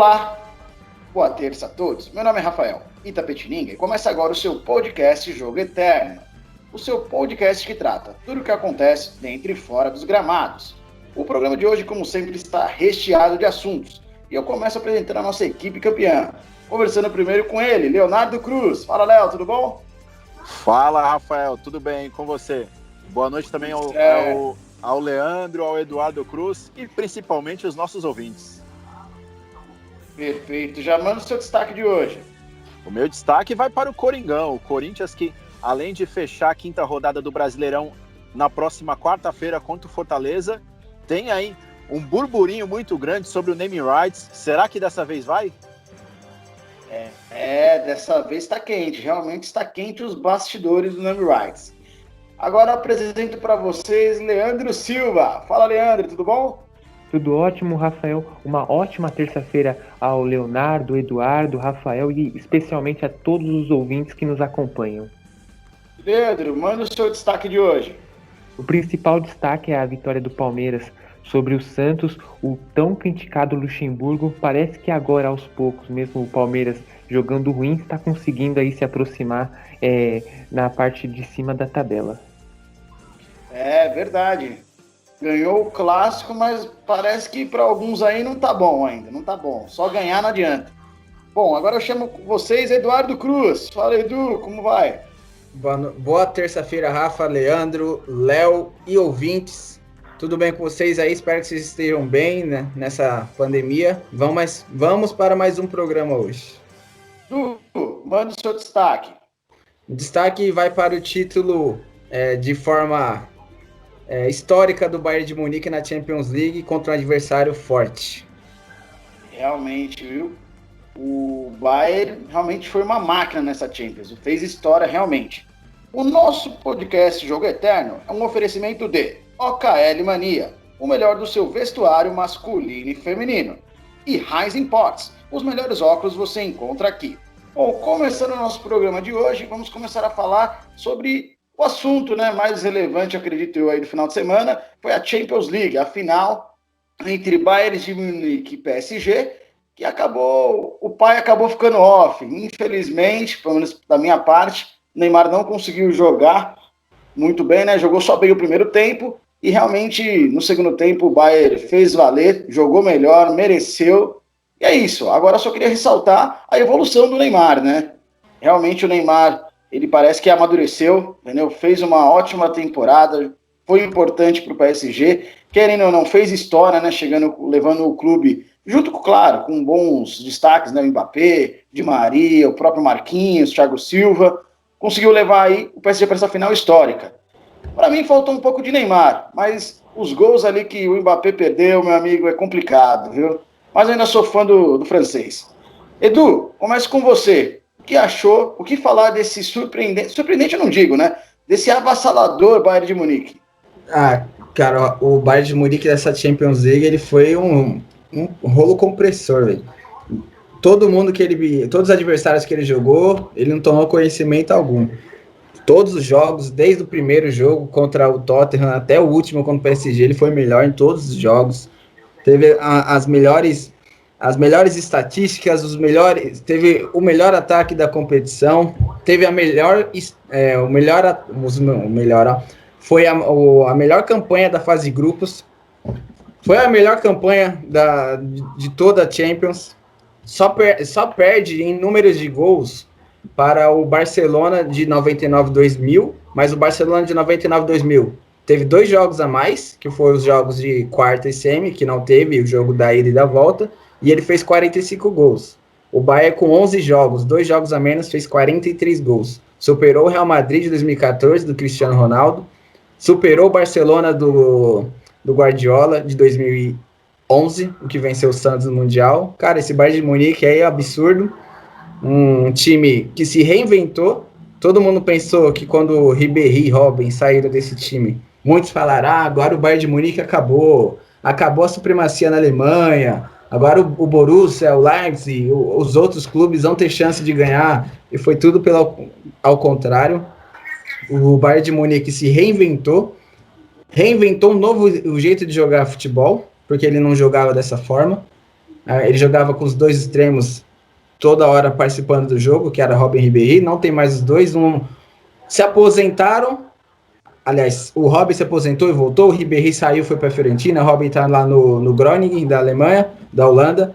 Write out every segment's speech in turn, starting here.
Olá, boa terça a todos. Meu nome é Rafael Itapetininga e começa agora o seu podcast Jogo Eterno. O seu podcast que trata tudo o que acontece dentro e fora dos gramados. O programa de hoje, como sempre, está recheado de assuntos. E eu começo apresentando a nossa equipe campeã. Conversando primeiro com ele, Leonardo Cruz. Fala, Léo, tudo bom? Fala, Rafael, tudo bem com você? Boa noite também ao Leandro, ao Eduardo Cruz e principalmente os nossos ouvintes. Perfeito. Já manda o seu destaque de hoje. O meu destaque vai para o Coringão. O Corinthians que, além de fechar a quinta rodada do Brasileirão na próxima quarta-feira contra o Fortaleza, tem aí um burburinho muito grande sobre o naming rights. Será que dessa vez vai? Dessa vez está quente. Realmente está quente os bastidores do naming rights. Agora apresento para vocês Leandro Silva. Fala, Leandro, tudo bom? Tudo ótimo, Rafael. Uma ótima terça-feira ao Leonardo, Eduardo, Rafael e especialmente a todos os ouvintes que nos acompanham. Leandro, manda o seu destaque de hoje. O principal destaque é a vitória do Palmeiras sobre o Santos. O tão criticado Luxemburgo parece que agora, aos poucos, mesmo o Palmeiras jogando ruim, está conseguindo aí se aproximar na parte de cima da tabela. É verdade. Ganhou o clássico, mas parece que para alguns aí não tá bom ainda. Não tá bom. Só ganhar não adianta. Bom, agora eu chamo vocês Eduardo Cruz. Fala, Edu, como vai? Boa terça-feira, Rafa, Leandro, Léo e ouvintes. Tudo bem com vocês aí? Espero que vocês estejam bem, né, nessa pandemia. Vamos para mais um programa hoje. Edu, manda o seu destaque. O destaque vai para o título de forma histórica do Bayern de Munique na Champions League contra um adversário forte. Realmente, viu? O Bayern realmente foi uma máquina nessa Champions, fez história realmente. O nosso podcast Jogo Eterno é um oferecimento de OKL Mania, o melhor do seu vestuário masculino e feminino. E Heinz Imports, os melhores óculos você encontra aqui. Bom, começando o nosso programa de hoje, vamos começar a falar sobre o assunto, né, mais relevante, acredito eu, aí do final de semana, foi a Champions League, a final entre Bayern de Munique e PSG, que o pai acabou ficando off. Infelizmente, pelo menos da minha parte, o Neymar não conseguiu jogar muito bem, né? Jogou só bem o primeiro tempo e realmente no segundo tempo o Bayern fez valer, jogou melhor, mereceu. E é isso. Agora eu só queria ressaltar a evolução do Neymar, né? Realmente o Neymar, ele parece que amadureceu, entendeu? Fez uma ótima temporada, foi importante para o PSG, querendo ou não, fez história, né? Levando o clube junto, claro, com bons destaques, né? O Mbappé, Di Maria, o próprio Marquinhos, Thiago Silva, conseguiu levar aí o PSG para essa final histórica. Para mim faltou um pouco de Neymar, mas os gols ali que o Mbappé perdeu, meu amigo, é complicado, viu? Mas eu ainda sou fã do francês. Edu, começo com você. O que achou, o que falar desse surpreendente eu não digo, né? Desse avassalador Bayern de Munique? Cara, o Bayern de Munique dessa Champions League, ele foi um rolo compressor, velho. Todos os adversários que ele jogou, ele não tomou conhecimento algum. Todos os jogos, desde o primeiro jogo contra o Tottenham até o último contra o PSG, ele foi melhor em todos os jogos. Teve as melhores estatísticas, teve o melhor ataque da competição, teve a melhor campanha da fase de grupos. Foi a melhor campanha de toda a Champions. Só perde em números de gols para o Barcelona de 99-2000, mas o Barcelona de 99-2000 teve 2 jogos a mais, que foram os jogos de quarta e semi, que não teve o jogo da ida e da volta, e ele fez 45 gols. O Bayern, com 11 jogos, 2 jogos a menos, fez 43 gols. Superou o Real Madrid de 2014, do Cristiano Ronaldo, superou o Barcelona do Guardiola de 2011, o que venceu o Santos no Mundial. Cara, esse Bayern de Munique aí é absurdo. Um time que se reinventou. Todo mundo pensou que quando o Ribéry e Robben saíram desse time, muitos falaram, agora o Bayern de Munique acabou a supremacia na Alemanha, agora o Borussia, o Leipzig, os outros clubes vão ter chance de ganhar, e foi tudo ao contrário. O Bayern de Munique se reinventou um novo jeito de jogar futebol, porque ele não jogava dessa forma. Ele jogava com os dois extremos toda hora participando do jogo, que era Robin e Ribéry. Não tem mais os dois. Se aposentaram. Aliás, o Robin se aposentou e voltou. O Ribéry saiu, foi para a Fiorentina. O Robin tá lá no Groningen, da Alemanha, da Holanda.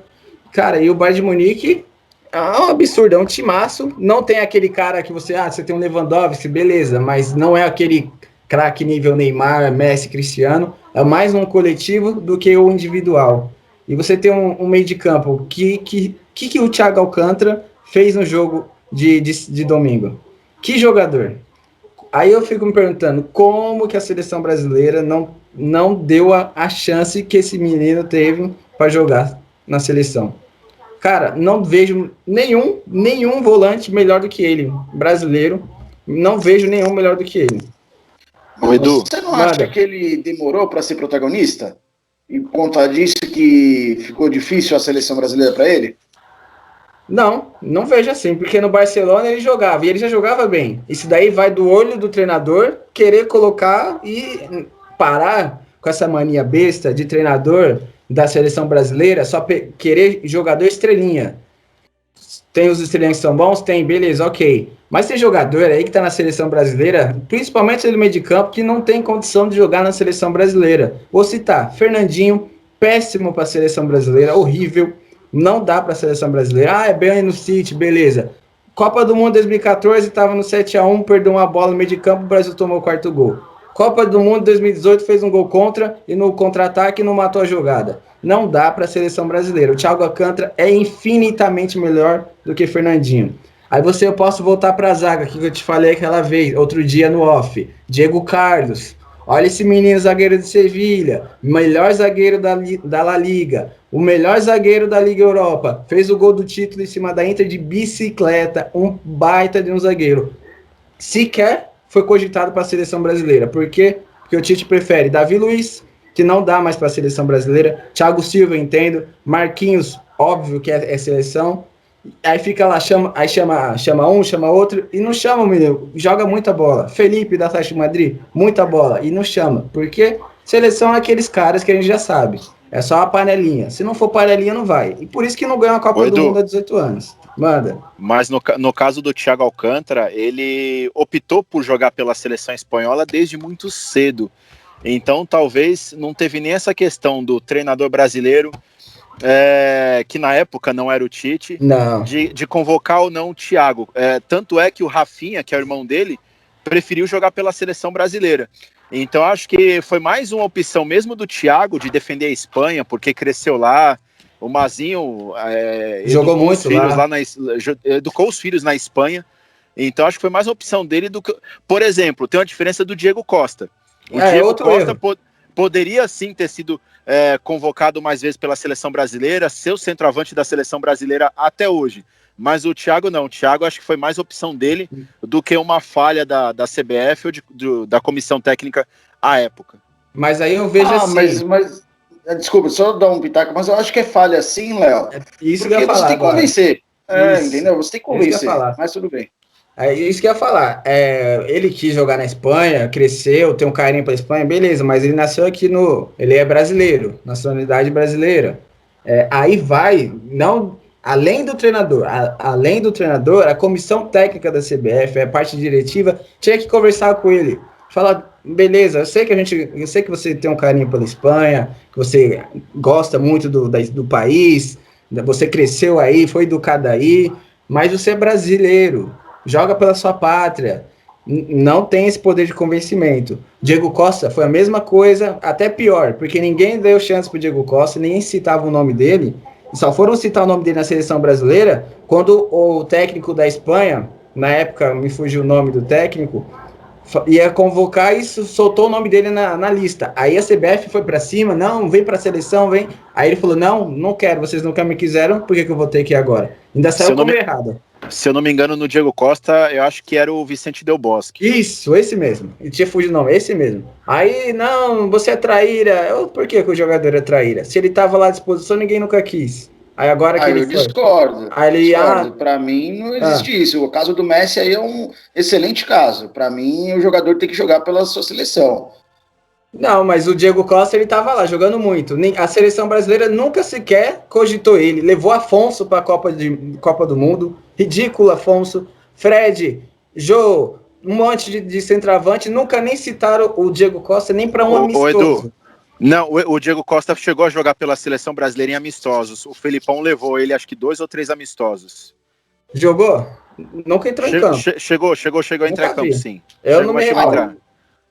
Cara, e o Bayern de Munique é um absurdo, é um timaço. Não tem aquele cara que você tem um Lewandowski, beleza, mas não é aquele craque nível Neymar, Messi, Cristiano. É mais um coletivo do que o individual. E você tem um meio de campo que o Thiago Alcântara fez no jogo de domingo. Que jogador! Aí eu fico me perguntando como que a seleção brasileira não deu a chance que esse menino teve para jogar na seleção. Cara, não vejo nenhum volante melhor do que ele, brasileiro. Não vejo nenhum melhor do que ele. Ô, Edu, você não acha que ele demorou para ser protagonista? E por conta disso que ficou difícil a seleção brasileira para ele? Não vejo assim, porque no Barcelona ele jogava, e ele já jogava bem. Isso daí vai do olho do treinador querer colocar e parar com essa mania besta de treinador da seleção brasileira, só querer jogador estrelinha. Tem os estrelinhas que são bons? Tem, beleza, ok. Mas tem jogador aí que tá na seleção brasileira, principalmente no meio de campo, que não tem condição de jogar na seleção brasileira. Vou citar, Fernandinho, péssimo para a seleção brasileira, horrível. Não dá para a seleção brasileira. É bem no City, beleza. Copa do Mundo 2014, estava no 7-1, perdeu uma bola no meio de campo, o Brasil tomou o quarto gol. Copa do Mundo 2018, fez um gol contra e no contra-ataque não matou a jogada. Não dá para a seleção brasileira. O Thiago Alcântara é infinitamente melhor do que Fernandinho. Aí eu posso voltar para a zaga, que eu te falei aquela vez, outro dia no off. Diego Carlos. Olha esse menino zagueiro de Sevilha, melhor zagueiro da La Liga, o melhor zagueiro da Liga Europa, fez o gol do título em cima da Inter de bicicleta, um baita de um zagueiro. Sequer foi cogitado para a seleção brasileira. Por quê? Porque o Tite prefere Davi Luiz, que não dá mais para a seleção brasileira, Thiago Silva, eu entendo, Marquinhos, óbvio que é seleção. Aí fica lá, chama um, chama outro, e não chama o menino, joga muita bola. Felipe da Atlético de Madrid, muita bola, e não chama. Porque seleção é aqueles caras que a gente já sabe. É só uma panelinha. Se não for panelinha, não vai. E por isso que não ganha a Copa do Mundo há 18 anos. Manda. Mas no caso do Thiago Alcântara, ele optou por jogar pela seleção espanhola desde muito cedo. Então talvez não teve nem essa questão do treinador brasileiro, que na época não era o Tite, de convocar ou não o Thiago. Tanto é que o Rafinha, que é o irmão dele, preferiu jogar pela seleção brasileira. Então acho que foi mais uma opção mesmo do Thiago de defender a Espanha, porque cresceu lá. O Mazinho jogou muito lá. Educou os filhos na Espanha. Então acho que foi mais uma opção dele do que... Por exemplo, tem uma diferença do Diego Costa. O Diego Costa poderia sim ter sido convocado mais vezes pela seleção brasileira, ser o centroavante da seleção brasileira até hoje. Mas o Thiago não. O Thiago acho que foi mais opção dele do que uma falha da CBF ou da comissão técnica à época. Mas aí eu vejo assim... Mas, desculpa, só dar um pitaco, mas eu acho que é falha sim, Léo. Isso que eu ia falar. Você tem que convencer. Entendeu? Você tem que convencer. Mas tudo bem. É isso que eu ia falar. Ele quis jogar na Espanha, cresceu, tem um carinho pra Espanha, beleza, mas ele nasceu aqui ele é brasileiro, nacionalidade brasileira. Aí vai, não, além do treinador, a comissão técnica da CBF, a parte diretiva, tinha que conversar com ele. Falar, beleza, eu sei que você tem um carinho pela Espanha, que você gosta muito do país, você cresceu aí, foi educado aí, mas você é brasileiro. Joga pela sua pátria, não tem esse poder de convencimento. Diego Costa foi a mesma coisa, até pior, porque ninguém deu chance pro Diego Costa, ninguém citava o nome dele, só foram citar o nome dele na seleção brasileira quando o técnico da Espanha, na época me fugiu o nome do técnico, ia convocar e soltou o nome dele na lista. Aí a CBF foi pra cima, não, vem pra seleção, vem. Aí ele falou, não quero, vocês nunca me quiseram, por que eu vou ter que ir agora? Ainda saiu como errado. Se eu não me engano, no Diego Costa, eu acho que era o Vicente Del Bosque. Isso, esse mesmo. Ele tinha fugido o nome, esse mesmo. Aí, não, você é traíra. Por que o jogador é traíra? Se ele tava lá à disposição, ninguém nunca quis. Aí agora que ele foi. Discordo. Aí ele discordo. Pra mim não existe isso. O caso do Messi aí é um excelente caso. Pra mim, o jogador tem que jogar pela sua seleção. Não, mas o Diego Costa, ele tava lá jogando muito. A seleção brasileira nunca sequer cogitou ele. Levou Afonso para a Copa do Mundo. Ridículo, Afonso. Fred, Jô, um monte de centroavante. Nunca nem citaram o Diego Costa nem para um amistoso. Edu, não, o Diego Costa chegou a jogar pela seleção brasileira em amistosos. O Felipão levou ele, acho que 2 ou 3 amistosos. Jogou? Nunca entrou em campo. Chegou a entrar em campo, sim. Eu não me recordo.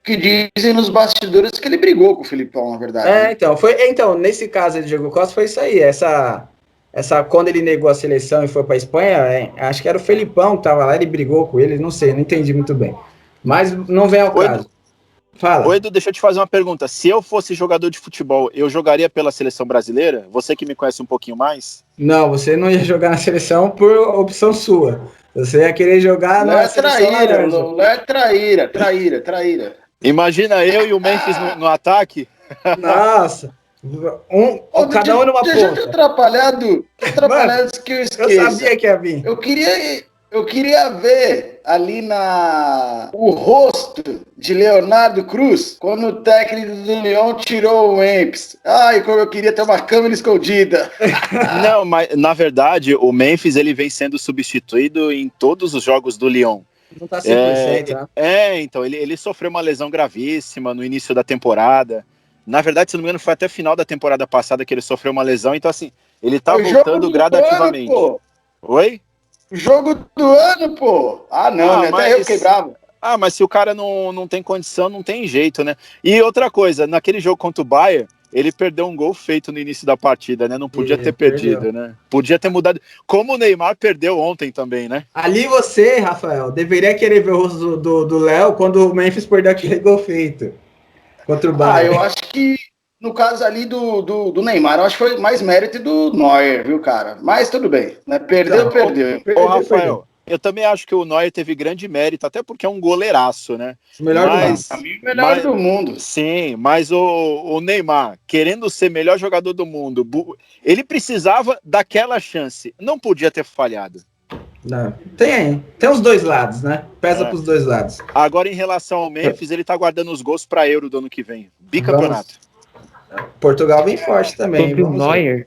Que dizem nos bastidores que ele brigou com o Filipão, na verdade. Então, nesse caso do Diego Costa foi isso aí, quando ele negou a seleção e foi para a Espanha, acho que era o Felipão que estava lá, ele brigou com ele, não sei, não entendi muito bem. Mas não vem ao caso. Fala. Edu, deixa eu te fazer uma pergunta. Se eu fosse jogador de futebol, eu jogaria pela seleção brasileira? Você que me conhece um pouquinho mais? Não, você não ia jogar na seleção por opção sua. Você ia querer jogar na seleção laranja. Não é traíra. Imagina eu e o Memphis no ataque. Nossa. Cada um numa ponta. Deixa atrapalhado que eu esqueça. Eu sabia que ia vir. Eu queria ver ali o rosto de Leonardo Cruz quando o técnico do Lyon tirou o Memphis. Ai, como eu queria ter uma câmera escondida. Não, mas na verdade o Memphis ele vem sendo substituído em todos os jogos do Lyon. Não tá 100%, né? Então, ele sofreu uma lesão gravíssima no início da temporada. Na verdade, se não me engano, foi até final da temporada passada que ele sofreu uma lesão. Então, assim, ele tá voltando gradativamente. Oi? Jogo do ano, pô! Até eu fiquei bravo. Mas se o cara não tem condição, não tem jeito, né? E outra coisa, naquele jogo contra o Bayern, ele perdeu um gol feito no início da partida, né? Não podia ter perdido, né? Podia ter mudado. Como o Neymar perdeu ontem também, né? Ali você, Rafael, deveria querer ver o rosto do Léo quando o Memphis perdeu aquele gol feito contra o Bayern. Eu acho que no caso ali do Neymar, eu acho que foi mais mérito do Neuer, viu, cara? Mas tudo bem, né? Perdeu. Ô, Rafael, eu também acho que o Neuer teve grande mérito, até porque é um goleiraço, né? O melhor do mundo. Sim, mas o Neymar, querendo ser melhor jogador do mundo, ele precisava daquela chance. Não podia ter falhado. Não. Tem os dois lados, né? Pesa pros dois lados. Agora, em relação ao Memphis, ele tá guardando os gols para Euro do ano que vem. Bicampeonato. Portugal vem forte também. Sobre o Neuer,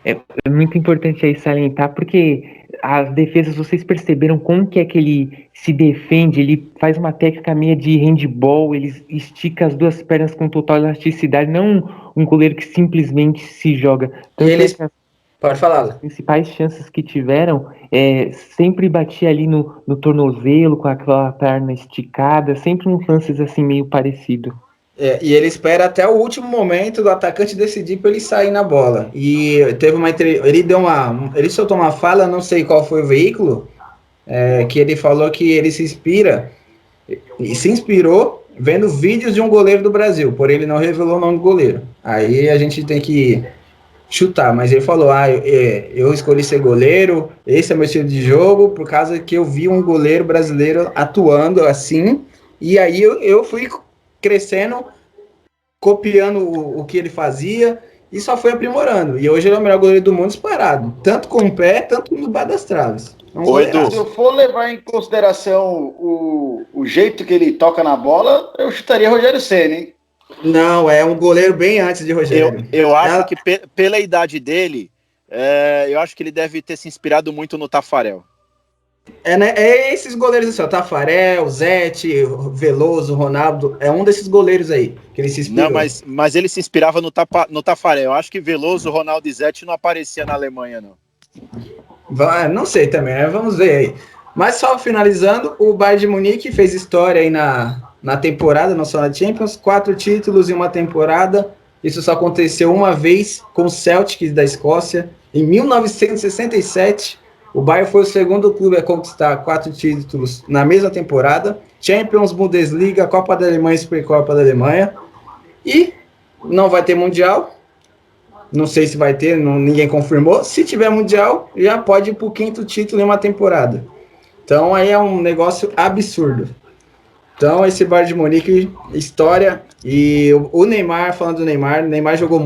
é muito importante aí salientar, porque as defesas, vocês perceberam como que é que ele se defende? Ele faz uma técnica meio de handball, ele estica as duas pernas com total elasticidade, não um goleiro que simplesmente se joga. Então, pode falar. As principais chances que tiveram, sempre batia ali no tornozelo, com aquela perna esticada, sempre uns lances assim meio parecido. E ele espera até o último momento do atacante decidir para ele sair na bola. E teve ele soltou uma fala, não sei qual foi o veículo, que ele falou que ele se inspirou vendo vídeos de um goleiro do Brasil, porém ele não revelou o nome do goleiro. Aí a gente tem que chutar, mas ele falou, eu escolhi ser goleiro, esse é meu estilo de jogo, por causa que eu vi um goleiro brasileiro atuando assim, e aí eu fui crescendo, copiando o que ele fazia, e só foi aprimorando. E hoje ele é o melhor goleiro do mundo disparado, tanto com o pé, tanto no bar das traves. Se eu for levar em consideração o jeito que ele toca na bola, eu chutaria Rogério Ceni, hein? Não, é um goleiro bem antes de Rogério. Eu acho que pela idade dele, eu acho que ele deve ter se inspirado muito no Tafarel. Esses goleiros assim, ó, Tafarel, Zete, Veloso, Ronaldo, é um desses goleiros aí que ele se inspirou. Não, mas ele se inspirava no Tafarel. Eu acho que Veloso, Ronaldo e Zete não aparecia na Alemanha, não. Não sei também, vamos ver aí. Mas só finalizando, o Bayern de Munique fez história aí na temporada, não só na Champions, 4 títulos em uma temporada. Isso só aconteceu uma vez com o Celtic da Escócia, em 1967. O Bayern foi o segundo clube a conquistar 4 títulos na mesma temporada. Champions, Bundesliga, Copa da Alemanha e Supercopa da Alemanha. E não vai ter Mundial. Não sei se vai ter, ninguém confirmou. Se tiver Mundial, já pode ir para o 5º título em uma temporada. Então aí é um negócio absurdo. Então esse Bayern de Munique, história. E o Neymar, falando do Neymar jogou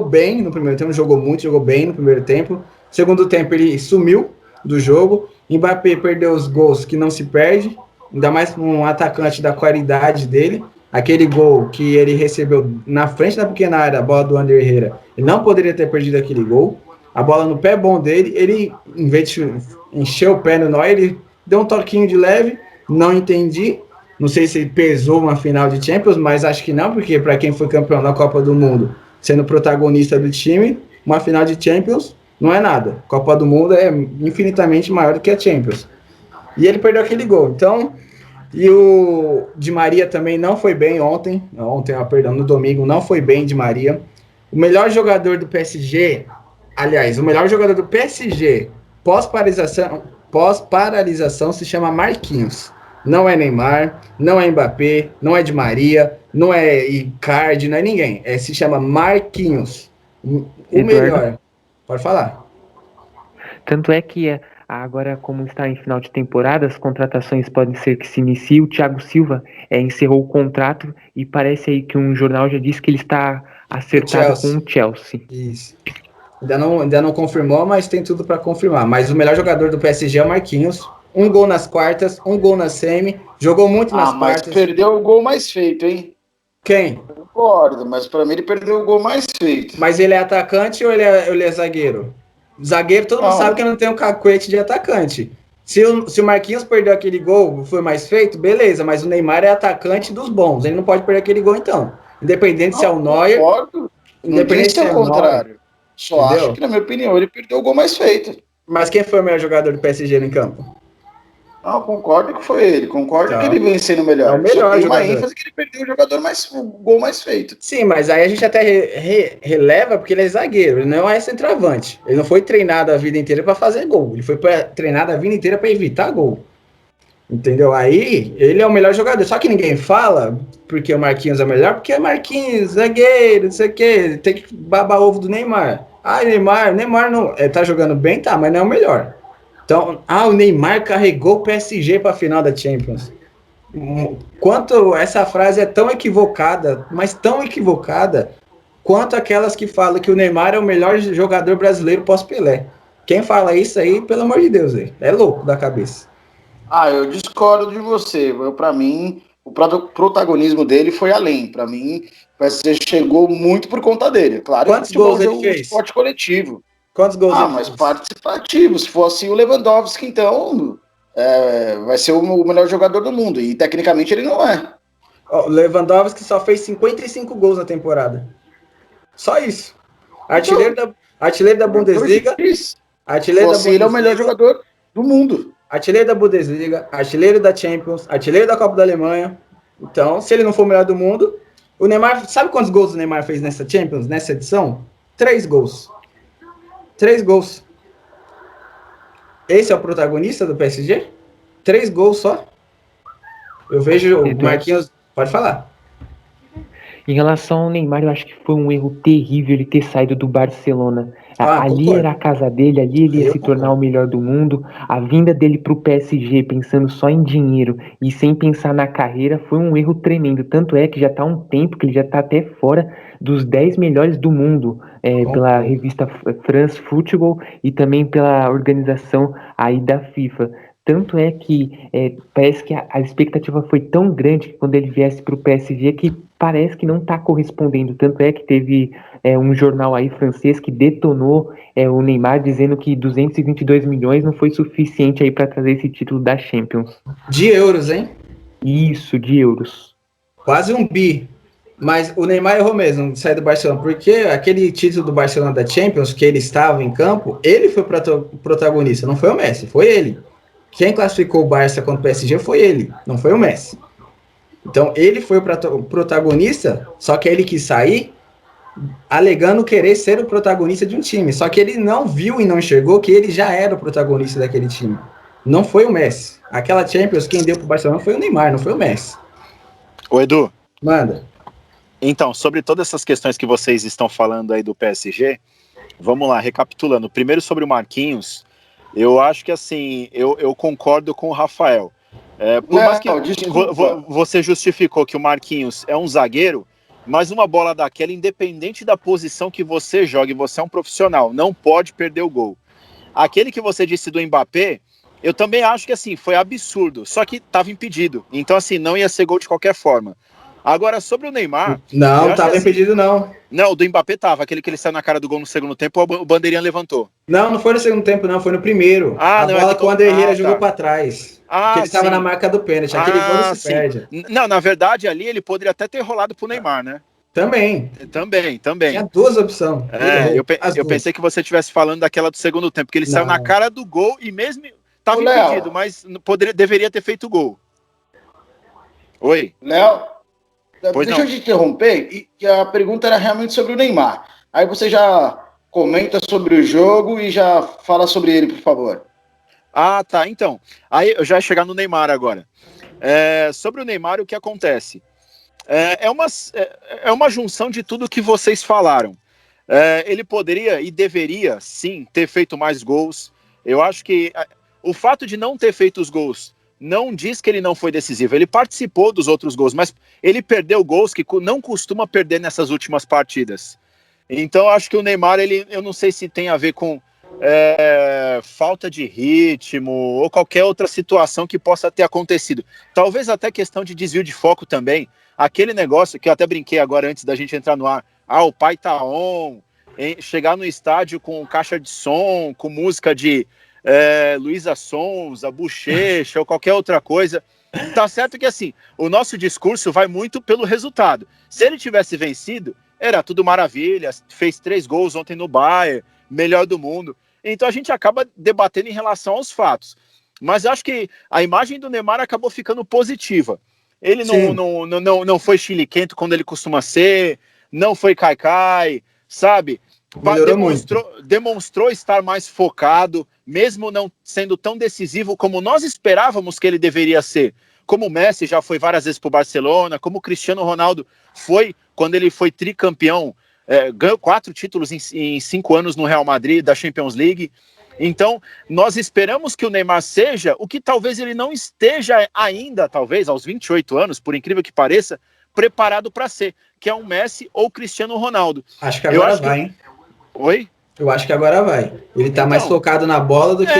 bem no primeiro tempo, jogou bem no primeiro tempo. Segundo tempo ele sumiu do jogo. Mbappé perdeu os gols que não se perde, ainda mais com um atacante da qualidade dele. aquele gol que ele recebeu na frente da pequena área, a bola do Ander Herrera, ele não poderia ter perdido aquele gol. A bola no pé bom dele, ele, em vez de encher o pé no nó, ele deu um toquinho de leve, não entendi. Não sei se pesou uma final de Champions, mas acho que não, porque para quem foi campeão da Copa do Mundo, sendo protagonista do time, uma final de Champions não é nada. Copa do Mundo é infinitamente maior do que a Champions. E ele perdeu aquele gol. Então, e o Di Maria também não foi bem ontem. No domingo não foi bem Di Maria. O melhor jogador do PSG, aliás, o melhor jogador do PSG pós-paralisação se chama Marquinhos. Não é Neymar, não é Mbappé, não é Di Maria, não é Icardi, não é ninguém. Se chama Marquinhos. O melhor. Pode falar. Tanto é que agora, como está em final de temporada, as contratações podem ser que se inicie. O Thiago Silva encerrou o contrato e parece aí que um jornal já disse que ele está acertado com o Chelsea. Isso. Ainda não confirmou, mas tem tudo para confirmar. Mas o melhor jogador do PSG é o Marquinhos. Um gol nas quartas, um gol na semi. Jogou muito nas quartas. Mas perdeu o gol mais feito, hein? Quem? Concordo, mas para mim ele perdeu o gol mais feito. Mas ele é atacante ou ele é zagueiro? Zagueiro, todo mundo sabe que não tem um cacuete de atacante. Se o Marquinhos perdeu aquele gol, foi mais feito, beleza. Mas o Neymar é atacante dos bons. Ele não pode perder aquele gol, então. Independente se é o Neuer. Concordo. Independente se é o contrário. Só acho que, na minha opinião, ele perdeu o gol mais feito. Mas quem foi o melhor jogador do PSG no campo? Não, concordo que foi ele. Concordo que ele vem sendo melhor. É o melhor tem jogador. uma ênfase que ele perdeu o gol mais feito. Sim, mas aí a gente até releva porque ele é zagueiro. Ele não é centroavante. Ele não foi treinado a vida inteira para fazer gol. Ele foi treinado a vida inteira para evitar gol. Entendeu? Aí ele é o melhor jogador. Só que ninguém fala porque o Marquinhos é o melhor, porque é Marquinhos, zagueiro, não sei o quê. Tem que babar ovo do Neymar. Neymar não tá jogando bem, tá, mas não é o melhor. Então, o Neymar carregou o PSG para a final da Champions. Quanto essa frase é tão equivocada, mas tão equivocada, quanto aquelas que falam que o Neymar é o melhor jogador brasileiro pós-Pelé. Quem fala isso aí, pelo amor de Deus, é louco da cabeça. Eu discordo de você. Para mim, o protagonismo dele foi além. Para mim, o PSG chegou muito por conta dele. Claro, quantos gols ele fez? Esporte coletivo. Quantos gols ele mas fez? Participativo. Se fosse o Lewandowski, então, vai ser o melhor jogador do mundo. E, tecnicamente, ele não é. O Lewandowski só fez 55 gols na temporada. Só isso. Artilheiro da Bundesliga. Ele é o melhor jogador do mundo. Artilheiro da Bundesliga, artilheiro da Champions, artilheiro da Copa da Alemanha. Então, se ele não for o melhor do mundo, o Neymar... Sabe quantos gols o Neymar fez nessa Champions, nessa edição? 3 gols. 3 gols. Esse é o protagonista do PSG? 3 gols só. Eu vejo o Marquinhos... Pode falar. Em relação ao Neymar, eu acho que foi um erro terrível ele ter saído do Barcelona. Ali concordo. Era a casa dele, ali ele ia se tornar o melhor do mundo. A vinda dele pro PSG, pensando só em dinheiro e sem pensar na carreira, foi um erro tremendo. Tanto é que já tá há um tempo que ele já tá até fora dos 10 melhores do mundo, pela revista France Football e também pela organização aí da FIFA. Tanto é que parece que a expectativa foi tão grande que quando ele viesse para o PSG que parece que não está correspondendo. Tanto é que teve um jornal aí francês que detonou o Neymar dizendo que 222 milhões não foi suficiente aí para trazer esse título da Champions. De euros, hein? Isso, de euros. Quase um bi. Mas o Neymar errou mesmo de sair do Barcelona, porque aquele título do Barcelona da Champions, que ele estava em campo, ele foi o protagonista, não foi o Messi, foi ele. Quem classificou o Barça contra o PSG foi ele, não foi o Messi. Então, ele foi o protagonista, só que ele quis sair alegando querer ser o protagonista de um time. Só que ele não viu e não enxergou que ele já era o protagonista daquele time. Não foi o Messi. Aquela Champions, quem deu pro Barcelona foi o Neymar, não foi o Messi. Ô, Edu. Manda. Então, sobre todas essas questões que vocês estão falando aí do PSG, vamos lá, recapitulando. Primeiro sobre o Marquinhos. Eu acho que assim, eu concordo com o Rafael. Por mais que você justificou que o Marquinhos é um zagueiro, mas uma bola daquela, independente da posição que você joga, e você é um profissional, não pode perder o gol. Aquele que você disse do Mbappé, eu também acho que assim, foi absurdo, só que estava impedido. Então assim, não ia ser gol de qualquer forma. Agora, sobre o Neymar... Não, tava impedido não. Não, o do Mbappé tava, aquele que ele saiu na cara do gol no segundo tempo, o bandeirinha levantou. Não foi no segundo tempo não, foi no primeiro. A bola que o Ander Herrera jogou pra trás. Porque ele estava na marca do pênalti, aquele gol não se perde. Não, na verdade, ali ele poderia até ter rolado pro Neymar, né? Também. Tinha duas opções. Eu pensei que você estivesse falando daquela do segundo tempo, porque ele saiu na cara do gol e mesmo estava impedido, mas deveria ter feito o gol. Oi? Léo, deixa eu te interromper, e a pergunta era realmente sobre o Neymar. Aí você já comenta sobre o jogo e já fala sobre ele, por favor. Ah, tá, então. Aí eu já ia chegar no Neymar agora. Sobre o Neymar, o que acontece? É uma junção de tudo que vocês falaram. Ele poderia e deveria, sim, ter feito mais gols. Eu acho que o fato de não ter feito os gols não diz que ele não foi decisivo. Ele participou dos outros gols, mas ele perdeu gols que não costuma perder nessas últimas partidas. Então, eu acho que o Neymar, eu não sei se tem a ver com falta de ritmo ou qualquer outra situação que possa ter acontecido. Talvez até questão de desvio de foco também. Aquele negócio que eu até brinquei agora antes da gente entrar no ar. O pai tá on. Chegar no estádio com caixa de som, com música de Luísa Sonza, Bochecha ou qualquer outra coisa. Tá certo que assim, o nosso discurso vai muito pelo resultado. Se ele tivesse vencido, era tudo maravilha, fez 3 gols ontem no Bayern, melhor do mundo. Então a gente acaba debatendo em relação aos fatos. Mas eu acho que a imagem do Neymar acabou ficando positiva. Ele não foi chiliquento quando ele costuma ser, não foi caicai, sabe? Demonstrou estar mais focado, mesmo não sendo tão decisivo como nós esperávamos que ele deveria ser. Como o Messi já foi várias vezes para o Barcelona, como o Cristiano Ronaldo foi quando ele foi tricampeão, ganhou 4 títulos em 5 anos no Real Madrid, da Champions League. Então, nós esperamos que o Neymar seja o que talvez ele não esteja ainda, talvez, aos 28 anos, por incrível que pareça, preparado para ser, que é um Messi ou Cristiano Ronaldo. Acho que agora vai, hein? Oi? Eu acho que agora vai. Ele tá mais focado na bola do que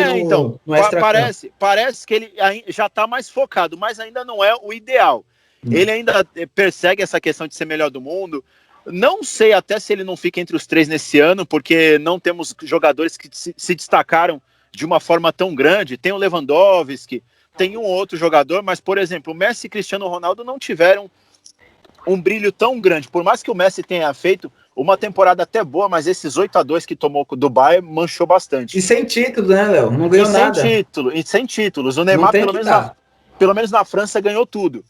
no extra-campo. Parece que ele já tá mais focado, mas ainda não é o ideal. Ele ainda persegue essa questão de ser melhor do mundo. Não sei até se ele não fica entre os 3 nesse ano, porque não temos jogadores que se destacaram de uma forma tão grande. Tem o Lewandowski, tem um outro jogador, mas, por exemplo, o Messi e Cristiano Ronaldo não tiveram um brilho tão grande. Por mais que o Messi tenha feito uma temporada até boa, mas esses 8-2 que tomou do Bayern manchou bastante. E sem título, né, Léo? Não ganhou nada. Sem títulos. O Neymar, pelo menos na França, ganhou tudo.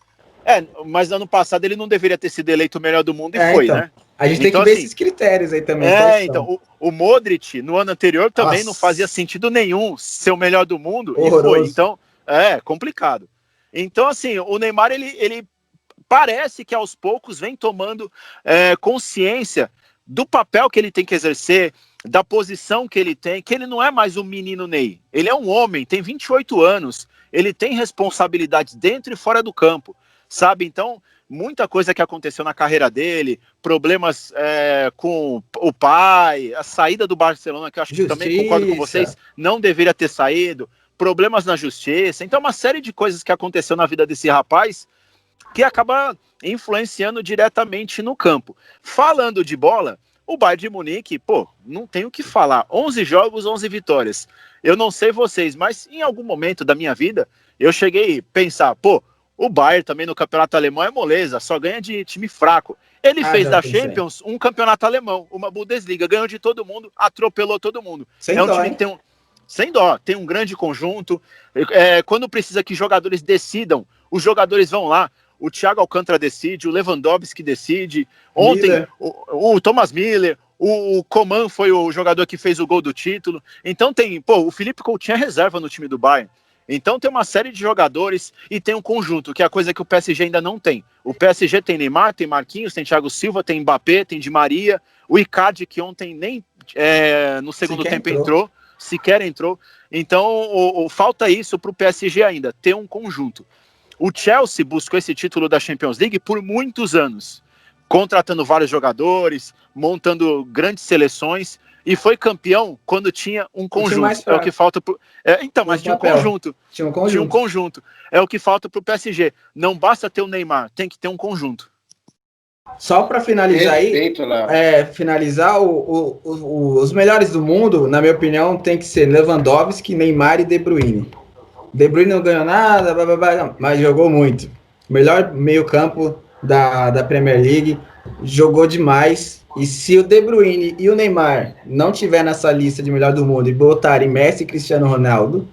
Mas ano passado ele não deveria ter sido eleito o melhor do mundo e foi, então, né? A gente tem que ver esses critérios aí também. Então, o Modric, no ano anterior, também não fazia sentido nenhum ser o melhor do mundo horroroso. E foi. Então, complicado. Então, assim, o Neymar, ele parece que aos poucos vem tomando consciência do papel que ele tem que exercer, da posição que ele não é mais um menino Ney. Ele é um homem, tem 28 anos, ele tem responsabilidades dentro e fora do campo, sabe? Então, muita coisa que aconteceu na carreira dele, problemas com o pai, a saída do Barcelona, que eu acho que também concordo com vocês, não deveria ter saído, problemas na justiça. Então, uma série de coisas que aconteceu na vida desse rapaz que acaba influenciando diretamente no campo. Falando de bola, o Bayern de Munique, não tem o que falar. 11 jogos, 11 vitórias. Eu não sei vocês, mas em algum momento da minha vida, eu cheguei a pensar, o Bayern também no campeonato alemão é moleza, só ganha de time fraco. Ele fez da Champions um campeonato alemão, uma Bundesliga, ganhou de todo mundo, atropelou todo mundo. Sem dó, time que tem sem dó, tem um grande conjunto. Quando precisa que jogadores decidam, os jogadores vão lá. O Thiago Alcântara decide, o Lewandowski decide. Ontem, o Thomas Müller, o Coman foi o jogador que fez o gol do título. Então o Felipe Coutinho é reserva no time do Bayern. Então tem uma série de jogadores e tem um conjunto, que é a coisa que o PSG ainda não tem. O PSG tem Neymar, tem Marquinhos, tem Thiago Silva, tem Mbappé, tem Di Maria. O Icardi, que ontem nem no segundo tempo sequer entrou. Então falta isso para o PSG ainda, ter um conjunto. O Chelsea buscou esse título da Champions League por muitos anos, contratando vários jogadores, montando grandes seleções, e foi campeão quando tinha um conjunto. É o que falta pro... mas tinha um conjunto. Tinha um conjunto. É o que falta para o PSG. Não basta ter o Neymar, tem que ter um conjunto. Só para finalizar Perfeito, Léo. finalizar, os melhores do mundo, na minha opinião, tem que ser Lewandowski, Neymar e De Bruyne. De Bruyne não ganhou nada, blá, blá, blá, mas jogou muito. Melhor meio-campo da Premier League, jogou demais. E se o De Bruyne e o Neymar não tiver nessa lista de melhor do mundo e botarem Messi e Cristiano Ronaldo,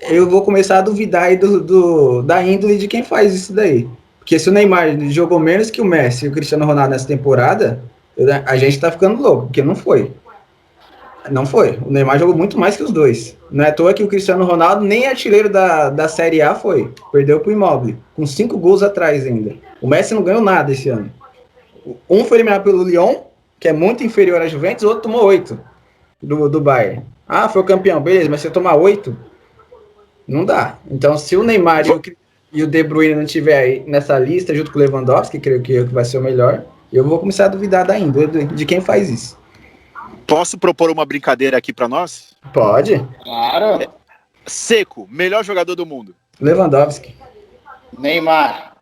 eu vou começar a duvidar aí da índole de quem faz isso daí. Porque se o Neymar jogou menos que o Messi e o Cristiano Ronaldo nessa temporada, a gente tá ficando louco, porque não foi. Não foi. O Neymar jogou muito mais que os dois. Não é à toa que o Cristiano Ronaldo nem artilheiro da Série A foi. Perdeu pro Immobile, com 5 gols atrás ainda. O Messi não ganhou nada esse ano. Um foi eliminado pelo Lyon, que é muito inferior à Juventus, o outro tomou 8 do Bayern. Ah, foi o campeão, beleza, mas se eu tomar 8, não dá. Então, se o Neymar e o De Bruyne não estiver aí nessa lista, junto com o Lewandowski, creio que vai ser o melhor, eu vou começar a duvidar da índole de quem faz isso. Posso propor uma brincadeira aqui para nós? Pode. Claro. Seco, melhor jogador do mundo. Lewandowski. Neymar.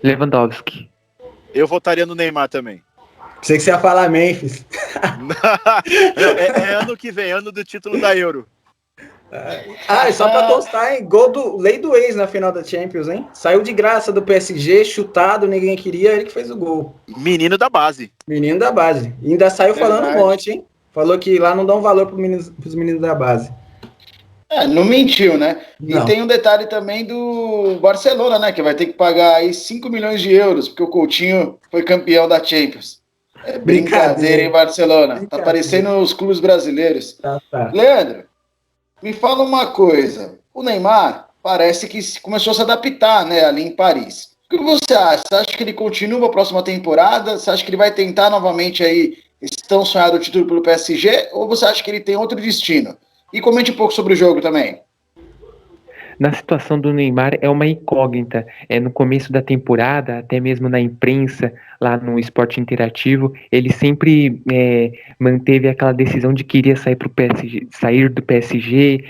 Lewandowski. Eu votaria no Neymar também. Pensei que você ia falar Memphis. É ano que vem, ano do título da Euro. E só pra constar, hein? Gol do Lei do Ex na final da Champions, hein? Saiu de graça do PSG, chutado, ninguém queria, ele que fez o gol. Menino da base. Menino da base. E ainda saiu falando um monte, hein? Falou que lá não dão valor pros meninos da base. Não mentiu, né? Não. E tem um detalhe também do Barcelona, né? Que vai ter que pagar aí 5 milhões de euros, porque o Coutinho foi campeão da Champions. Brincadeira, hein, Barcelona? Tá parecendo os clubes brasileiros. Tá. Leandro, me fala uma coisa. O Neymar parece que começou a se adaptar, né, ali em Paris. O que você acha? Você acha que ele continua a próxima temporada? Você acha que ele vai tentar novamente aí esse tão sonhado título pelo PSG? Ou você acha que ele tem outro destino? E comente um pouco sobre o jogo também. Na situação do Neymar é uma incógnita. No começo da temporada, até mesmo na imprensa, lá no Esporte Interativo, ele sempre manteve aquela decisão de que iria sair do PSG,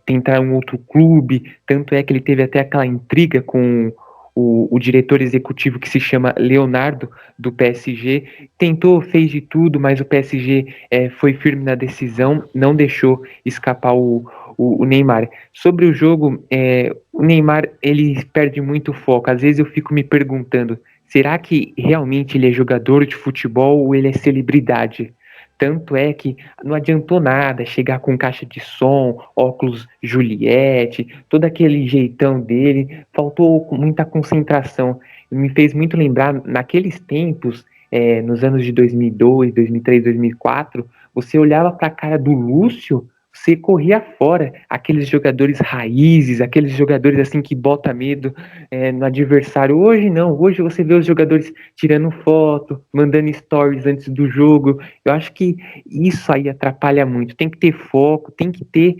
tentar um outro clube. Tanto é que ele teve até aquela intriga com o diretor executivo que se chama Leonardo, do PSG. Tentou, fez de tudo, mas o PSG foi firme na decisão, não deixou escapar o Neymar. Sobre o jogo, o Neymar, ele perde muito foco. Às vezes eu fico me perguntando, será que realmente ele é jogador de futebol ou ele é celebridade? Tanto é que não adiantou nada chegar com caixa de som, óculos Juliette, todo aquele jeitão dele, faltou muita concentração. Me fez muito lembrar, naqueles tempos, nos anos de 2002, 2003, 2004, você olhava para a cara do Lúcio, você corria fora, aqueles jogadores raízes, aqueles jogadores assim que bota medo no adversário. Hoje não, hoje você vê os jogadores tirando foto, mandando stories antes do jogo. Eu acho que isso aí atrapalha muito. Tem que ter foco, tem que ter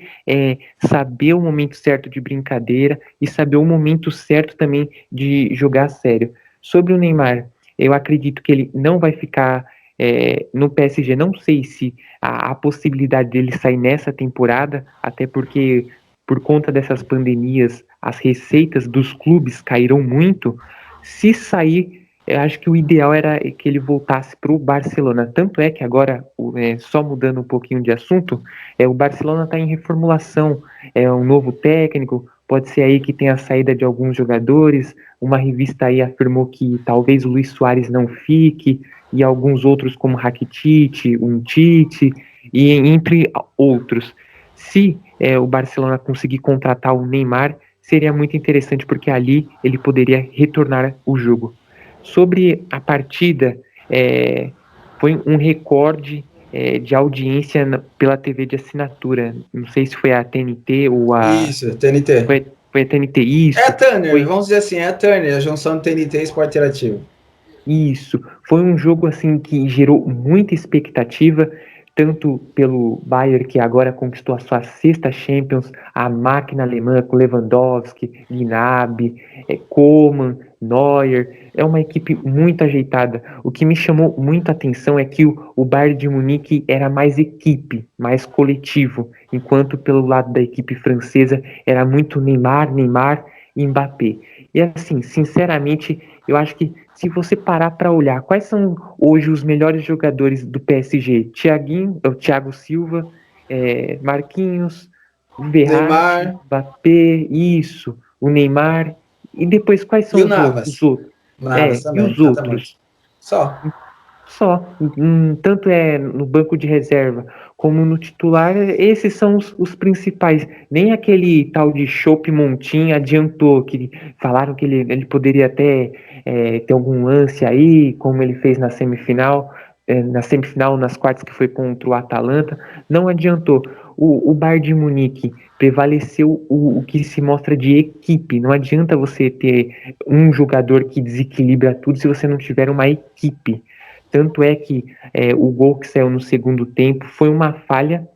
saber o momento certo de brincadeira e saber o momento certo também de jogar sério. Sobre o Neymar, eu acredito que ele não vai ficar no PSG. Não sei se a possibilidade dele sair nessa temporada, até porque por conta dessas pandemias as receitas dos clubes caíram muito. Se sair, eu acho que o ideal era que ele voltasse para o Barcelona. Tanto é que agora, só mudando um pouquinho de assunto, o Barcelona está em reformulação, um novo técnico, pode ser aí que tenha a saída de alguns jogadores. Uma revista aí afirmou que talvez o Luis Suárez não fique, e alguns outros como Rakitic, Umtiti, e entre outros. Se o Barcelona conseguir contratar o Neymar, seria muito interessante, porque ali ele poderia retornar o jogo. Sobre a partida, foi um recorde de audiência pela TV de assinatura. Não sei se foi a TNT ou a... Isso, TNT. Foi a TNT, isso. É a Turner, vamos dizer assim, é a Turner, a junção do TNT e Esporte Interativo. Isso, foi um jogo assim que gerou muita expectativa, tanto pelo Bayern, que agora conquistou a sua 6ª Champions, a máquina alemã com Lewandowski, Gnabry, Coman, Neuer, é uma equipe muito ajeitada. O que me chamou muito a atenção é que o Bayern de Munique era mais equipe, mais coletivo, enquanto pelo lado da equipe francesa era muito Neymar e Mbappé. E assim, sinceramente, eu acho que se você parar para olhar, quais são hoje os melhores jogadores do PSG? Thiago Silva, Marquinhos, Verratti, Neymar Mbappé, isso, o Neymar. E depois quais e são o os outros? Navas. Navas E também, os outros? exatamente. Só. Só. Tanto é no banco de reserva como no titular, esses são os principais. Nem aquele tal de Chopp Montin adiantou, que falaram que ele poderia até ter algum lance aí, como ele fez na semifinal, nas quartas que foi contra o Atalanta, não adiantou. O Bayern de Munique prevaleceu o que se mostra de equipe. Não adianta você ter um jogador que desequilibra tudo se você não tiver uma equipe. Tanto é que o gol que saiu no segundo tempo foi uma falha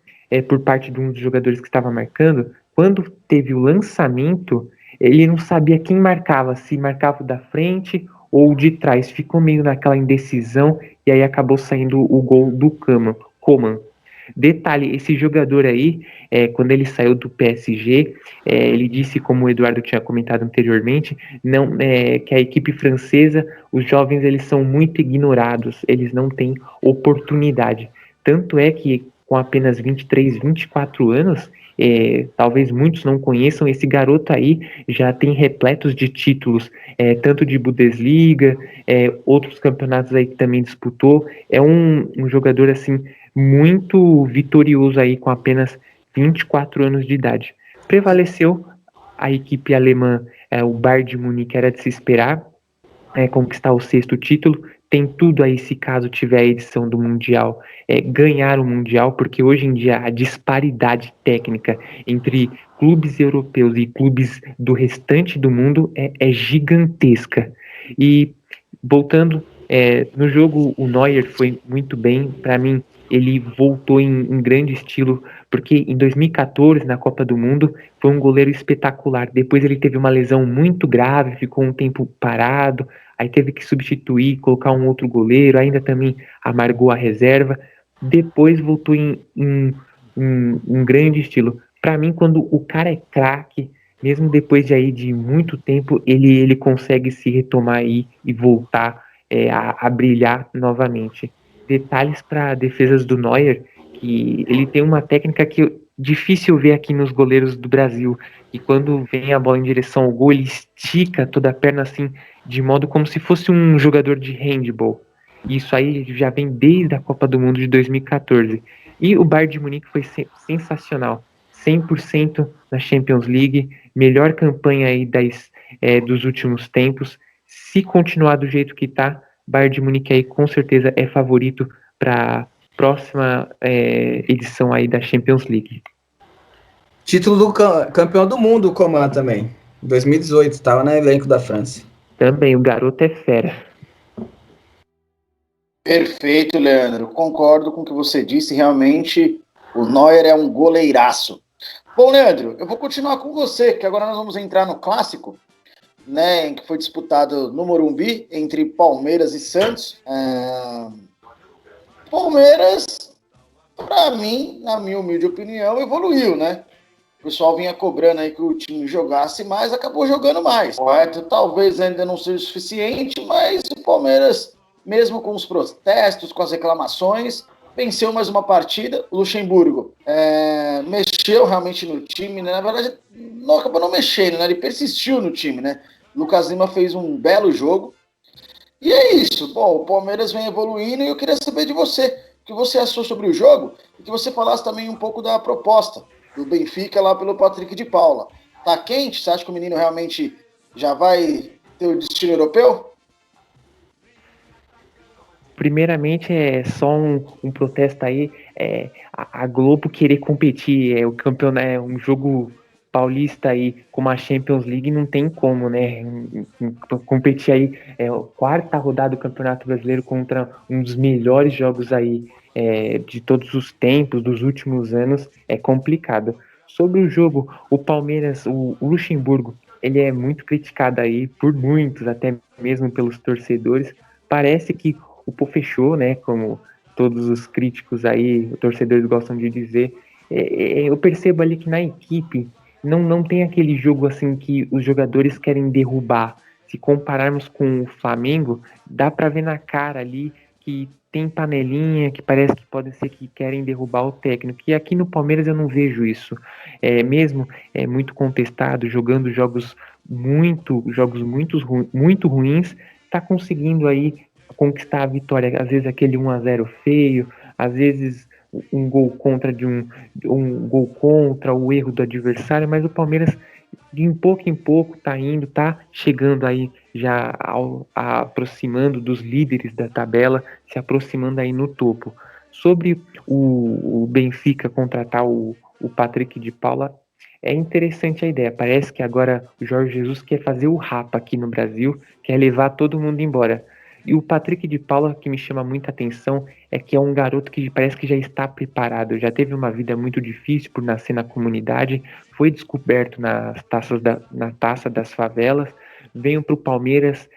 por parte de um dos jogadores que estava marcando. Quando teve o lançamento, ele não sabia quem marcava, se marcava o da frente ou de trás. Ficou meio naquela indecisão e aí acabou saindo o gol do Coman. Detalhe, esse jogador aí, quando ele saiu do PSG, ele disse, como o Eduardo tinha comentado anteriormente, não, que a equipe francesa, os jovens, eles são muito ignorados, eles não têm oportunidade. Tanto é que, com apenas 23, 24 anos, talvez muitos não conheçam, esse garoto aí já tem repletos de títulos, tanto de Bundesliga, outros campeonatos aí que também disputou. É um jogador, assim, muito vitorioso aí com apenas 24 anos de idade. Prevaleceu a equipe alemã, o Bayern de Munique, era de se esperar conquistar o sexto título. Tem tudo aí, se caso tiver a edição do Mundial, ganhar o Mundial, porque hoje em dia a disparidade técnica entre clubes europeus e clubes do restante do mundo é gigantesca. E voltando no jogo, o Neuer foi muito bem. Para mim, ele voltou em grande estilo, porque em 2014, na Copa do Mundo, foi um goleiro espetacular. Depois ele teve uma lesão muito grave, ficou um tempo parado, aí teve que substituir, colocar um outro goleiro, ainda também amargou a reserva. Depois voltou em grande estilo. Para mim, quando o cara é craque, mesmo depois de aí de muito tempo, ele consegue se retomar aí e voltar a brilhar novamente. Detalhes para defesas do Neuer, que ele tem uma técnica que difícil ver aqui nos goleiros do Brasil, e quando vem a bola em direção ao gol, ele estica toda a perna assim, de modo como se fosse um jogador de handball. Isso aí já vem desde a Copa do Mundo de 2014. E o Bayern de Munique foi sensacional. 100% na Champions League, melhor campanha aí dos últimos tempos. Se continuar do jeito que tá, Bayern de Munique aí com certeza é favorito para próxima edição aí da Champions League. Título do campeão do mundo, o Coman também. 2018, estava no elenco da França. Também, o garoto é fera. Perfeito, Leandro. Concordo com o que você disse. Realmente, o Neuer é um goleiraço. Bom, Leandro, eu vou continuar com você, que agora nós vamos entrar no clássico, né, em que foi disputado no Morumbi entre Palmeiras e Santos. Palmeiras, para mim, na minha humilde opinião, evoluiu, né? O pessoal vinha cobrando aí que o time jogasse mais, acabou jogando mais. Correto? Talvez ainda não seja o suficiente, mas o Palmeiras, mesmo com os protestos, com as reclamações, venceu mais uma partida. O Luxemburgo mexeu realmente no time, né? Na verdade, não acabou não mexendo, né? Ele persistiu no time, né? Lucas Lima fez um belo jogo. E é isso. Bom, o Palmeiras vem evoluindo e eu queria saber de você. O que você achou sobre o jogo e que você falasse também um pouco da proposta do Benfica lá pelo Patrick de Paula. Tá quente? Você acha que o menino realmente já vai ter o destino europeu? Primeiramente, é só um protesto aí, a Globo querer competir, o campeonato, um jogo paulista aí com a Champions League não tem como, né? Competir aí, a quarta rodada do Campeonato Brasileiro contra um dos melhores jogos aí de todos os tempos, dos últimos anos, é complicado. Sobre o jogo, o Palmeiras, o Luxemburgo, ele é muito criticado aí por muitos, até mesmo pelos torcedores. Parece que o pô fechou, né? Como todos os críticos aí, os torcedores gostam de dizer. Eu percebo ali que na equipe não tem aquele jogo assim que os jogadores querem derrubar. Se compararmos com o Flamengo, dá para ver na cara ali que tem panelinha, que parece que pode ser que querem derrubar o técnico. E aqui no Palmeiras eu não vejo isso. Mesmo muito contestado, jogando muito ruins, tá conseguindo aí conquistar a vitória. Às vezes aquele 1-0 feio, às vezes um gol contra um gol contra o erro do adversário, mas o Palmeiras de em pouco tá indo, tá chegando aí já aproximando dos líderes da tabela, se aproximando aí no topo. Sobre o Benfica contratar o Patrick de Paula, é interessante a ideia. Parece que agora o Jorge Jesus quer fazer o Rapa aqui no Brasil, quer levar todo mundo embora. E o Patrick de Paula, que me chama muita atenção, é que é um garoto que parece que já está preparado, já teve uma vida muito difícil por nascer na comunidade, foi descoberto na taça das favelas, veio para o Palmeiras,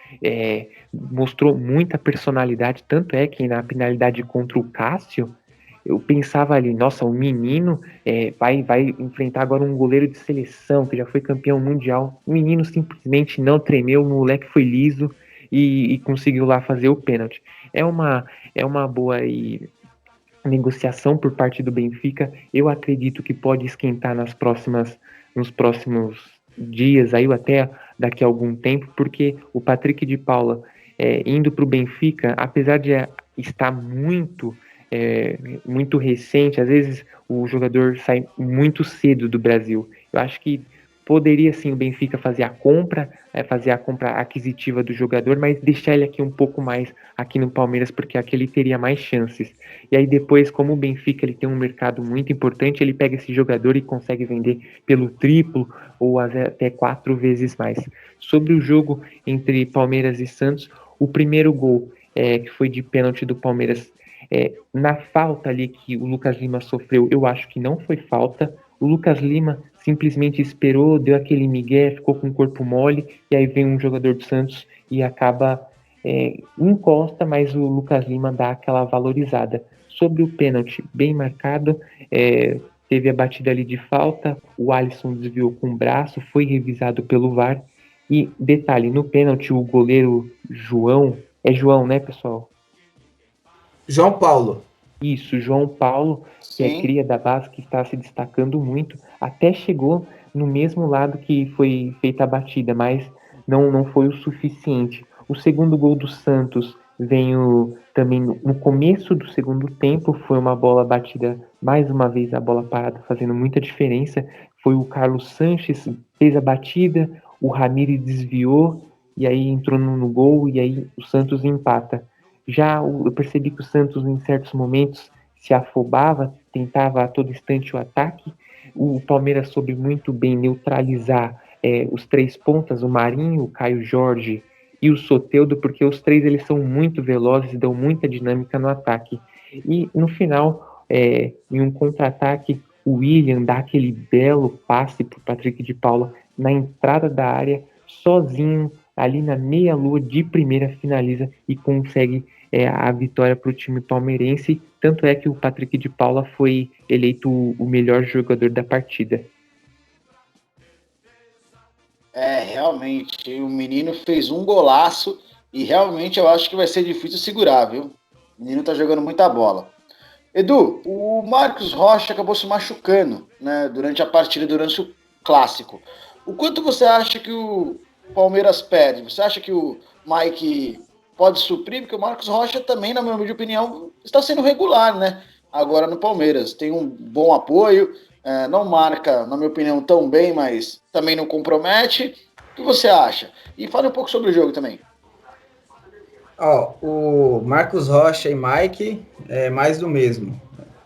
mostrou muita personalidade, tanto é que na penalidade contra o Cássio, eu pensava ali, nossa, o menino vai enfrentar agora um goleiro de seleção que já foi campeão mundial. O menino simplesmente não tremeu, o moleque foi liso e conseguiu lá fazer o pênalti. É uma boa negociação por parte do Benfica. Eu acredito que pode esquentar nos próximos dias, aí, ou até daqui a algum tempo, porque o Patrick de Paula indo para o Benfica, apesar de estar muito recente, às vezes o jogador sai muito cedo do Brasil. Eu acho que poderia sim o Benfica fazer a compra aquisitiva do jogador, mas deixar ele aqui um pouco mais aqui no Palmeiras, porque aqui ele teria mais chances. E aí depois, como o Benfica ele tem um mercado muito importante, ele pega esse jogador e consegue vender pelo triplo ou até 4 vezes mais. Sobre o jogo entre Palmeiras e Santos, o primeiro gol que foi de pênalti do Palmeiras, na falta ali que o Lucas Lima sofreu, eu acho que não foi falta. O Lucas Lima simplesmente esperou, deu aquele migué, ficou com o corpo mole, e aí vem um jogador do Santos e acaba encosta, mas o Lucas Lima dá aquela valorizada. Sobre o pênalti, bem marcado, teve a batida ali de falta, o Alisson desviou com o braço, foi revisado pelo VAR, e detalhe, no pênalti o goleiro João, é João, né, pessoal? João Paulo. Isso, João Paulo, que Sim. é cria da base, que está se destacando muito, até chegou no mesmo lado que foi feita a batida, mas não foi o suficiente. O segundo gol do Santos veio também no começo do segundo tempo, foi uma bola batida, mais uma vez a bola parada, fazendo muita diferença. Foi o Carlos Sanches, fez a batida, o Ramires desviou, e aí entrou no gol, e aí o Santos empata. Já eu percebi que o Santos, em certos momentos, se afobava, tentava a todo instante o ataque. O Palmeiras soube muito bem neutralizar os 3 pontas, o Marinho, o Caio Jorge e o Soteldo, porque os 3 eles são muito velozes, dão muita dinâmica no ataque. E no final, em um contra-ataque, o William dá aquele belo passe para o Patrick de Paula na entrada da área, sozinho, ali na meia-lua de primeira, finaliza e consegue a vitória para o time palmeirense. Tanto é que o Patrick de Paula foi eleito o melhor jogador da partida. Realmente, o menino fez um golaço e realmente eu acho que vai ser difícil segurar, viu? O menino tá jogando muita bola. Edu, o Marcos Rocha acabou se machucando, né, durante a partida, durante o clássico. O quanto você acha que o Palmeiras perde? Você acha que o Mike pode suprir? Porque o Marcos Rocha também, na minha humilde opinião, está sendo regular, né? Agora no Palmeiras. Tem um bom apoio, não marca, na minha opinião, tão bem, mas também não compromete. O que você acha? E fale um pouco sobre o jogo também. O Marcos Rocha e Mike é mais do mesmo.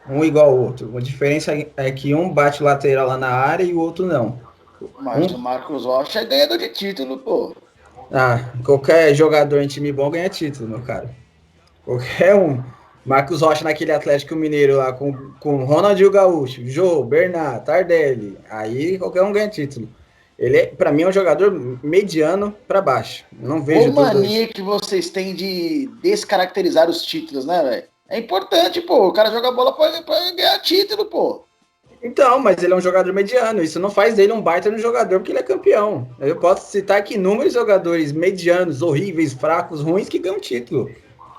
Um igual ao outro. A diferença é que um bate lateral lá na área e o outro não. Mas o Marcos Rocha é ganhador de título, pô. Qualquer jogador em time bom ganha título, meu cara. Qualquer um. Marcos Rocha naquele Atlético Mineiro lá com Ronaldinho Gaúcho, Jô, Bernat, Tardelli. Aí qualquer um ganha título. Ele, pra mim, é um jogador mediano pra baixo. Não vejo Qual mania que vocês têm de descaracterizar os títulos, né, velho? É importante, pô. O cara joga bola pra ganhar título, pô. Então, mas ele é um jogador mediano. Isso não faz dele um baita no jogador, porque ele é campeão. Eu posso citar aqui inúmeros jogadores medianos, horríveis, fracos, ruins, que ganham título.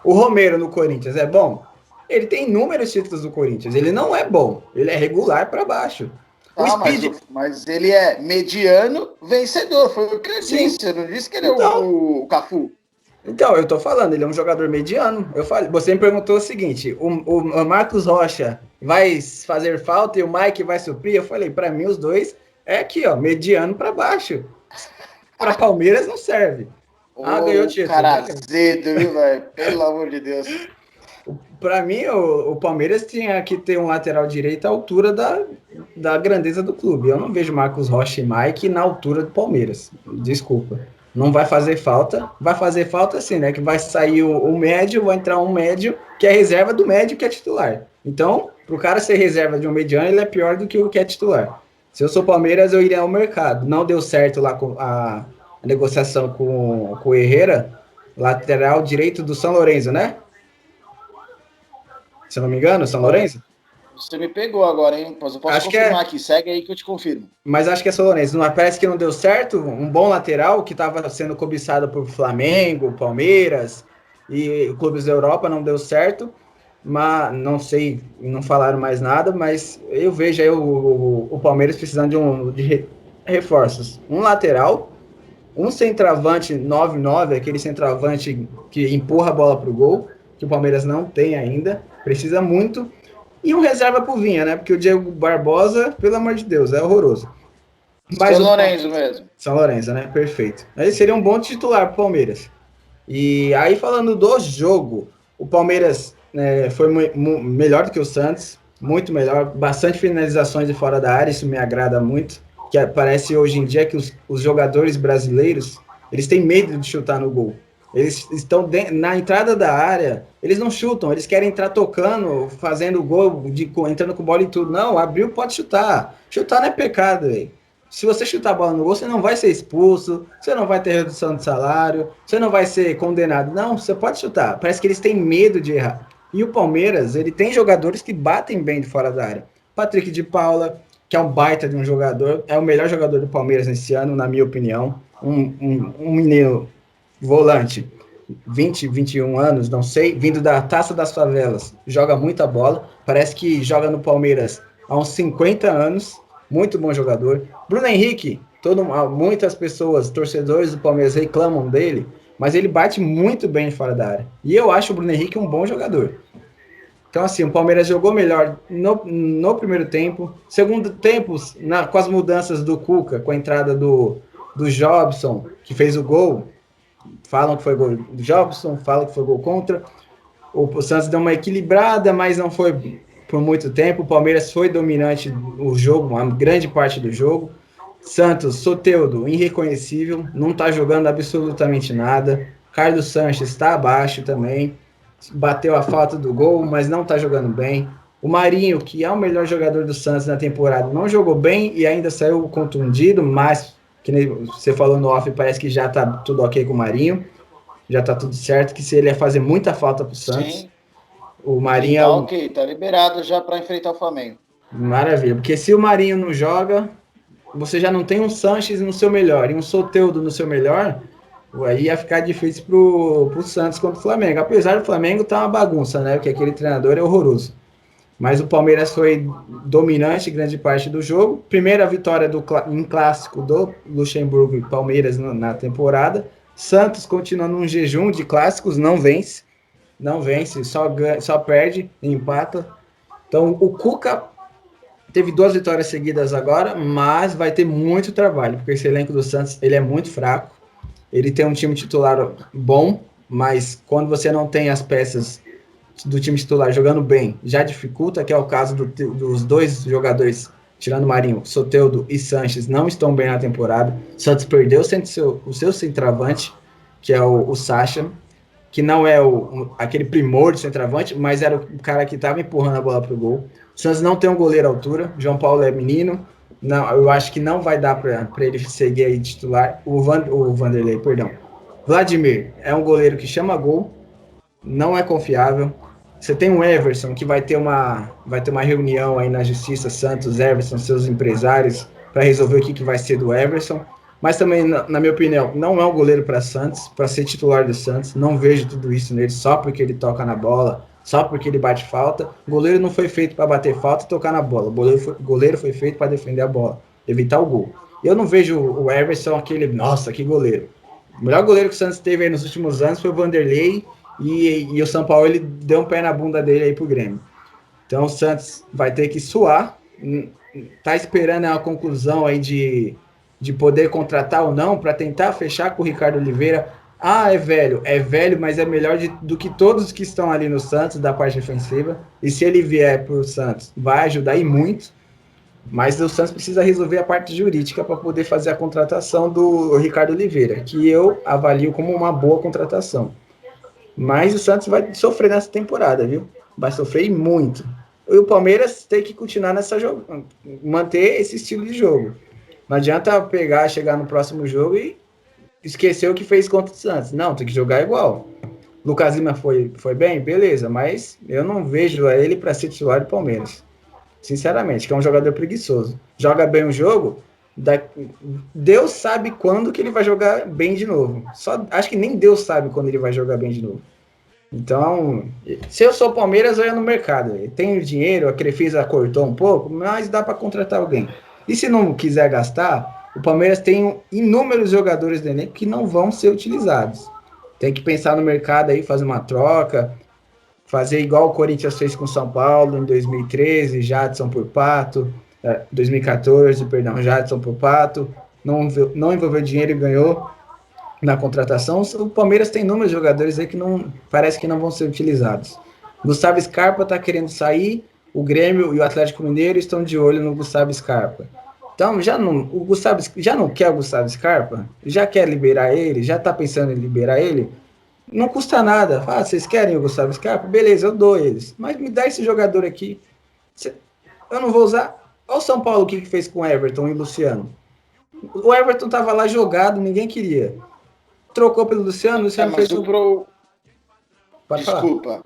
O Romero no Corinthians é bom? Ele tem inúmeros títulos no Corinthians. Ele não é bom. Ele é regular para baixo. O Speed... mas ele é mediano vencedor. Foi o que eu disse. Eu não disse que ele é o Cafu. Então, eu tô falando, ele é um jogador mediano. Eu falei, você me perguntou o seguinte: o Marcos Rocha vai fazer falta e o Mike vai suprir? Eu falei, para mim, os dois é aqui, ó, mediano para baixo. Para Palmeiras não serve. Ganhou título. Cara azedo, viu, velho? Pelo amor de Deus. Para mim, o Palmeiras tinha que ter um lateral direito à altura da grandeza do clube. Eu não vejo Marcos Rocha e Mike na altura do Palmeiras. Desculpa. Não vai fazer falta. Vai fazer falta sim, né? Que vai sair o médio, vai entrar um médio, que é reserva do médio, que é titular. Então, pro cara ser reserva de um mediano, ele é pior do que o que é titular. Se eu sou Palmeiras, eu iria ao mercado. Não deu certo lá com a negociação com o Herrera, lateral direito do São Lourenço, né? Se eu não me engano, São Lourenço? Você me pegou agora, hein? Mas eu posso confirmar aqui. Segue aí que eu te confirmo. Mas acho que é São Lourenço. Parece que não deu certo. Um bom lateral que estava sendo cobiçado por Flamengo, Palmeiras e clubes da Europa, não deu certo. Mas não sei, não falaram mais nada. Mas eu vejo aí o Palmeiras precisando de reforços. Um lateral, um centroavante 9-9, aquele centroavante que empurra a bola para o gol, que o Palmeiras não tem ainda. Precisa muito. E um reserva pro Vinha, né? Porque o Diego Barbosa, pelo amor de Deus, é horroroso. Mas São Lourenço mesmo. São Lourenço, né? Perfeito. Aí seria um bom titular pro Palmeiras. E aí, falando do jogo, o Palmeiras foi melhor do que o Santos. Muito melhor. Bastante finalizações de fora da área. Isso me agrada muito. Que parece hoje em dia que os jogadores brasileiros, eles têm medo de chutar no gol. Eles estão na entrada da área, eles não chutam, eles querem entrar tocando, fazendo gol, entrando com bola e tudo. Não, abriu, pode chutar. Chutar não é pecado, véio. Se você chutar a bola no gol, você não vai ser expulso, você não vai ter redução de salário, você não vai ser condenado. Não, você pode chutar. Parece que eles têm medo de errar. E o Palmeiras, ele tem jogadores que batem bem de fora da área. Patrick de Paula, que é um baita de um jogador, é o melhor jogador do Palmeiras nesse ano, na minha opinião. Um menino volante, 20, 21 anos, não sei, vindo da Taça das Favelas, joga muita bola, parece que joga no Palmeiras há uns 50 anos, muito bom jogador. Bruno Henrique, muitas pessoas, torcedores do Palmeiras reclamam dele, mas ele bate muito bem fora da área. E eu acho o Bruno Henrique um bom jogador. Então, assim, o Palmeiras jogou melhor no primeiro tempo. Segundo tempo, com as mudanças do Cuca, com a entrada do Jobson, que fez o gol, falam que foi gol do Jobson, falam que foi gol contra. O Santos deu uma equilibrada, mas não foi por muito tempo. O Palmeiras foi dominante no jogo, uma grande parte do jogo. Santos, Soteldo, irreconhecível, não está jogando absolutamente nada. Carlos Sanches está abaixo também. Bateu a falta do gol, mas não está jogando bem. O Marinho, que é o melhor jogador do Santos na temporada, não jogou bem e ainda saiu contundido, mas que nem você falou no off, parece que já tá tudo ok com o Marinho, já tá tudo certo, que se ele ia fazer muita falta pro Santos. Sim. O Marinho tá ok, tá liberado já para enfrentar o Flamengo. Maravilha, porque se o Marinho não joga, você já não tem um Sanches no seu melhor e um Soteldo no seu melhor, aí ia ficar difícil pro Santos contra o Flamengo. Apesar do Flamengo tá uma bagunça, né, porque aquele treinador é horroroso. Mas o Palmeiras foi dominante grande parte do jogo. Primeira vitória em clássico do Luxemburgo e Palmeiras na temporada. Santos continua num jejum de clássicos, não vence, só perde e empata. Então o Cuca teve 2 vitórias seguidas agora, mas vai ter muito trabalho, porque esse elenco do Santos ele é muito fraco. Ele tem um time titular bom, mas quando você não tem as peças do time titular jogando bem, já dificulta, que é o caso dos 2 jogadores, tirando o Marinho, Soteldo e Sanches, não estão bem na temporada. Santos perdeu o seu centroavante, que é o Sacha, que não é aquele primor de centroavante, mas era o cara que estava empurrando a bola para o gol. O Santos não tem um goleiro à altura, João Paulo é menino, não, eu acho que não vai dar para ele seguir aí titular. O Vanderlei, perdão. Vladimir é um goleiro que chama gol, não é confiável. Você tem o Everson, que vai ter uma reunião aí na Justiça, Santos, Everson, seus empresários, para resolver o que vai ser do Everson. Mas também, na minha opinião, não é um goleiro para Santos, para ser titular do Santos. Não vejo tudo isso nele só porque ele toca na bola, só porque ele bate falta. O goleiro não foi feito para bater falta e tocar na bola. O goleiro foi feito para defender a bola, evitar o gol. Eu não vejo o Everson aquele, nossa, que goleiro. O melhor goleiro que o Santos teve aí nos últimos anos foi o Vanderlei, e o São Paulo ele deu um pé na bunda dele aí pro Grêmio. Então o Santos vai ter que suar, tá esperando a conclusão aí de poder contratar ou não para tentar fechar com o Ricardo Oliveira. Ah, é velho, mas é melhor do que todos que estão ali no Santos, da parte defensiva. E se ele vier pro Santos, vai ajudar e muito. Mas o Santos precisa resolver a parte jurídica para poder fazer a contratação do Ricardo Oliveira, que eu avalio como uma boa contratação. Mas o Santos vai sofrer nessa temporada, viu? Vai sofrer muito. E o Palmeiras tem que continuar manter esse estilo de jogo. Não adianta chegar no próximo jogo e esquecer o que fez contra o Santos. Não, tem que jogar igual. Lucas Lima foi bem? Beleza, mas eu não vejo ele para ser titular do Palmeiras. Sinceramente, que é um jogador preguiçoso. Joga bem o jogo, Deus sabe quando que ele vai jogar bem de novo. Acho que nem Deus sabe quando ele vai jogar bem de novo. Então, se eu sou Palmeiras, eu ia no mercado. Tenho dinheiro, a Crefisa cortou um pouco, mas dá para contratar alguém. E se não quiser gastar, o Palmeiras tem inúmeros jogadores do elenco que não vão ser utilizados. Tem que pensar no mercado aí, fazer uma troca, fazer igual o Corinthians fez com o São Paulo em 2013, Jadson por Pato, 2014, perdão, Jadson por Pato, não envolveu dinheiro e ganhou na contratação. O Palmeiras tem inúmeros jogadores aí que parece que não vão ser utilizados. Gustavo Scarpa está querendo sair, o Grêmio e o Atlético Mineiro estão de olho no Gustavo Scarpa. Então, o Gustavo já não quer o Gustavo Scarpa? Já quer liberar ele? Já está pensando em liberar ele? Não custa nada. Vocês querem o Gustavo Scarpa? Beleza, eu dou eles. Mas me dá esse jogador aqui. Eu não vou usar. Olha o São Paulo, o que fez com o Everton e o Luciano. O Everton estava lá jogado, ninguém queria. Trocou pelo Luciano, o Luciano fez Desculpa. Falar.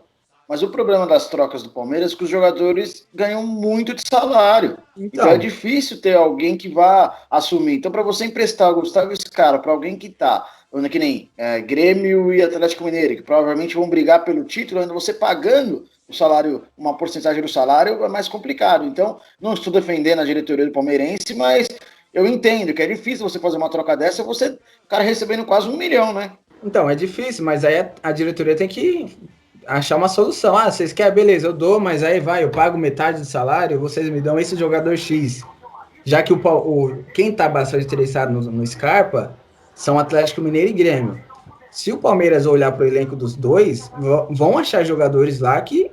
Mas o problema das trocas do Palmeiras é que os jogadores ganham muito de salário. Então é difícil ter alguém que vá assumir. Então, para você emprestar o Gustavo Scarpa para alguém que está, que nem Grêmio e Atlético Mineiro, que provavelmente vão brigar pelo título, ainda você pagando o salário, uma porcentagem do salário, é mais complicado. Então, não estou defendendo a diretoria do palmeirense, mas eu entendo que é difícil você fazer uma troca dessa, o cara recebendo quase 1 milhão, né? Então, é difícil, mas aí a diretoria tem que achar uma solução. Ah, vocês querem? Beleza, eu dou, mas aí eu pago metade do salário, vocês me dão esse jogador X. Já que quem está bastante interessado no Scarpa são Atlético Mineiro e Grêmio. Se o Palmeiras olhar para o elenco dos dois, vão achar jogadores lá que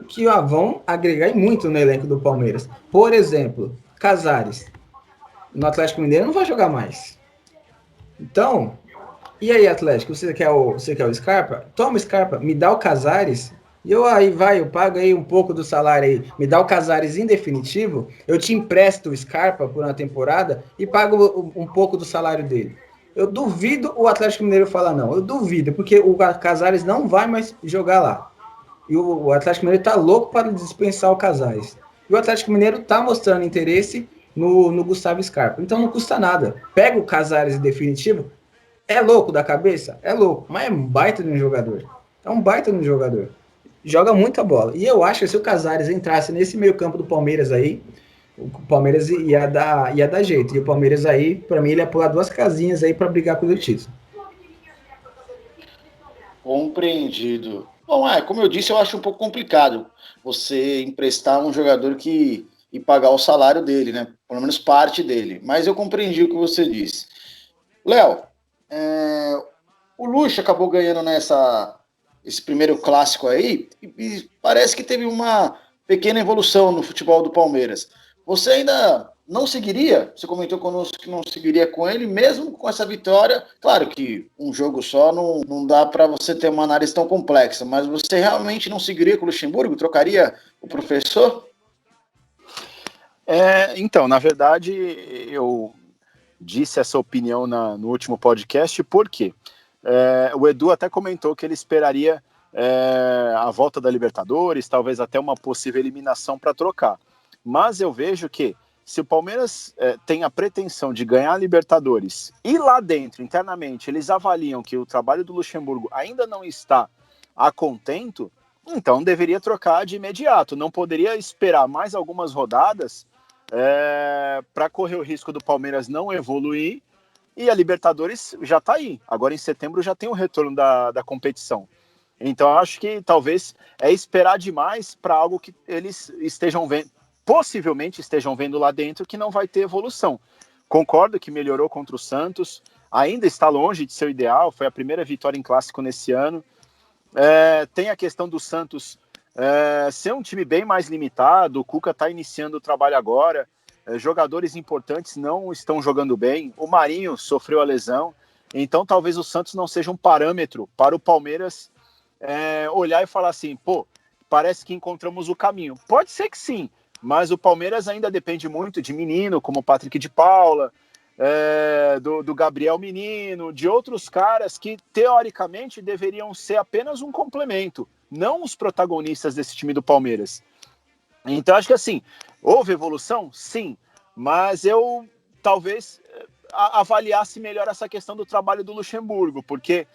vão agregar muito no elenco do Palmeiras. Por exemplo, Casares. No Atlético Mineiro não vai jogar mais. Então, e aí, Atlético, você quer o Scarpa? Toma o Scarpa, me dá o Casares, e eu pago aí um pouco do salário aí, me dá o Casares em definitivo, eu te empresto o Scarpa por uma temporada e pago um pouco do salário dele. Eu duvido o Atlético Mineiro falar não, eu duvido, porque o Casares não vai mais jogar lá. E o Atlético Mineiro tá louco para dispensar o Casares. E o Atlético Mineiro tá mostrando interesse no Gustavo Scarpa. Então não custa nada. Pega o Casares em definitivo. É louco da cabeça? É louco. Mas é um baita de um jogador. É um baita de um jogador. Joga muita bola. E eu acho que se o Casares entrasse nesse meio campo do Palmeiras aí, o Palmeiras ia dar jeito. E o Palmeiras aí, para mim, ele ia pular 2 casinhas aí para brigar pelo título. Compreendido. Bom, como eu disse, eu acho um pouco complicado você emprestar um jogador e pagar o salário dele, né? Pelo menos parte dele. Mas eu compreendi o que você disse. Léo, o Lucha acabou ganhando esse primeiro clássico aí e parece que teve uma pequena evolução no futebol do Palmeiras. Você ainda não seguiria? Você comentou conosco que não seguiria com ele, mesmo com essa vitória. Claro que um jogo só não dá para você ter uma análise tão complexa, mas você realmente não seguiria com o Luxemburgo? Trocaria o professor? Então, na verdade, eu disse essa opinião no último podcast, porque o Edu até comentou que ele esperaria a volta da Libertadores, talvez até uma possível eliminação para trocar. Mas eu vejo que se o Palmeiras tem a pretensão de ganhar a Libertadores e lá dentro, internamente, eles avaliam que o trabalho do Luxemburgo ainda não está a contento, então deveria trocar de imediato. Não poderia esperar mais algumas rodadas para correr o risco do Palmeiras não evoluir, e a Libertadores já está aí. Agora em setembro já tem o retorno da competição. Então eu acho que talvez esperar demais para algo que eles estejam vendo, possivelmente estejam vendo lá dentro, que não vai ter evolução. Concordo que melhorou contra o Santos, ainda está longe de seu ideal, foi a primeira vitória em clássico nesse ano. Tem a questão do Santos ser um time bem mais limitado, o Cuca está iniciando o trabalho agora, jogadores importantes não estão jogando bem, o Marinho sofreu a lesão, então talvez o Santos não seja um parâmetro para o Palmeiras olhar e falar assim, pô, parece que encontramos o caminho. Pode ser que sim, mas o Palmeiras ainda depende muito de menino, como o Patrick de Paula, do Gabriel Menino, de outros caras que teoricamente deveriam ser apenas um complemento, não os protagonistas desse time do Palmeiras. Então acho que assim, houve evolução? Sim, mas eu talvez avaliasse melhor essa questão do trabalho do Luxemburgo, porque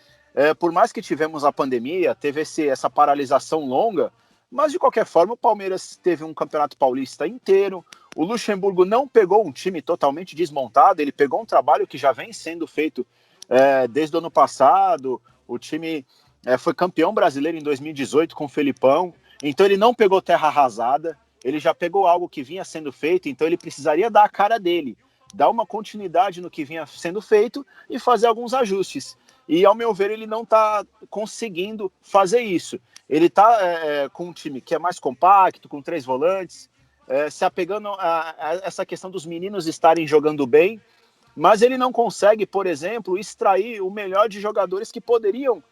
por mais que tivemos a pandemia, teve essa paralisação longa, mas de qualquer forma o Palmeiras teve um Campeonato Paulista inteiro, o Luxemburgo não pegou um time totalmente desmontado, ele pegou um trabalho que já vem sendo feito desde o ano passado, o time foi campeão brasileiro em 2018 com o Felipão, então ele não pegou terra arrasada, ele já pegou algo que vinha sendo feito, então ele precisaria dar a cara dele, dar uma continuidade no que vinha sendo feito e fazer alguns ajustes. E, ao meu ver, ele não está conseguindo fazer isso. Ele está com um time que é mais compacto, com 3 volantes, se apegando a essa questão dos meninos estarem jogando bem, mas ele não consegue, por exemplo, extrair o melhor de jogadores que poderiam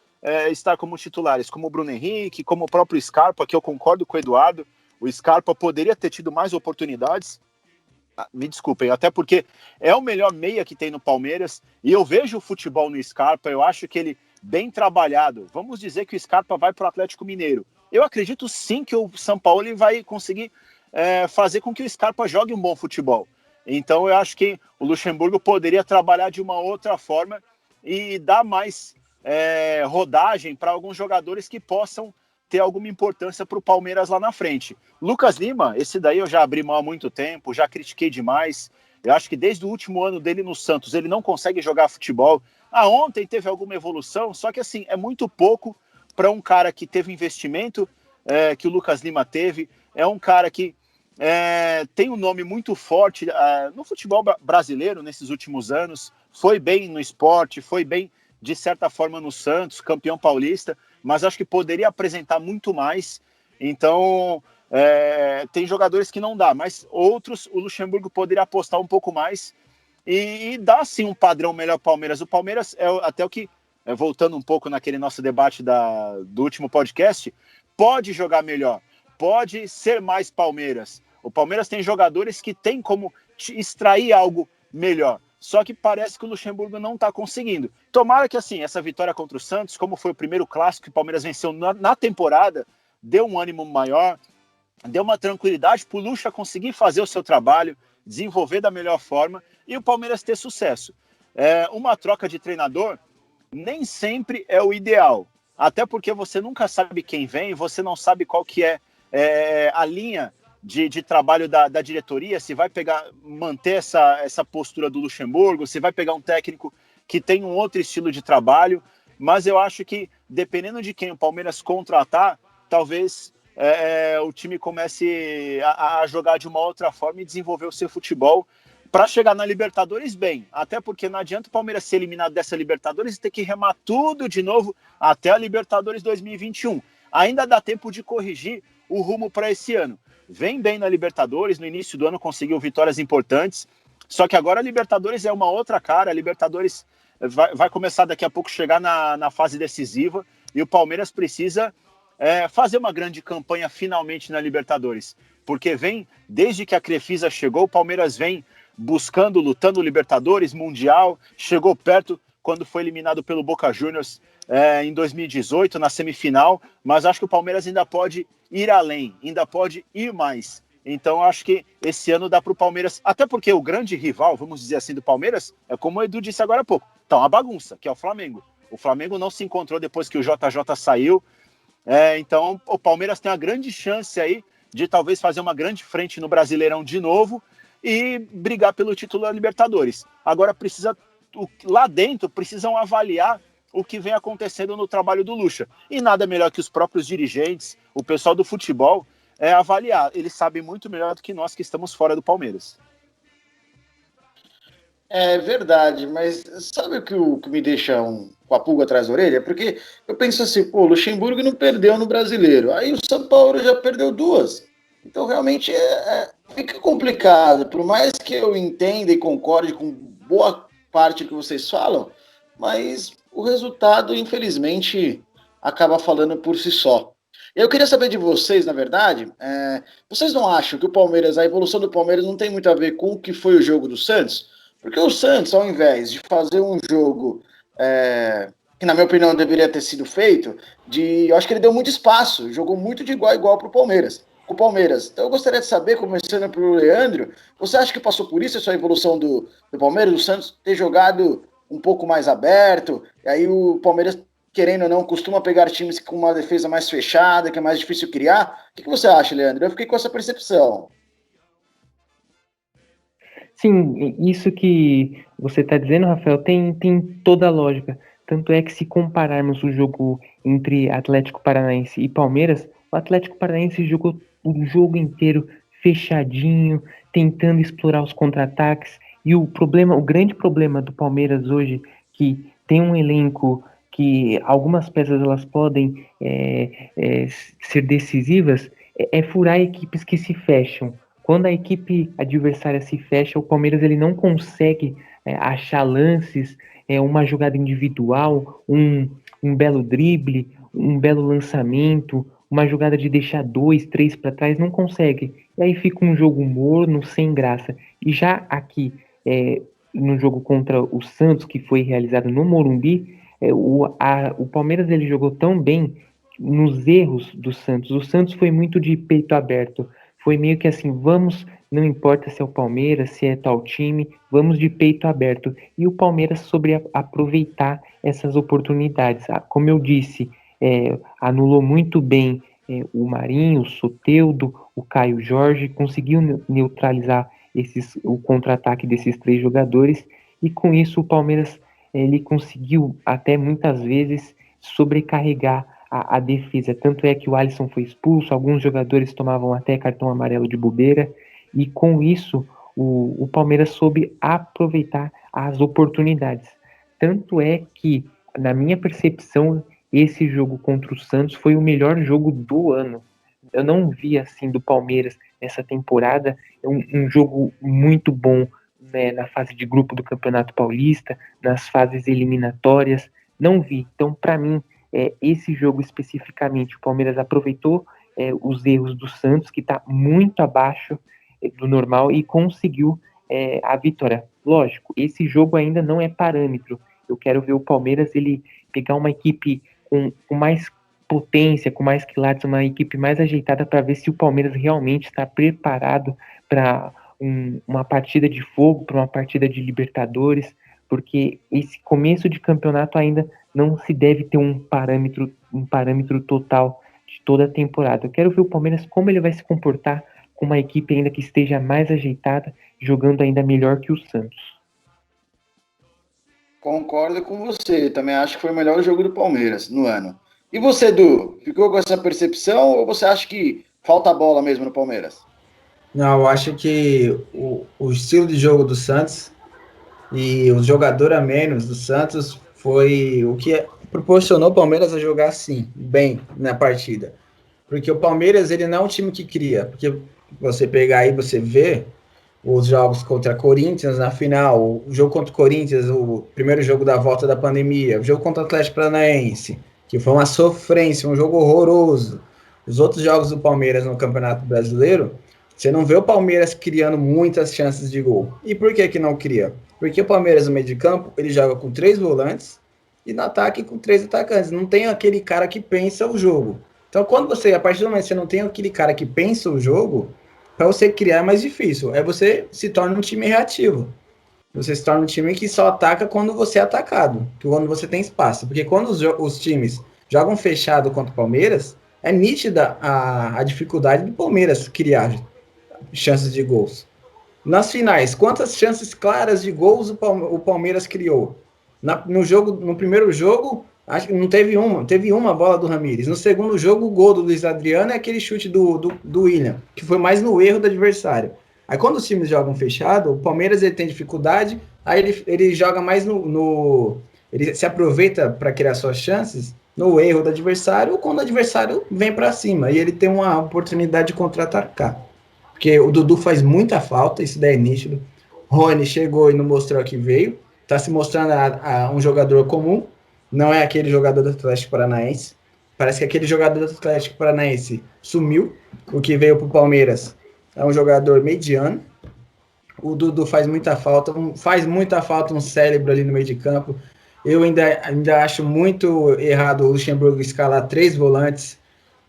estar como titulares, como o Bruno Henrique, como o próprio Scarpa, que eu concordo com o Eduardo. O Scarpa poderia ter tido mais oportunidades. Me desculpem, até porque é o melhor meia que tem no Palmeiras, e eu vejo o futebol no Scarpa, eu acho que ele bem trabalhado, vamos dizer que o Scarpa vai para o Atlético Mineiro, eu acredito sim que o Sampaoli vai conseguir fazer com que o Scarpa jogue um bom futebol, então eu acho que o Luxemburgo poderia trabalhar de uma outra forma e dar mais rodagem para alguns jogadores que possam ter alguma importância para o Palmeiras lá na frente. Lucas Lima, esse daí eu já abri mão há muito tempo, já critiquei demais. Eu acho que desde o último ano dele no Santos, ele não consegue jogar futebol. Ontem teve alguma evolução, só que assim, é muito pouco para um cara que teve investimento que o Lucas Lima teve. É um cara que tem um nome muito forte no futebol brasileiro nesses últimos anos. Foi bem no esporte, foi bem, de certa forma, no Santos, campeão paulista, mas acho que poderia apresentar muito mais. Então, tem jogadores que não dá, mas outros o Luxemburgo poderia apostar um pouco mais e dar, sim, um padrão melhor ao Palmeiras. O Palmeiras até o que, voltando um pouco naquele nosso debate do último podcast, pode jogar melhor, pode ser mais Palmeiras. O Palmeiras tem jogadores que tem como extrair algo melhor. Só que parece que o Luxemburgo não está conseguindo. Tomara que, assim, essa vitória contra o Santos, como foi o primeiro clássico que o Palmeiras venceu na temporada, deu um ânimo maior, deu uma tranquilidade para o Luxa conseguir fazer o seu trabalho, desenvolver da melhor forma e o Palmeiras ter sucesso. Uma troca de treinador nem sempre é o ideal, até porque você nunca sabe quem vem, você não sabe qual que é a linha de trabalho da diretoria, se vai manter essa postura do Luxemburgo, se vai pegar um técnico que tem um outro estilo de trabalho, mas eu acho que, dependendo de quem o Palmeiras contratar, talvez o time comece a jogar de uma outra forma e desenvolver o seu futebol para chegar na Libertadores bem, até porque não adianta o Palmeiras ser eliminado dessa Libertadores e ter que remar tudo de novo até a Libertadores 2021. Ainda dá tempo de corrigir o rumo para esse ano. Vem bem na Libertadores, no início do ano conseguiu vitórias importantes, só que agora a Libertadores é uma outra cara, a Libertadores vai começar daqui a pouco chegar na fase decisiva e o Palmeiras precisa fazer uma grande campanha finalmente na Libertadores, porque desde que a Crefisa chegou, o Palmeiras vem buscando, lutando Libertadores, Mundial, chegou perto, quando foi eliminado pelo Boca Juniors em 2018, na semifinal, mas acho que o Palmeiras ainda pode ir além, ainda pode ir mais. Então acho que esse ano dá para o Palmeiras, até porque o grande rival, vamos dizer assim, do Palmeiras, é como o Edu disse agora há pouco, tá uma bagunça, que é o Flamengo. O Flamengo não se encontrou depois que o JJ saiu, então o Palmeiras tem uma grande chance aí de talvez fazer uma grande frente no Brasileirão de novo e brigar pelo título da Libertadores. Agora lá dentro precisam avaliar o que vem acontecendo no trabalho do Lucha. E nada melhor que os próprios dirigentes, o pessoal do futebol, avaliar. Eles sabem muito melhor do que nós que estamos fora do Palmeiras. É verdade, mas sabe o que me deixa com a pulga atrás da orelha? Porque eu penso assim, o Luxemburgo não perdeu no Brasileiro, aí o São Paulo já perdeu 2. Então realmente fica complicado, por mais que eu entenda e concorde com boa parte do que vocês falam, mas o resultado, infelizmente, acaba falando por si só. Eu queria saber de vocês, na verdade, vocês não acham que a evolução do Palmeiras não tem muito a ver com o que foi o jogo do Santos? Porque o Santos, ao invés de fazer um jogo que, na minha opinião, deveria ter sido feito, eu acho que ele deu muito espaço, jogou muito de igual a igual para o Palmeiras. Então eu gostaria de saber, começando pelo Leandro, você acha que passou por isso essa evolução do Palmeiras, do Santos ter jogado um pouco mais aberto, e aí o Palmeiras, querendo ou não, costuma pegar times com uma defesa mais fechada, que é mais difícil criar? O que você acha, Leandro? Eu fiquei com essa percepção. Sim, isso que você está dizendo, Rafael, tem toda a lógica. Tanto é que se compararmos o jogo entre Atlético Paranaense e Palmeiras, o Atlético Paranaense jogou o jogo inteiro fechadinho, tentando explorar os contra-ataques. E o grande problema do Palmeiras hoje, que tem um elenco que algumas peças elas podem ser decisivas, é furar equipes que se fecham. Quando a equipe adversária se fecha, o Palmeiras ele não consegue achar lances, uma jogada individual, um belo drible, um belo lançamento, uma jogada de deixar 2, 3 para trás, não consegue. E aí fica um jogo morno, sem graça. E já aqui, no jogo contra o Santos, que foi realizado no Morumbi, o Palmeiras ele jogou tão bem nos erros do Santos. O Santos foi muito de peito aberto. Foi meio que assim, não importa se é o Palmeiras, se é tal time, vamos de peito aberto. E o Palmeiras soube aproveitar essas oportunidades. Como eu disse, anulou muito bem o Marinho, o Soteldo, o Caio Jorge, conseguiu neutralizar o contra-ataque desses 3 jogadores, e com isso o Palmeiras ele conseguiu até muitas vezes sobrecarregar a defesa. Tanto é que o Alisson foi expulso, alguns jogadores tomavam até cartão amarelo de bobeira, e com isso o Palmeiras soube aproveitar as oportunidades. Tanto é que, na minha percepção, esse jogo contra o Santos foi o melhor jogo do ano. Eu não vi assim do Palmeiras nessa temporada um jogo muito bom, né, na fase de grupo do Campeonato Paulista, nas fases eliminatórias, não vi. Então, para mim, esse jogo especificamente, o Palmeiras aproveitou os erros do Santos, que está muito abaixo do normal, e conseguiu a vitória. Lógico, esse jogo ainda não é parâmetro. Eu quero ver o Palmeiras ele pegar uma equipe com mais potência, com mais quilates, uma equipe mais ajeitada, para ver se o Palmeiras realmente está preparado para uma partida de fogo, para uma partida de Libertadores, porque esse começo de campeonato ainda não se deve ter um parâmetro total de toda a temporada. Eu quero ver o Palmeiras como ele vai se comportar com uma equipe ainda que esteja mais ajeitada, jogando ainda melhor que o Santos. Concordo com você, também acho que foi o melhor jogo do Palmeiras no ano. E você, Edu, ficou com essa percepção ou você acha que falta bola mesmo no Palmeiras? Não, eu acho que o estilo de jogo do Santos e o jogador a menos do Santos foi o que proporcionou o Palmeiras a jogar assim, bem na partida. Porque o Palmeiras, ele não é um time que cria. Porque você pegar aí, você vê os jogos contra Corinthians na final, o jogo contra o Corinthians, o primeiro jogo da volta da pandemia, o jogo contra o Atlético Paranaense, que foi uma sofrência, um jogo horroroso. Os outros jogos do Palmeiras no Campeonato Brasileiro Você não vê o Palmeiras criando muitas chances de gol. E por que não cria? Porque o Palmeiras no meio de campo, ele joga com 3 volantes e no ataque com 3 atacantes. Não tem aquele cara que pensa o jogo. Então, quando você, a partir do momento que você não tem aquele cara que pensa o jogo, para você criar é mais difícil. Aí você se torna um time reativo. Você se torna um time que só ataca quando você é atacado, quando você tem espaço. Porque quando os times jogam fechado contra o Palmeiras, é nítida a dificuldade do Palmeiras criar chances de gols. Nas finais, quantas chances claras de gols o Palmeiras criou? No primeiro jogo, acho que não teve uma. Teve uma bola do Ramires. No segundo jogo, o gol do Luiz Adriano é aquele chute do William, que foi mais no erro do adversário. Aí quando os times jogam fechado, o Palmeiras ele tem dificuldade, aí ele joga mais ele se aproveita para criar suas chances no erro do adversário, ou quando o adversário vem para cima, e ele tem uma oportunidade de contra-atacar. Porque o Dudu faz muita falta, isso daí é nítido. Rony chegou e não mostrou que veio, tá se mostrando um jogador comum, não é aquele jogador do Atlético Paranaense. Parece que aquele jogador do Atlético Paranaense sumiu, o que veio pro Palmeiras é um jogador mediano. O Dudu faz muita falta um cérebro ali no meio de campo. Eu ainda acho muito errado o Luxemburgo escalar 3 volantes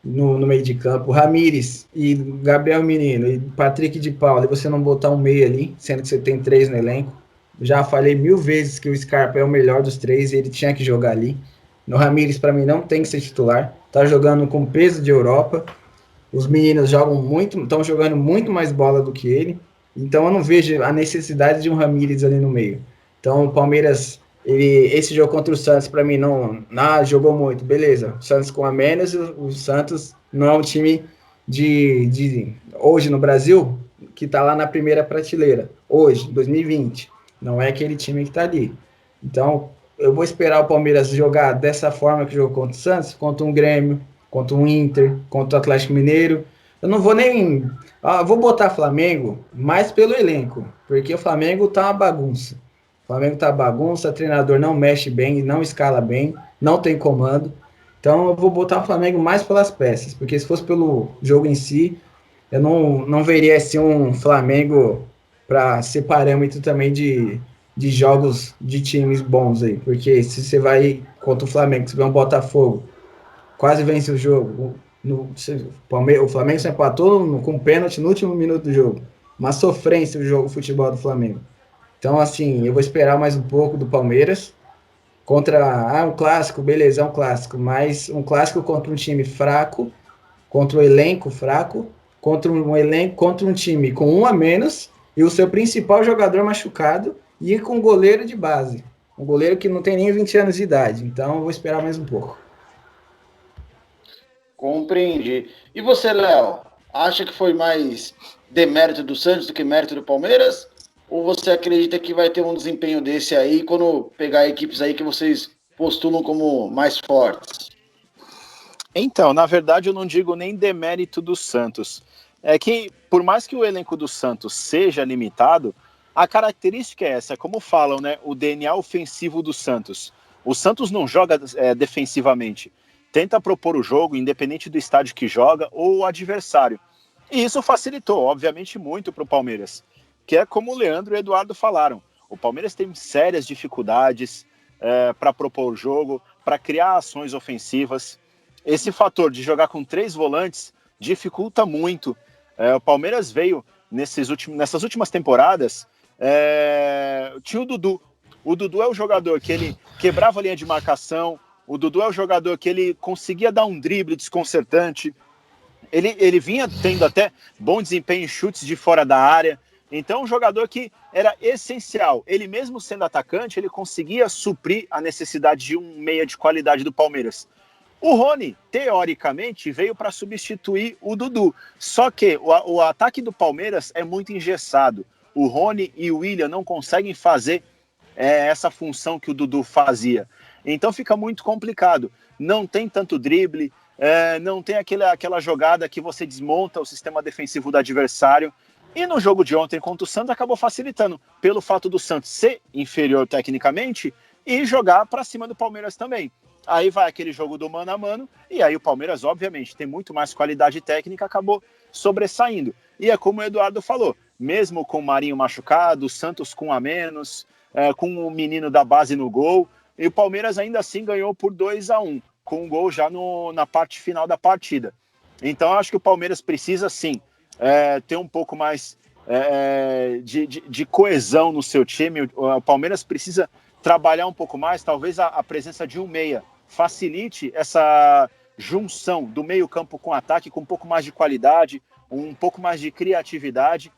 no meio de campo. Ramires e Gabriel Menino e Patrick de Paula, e você não botar um meio ali, sendo que você tem 3 no elenco. Já falei 1000 vezes que o Scarpa é o melhor dos 3 e ele tinha que jogar ali. No Ramires, para mim, não tem que ser titular. Tá jogando com peso de Europa. Os meninos estão jogando muito mais bola do que ele. Então eu não vejo a necessidade de um Ramires ali no meio. Então o Palmeiras, esse jogo contra o Santos, para mim, não jogou muito. Beleza, o Santos com a menos, o Santos não é um time de hoje no Brasil, que tá lá na primeira prateleira. Hoje, 2020. Não é aquele time que tá ali. Então eu vou esperar o Palmeiras jogar dessa forma que jogou contra o Santos, contra um Grêmio, contra um Inter, contra o Atlético Mineiro. Eu não vou nem... vou botar Flamengo mais pelo elenco, porque o Flamengo tá uma bagunça. O Flamengo tá bagunça, o treinador não mexe bem, não escala bem, não tem comando. Então eu vou botar o Flamengo mais pelas peças, porque se fosse pelo jogo em si, eu não veria assim um Flamengo para ser parâmetro também de jogos de times bons aí. Porque se você vai contra o Flamengo, se vê um Botafogo, quase vence o jogo. O Flamengo se empatou com pênalti no último minuto do jogo. Uma sofrência o futebol do Flamengo. Então, assim, eu vou esperar mais um pouco do Palmeiras. Contra um clássico, beleza, é um clássico. Mas um clássico contra um time fraco, contra um elenco fraco, contra um time com 1 a menos e o seu principal jogador machucado e com um goleiro de base. Um goleiro que não tem nem 20 anos de idade. Então, eu vou esperar mais um pouco. Compreendi. E você, Léo, acha que foi mais demérito do Santos do que mérito do Palmeiras? Ou você acredita que vai ter um desempenho desse aí quando pegar equipes aí que vocês postulam como mais fortes? Então, na verdade, eu não digo nem demérito do Santos. É que, por mais que o elenco do Santos seja limitado, a característica é essa, como falam, né, o DNA ofensivo do Santos. O Santos não joga defensivamente. Tenta propor o jogo, independente do estádio que joga ou o adversário. E isso facilitou, obviamente, muito para o Palmeiras, que é como o Leandro e o Eduardo falaram. O Palmeiras tem sérias dificuldades para propor o jogo, para criar ações ofensivas. Esse fator de jogar com 3 volantes dificulta muito. O Palmeiras veio, nessas últimas temporadas, tinha o Dudu. O Dudu é o jogador que ele quebrava a linha de marcação. O Dudu é o jogador que ele conseguia dar um drible desconcertante. Ele vinha tendo até bom desempenho em chutes de fora da área. Então, um jogador que era essencial. Ele mesmo sendo atacante, ele conseguia suprir a necessidade de um meia de qualidade do Palmeiras. O Rony, teoricamente, veio para substituir o Dudu. Só que o ataque do Palmeiras é muito engessado. O Rony e o William não conseguem fazer essa função que o Dudu fazia. Então fica muito complicado. Não tem tanto drible, não tem aquela jogada que você desmonta o sistema defensivo do adversário. E no jogo de ontem contra o Santos acabou facilitando, pelo fato do Santos ser inferior tecnicamente e jogar para cima do Palmeiras também. Aí vai aquele jogo do mano a mano, e aí o Palmeiras, obviamente, tem muito mais qualidade técnica, acabou sobressaindo. E é como o Eduardo falou, mesmo com o Marinho machucado, o Santos com um a menos, com o menino da base no gol, e o Palmeiras ainda assim ganhou por 2-1, com um gol já na parte final da partida. Então eu acho que o Palmeiras precisa sim ter um pouco mais de coesão no seu time. O Palmeiras precisa trabalhar um pouco mais, talvez a presença de um meia facilite essa junção do meio campo com ataque, com um pouco mais de qualidade, um pouco mais de criatividade.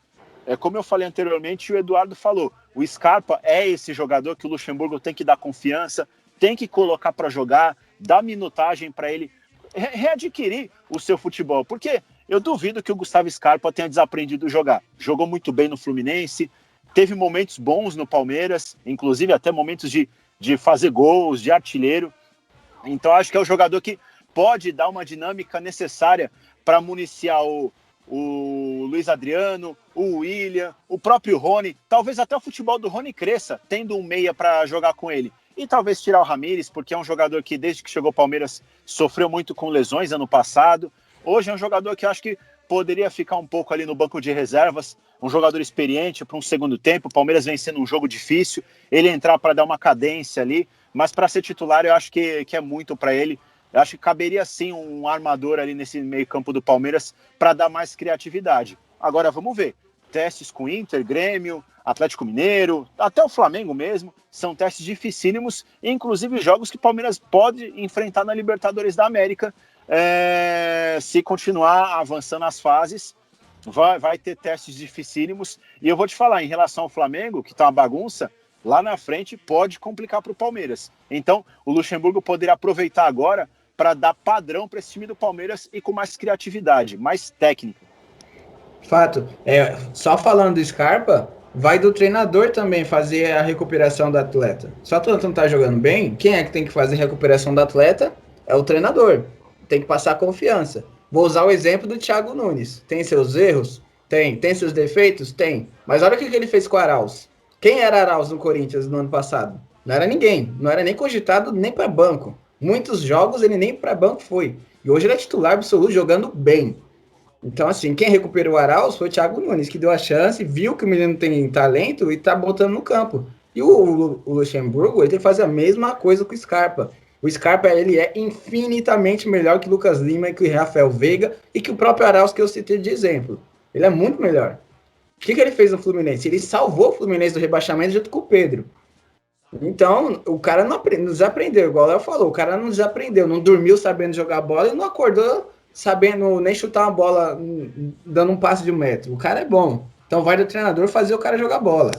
Como eu falei anteriormente, o Eduardo falou, o Scarpa é esse jogador que o Luxemburgo tem que dar confiança, tem que colocar para jogar, dar minutagem para ele readquirir o seu futebol, porque eu duvido que o Gustavo Scarpa tenha desaprendido jogar. Jogou muito bem no Fluminense, teve momentos bons no Palmeiras, inclusive até momentos de fazer gols, de artilheiro. Então acho que é o jogador que pode dar uma dinâmica necessária para municiar o Luiz Adriano, o William, o próprio Rony, talvez até o futebol do Rony cresça, tendo um meia para jogar com ele. E talvez tirar o Ramires, porque é um jogador que desde que chegou ao Palmeiras sofreu muito com lesões ano passado. Hoje é um jogador que eu acho que poderia ficar um pouco ali no banco de reservas, um jogador experiente para um segundo tempo. O Palmeiras vem sendo um jogo difícil, ele entrar para dar uma cadência ali, mas para ser titular eu acho que é muito para ele. Eu acho que caberia sim um armador ali nesse meio campo do Palmeiras para dar mais criatividade. Agora vamos ver, testes com Inter, Grêmio, Atlético Mineiro, até o Flamengo mesmo, são testes dificílimos, inclusive jogos que o Palmeiras pode enfrentar na Libertadores da América. Se continuar avançando as fases, vai ter testes dificílimos. E eu vou te falar, em relação ao Flamengo, que tá uma bagunça, lá na frente pode complicar para o Palmeiras. Então o Luxemburgo poderia aproveitar agora para dar padrão para esse time do Palmeiras e com mais criatividade, mais técnica. Fato. Só falando do Scarpa, vai do treinador também fazer a recuperação do atleta. Se o atleta não tá jogando bem, quem é que tem que fazer a recuperação do atleta? É o treinador. Tem que passar confiança. Vou usar o exemplo do Thiago Nunes. Tem seus erros? Tem. Tem seus defeitos? Tem. Mas olha o que ele fez com o Arauz. Quem era Arauz no Corinthians no ano passado? Não era ninguém. Não era nem cogitado nem para banco. Muitos jogos ele nem para banco foi. E hoje ele é titular absoluto, jogando bem. Então, assim, quem recuperou o Arauz foi o Thiago Nunes, que deu a chance, viu que o menino tem talento e tá botando no campo. E o Luxemburgo, ele tem que fazer a mesma coisa com o Scarpa. O Scarpa, ele é infinitamente melhor que o Lucas Lima e que o Rafael Veiga e que o próprio Arauz que eu citei de exemplo. Ele é muito melhor. O que ele fez no Fluminense? Ele salvou o Fluminense do rebaixamento junto com o Pedro. Então, o cara não desaprendeu, igual o Léo falou, o cara não desaprendeu, não dormiu sabendo jogar bola e não acordou sabendo nem chutar uma bola dando um passe de 1 metro. O cara é bom. Então vai do treinador fazer o cara jogar bola.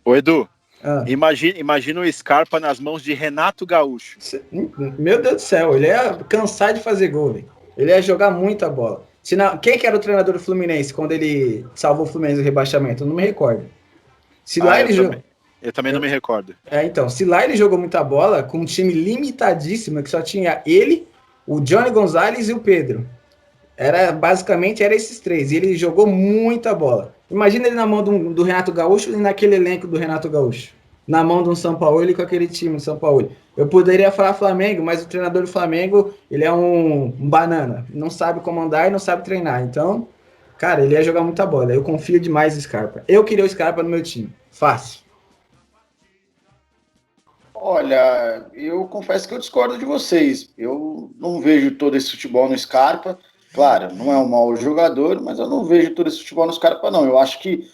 Ô Edu, imagina o Scarpa nas mãos de Renato Gaúcho. Meu Deus do céu, ele ia cansar de fazer gol, véio. Ele ia jogar muita bola. Quem que era o treinador do Fluminense quando ele salvou o Fluminense do rebaixamento? Eu não me recordo. Eu também não me recordo. Então, se lá ele jogou muita bola, com um time limitadíssimo, que só tinha ele, o Johnny Gonzalez e o Pedro. Basicamente era esses três. E ele jogou muita bola. Imagina ele na mão do Renato Gaúcho e naquele elenco do Renato Gaúcho. Na mão de um São Paulo e com aquele time do São Paulo. Eu poderia falar Flamengo, mas o treinador do Flamengo, ele é um banana. Não sabe comandar e não sabe treinar. Então, cara, ele ia jogar muita bola. Eu confio demais no Scarpa. Eu queria o Scarpa no meu time. Fácil. Olha, eu confesso que eu discordo de vocês. Eu não vejo todo esse futebol no Scarpa. Claro, não é um mau jogador, mas eu não vejo todo esse futebol no Scarpa, não. Eu acho que,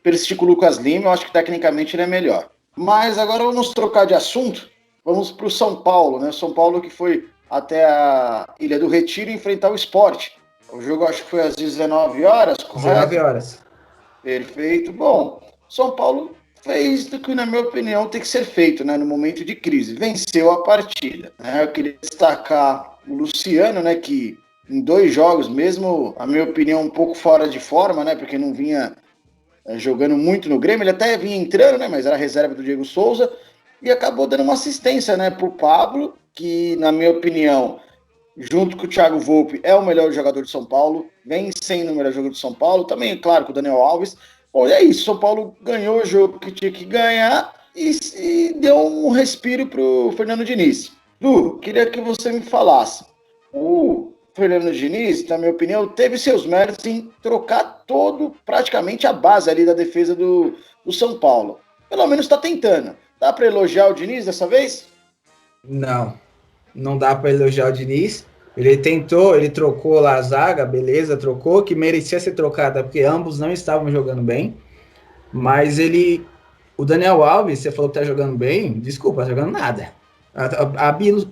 persistir com o Lucas Lima, eu acho que tecnicamente ele é melhor. Mas agora vamos trocar de assunto. Vamos para o São Paulo, né? São Paulo que foi até a Ilha do Retiro enfrentar o Sport. O jogo acho que foi às 19 horas, correto? 19 horas. Perfeito. Bom, São Paulo fez do que, na minha opinião, tem que ser feito, né, no momento de crise. Venceu a partida. Né? Eu queria destacar o Luciano, né, que em 2 jogos, mesmo, a minha opinião, um pouco fora de forma, né, porque não vinha jogando muito no Grêmio, ele até vinha entrando, né, mas era reserva do Diego Souza, e acabou dando uma assistência, né, pro Pablo, que, na minha opinião, junto com o Thiago Volpi, é o melhor jogador de São Paulo, vem sendo o melhor jogador de São Paulo, também, claro, com o Daniel Alves. Bom, é isso, São Paulo ganhou o jogo que tinha que ganhar e deu um respiro pro Fernando Diniz. Lu, queria que você me falasse, o Fernando Diniz, na minha opinião, teve seus méritos em trocar praticamente a base ali da defesa do São Paulo. Pelo menos está tentando. Dá para elogiar o Diniz dessa vez? Não, não dá para elogiar o Diniz. Ele tentou, ele trocou lá a zaga, beleza, trocou, que merecia ser trocada, porque ambos não estavam jogando bem. Mas o Daniel Alves, você falou que tá jogando bem, desculpa, tá jogando nada.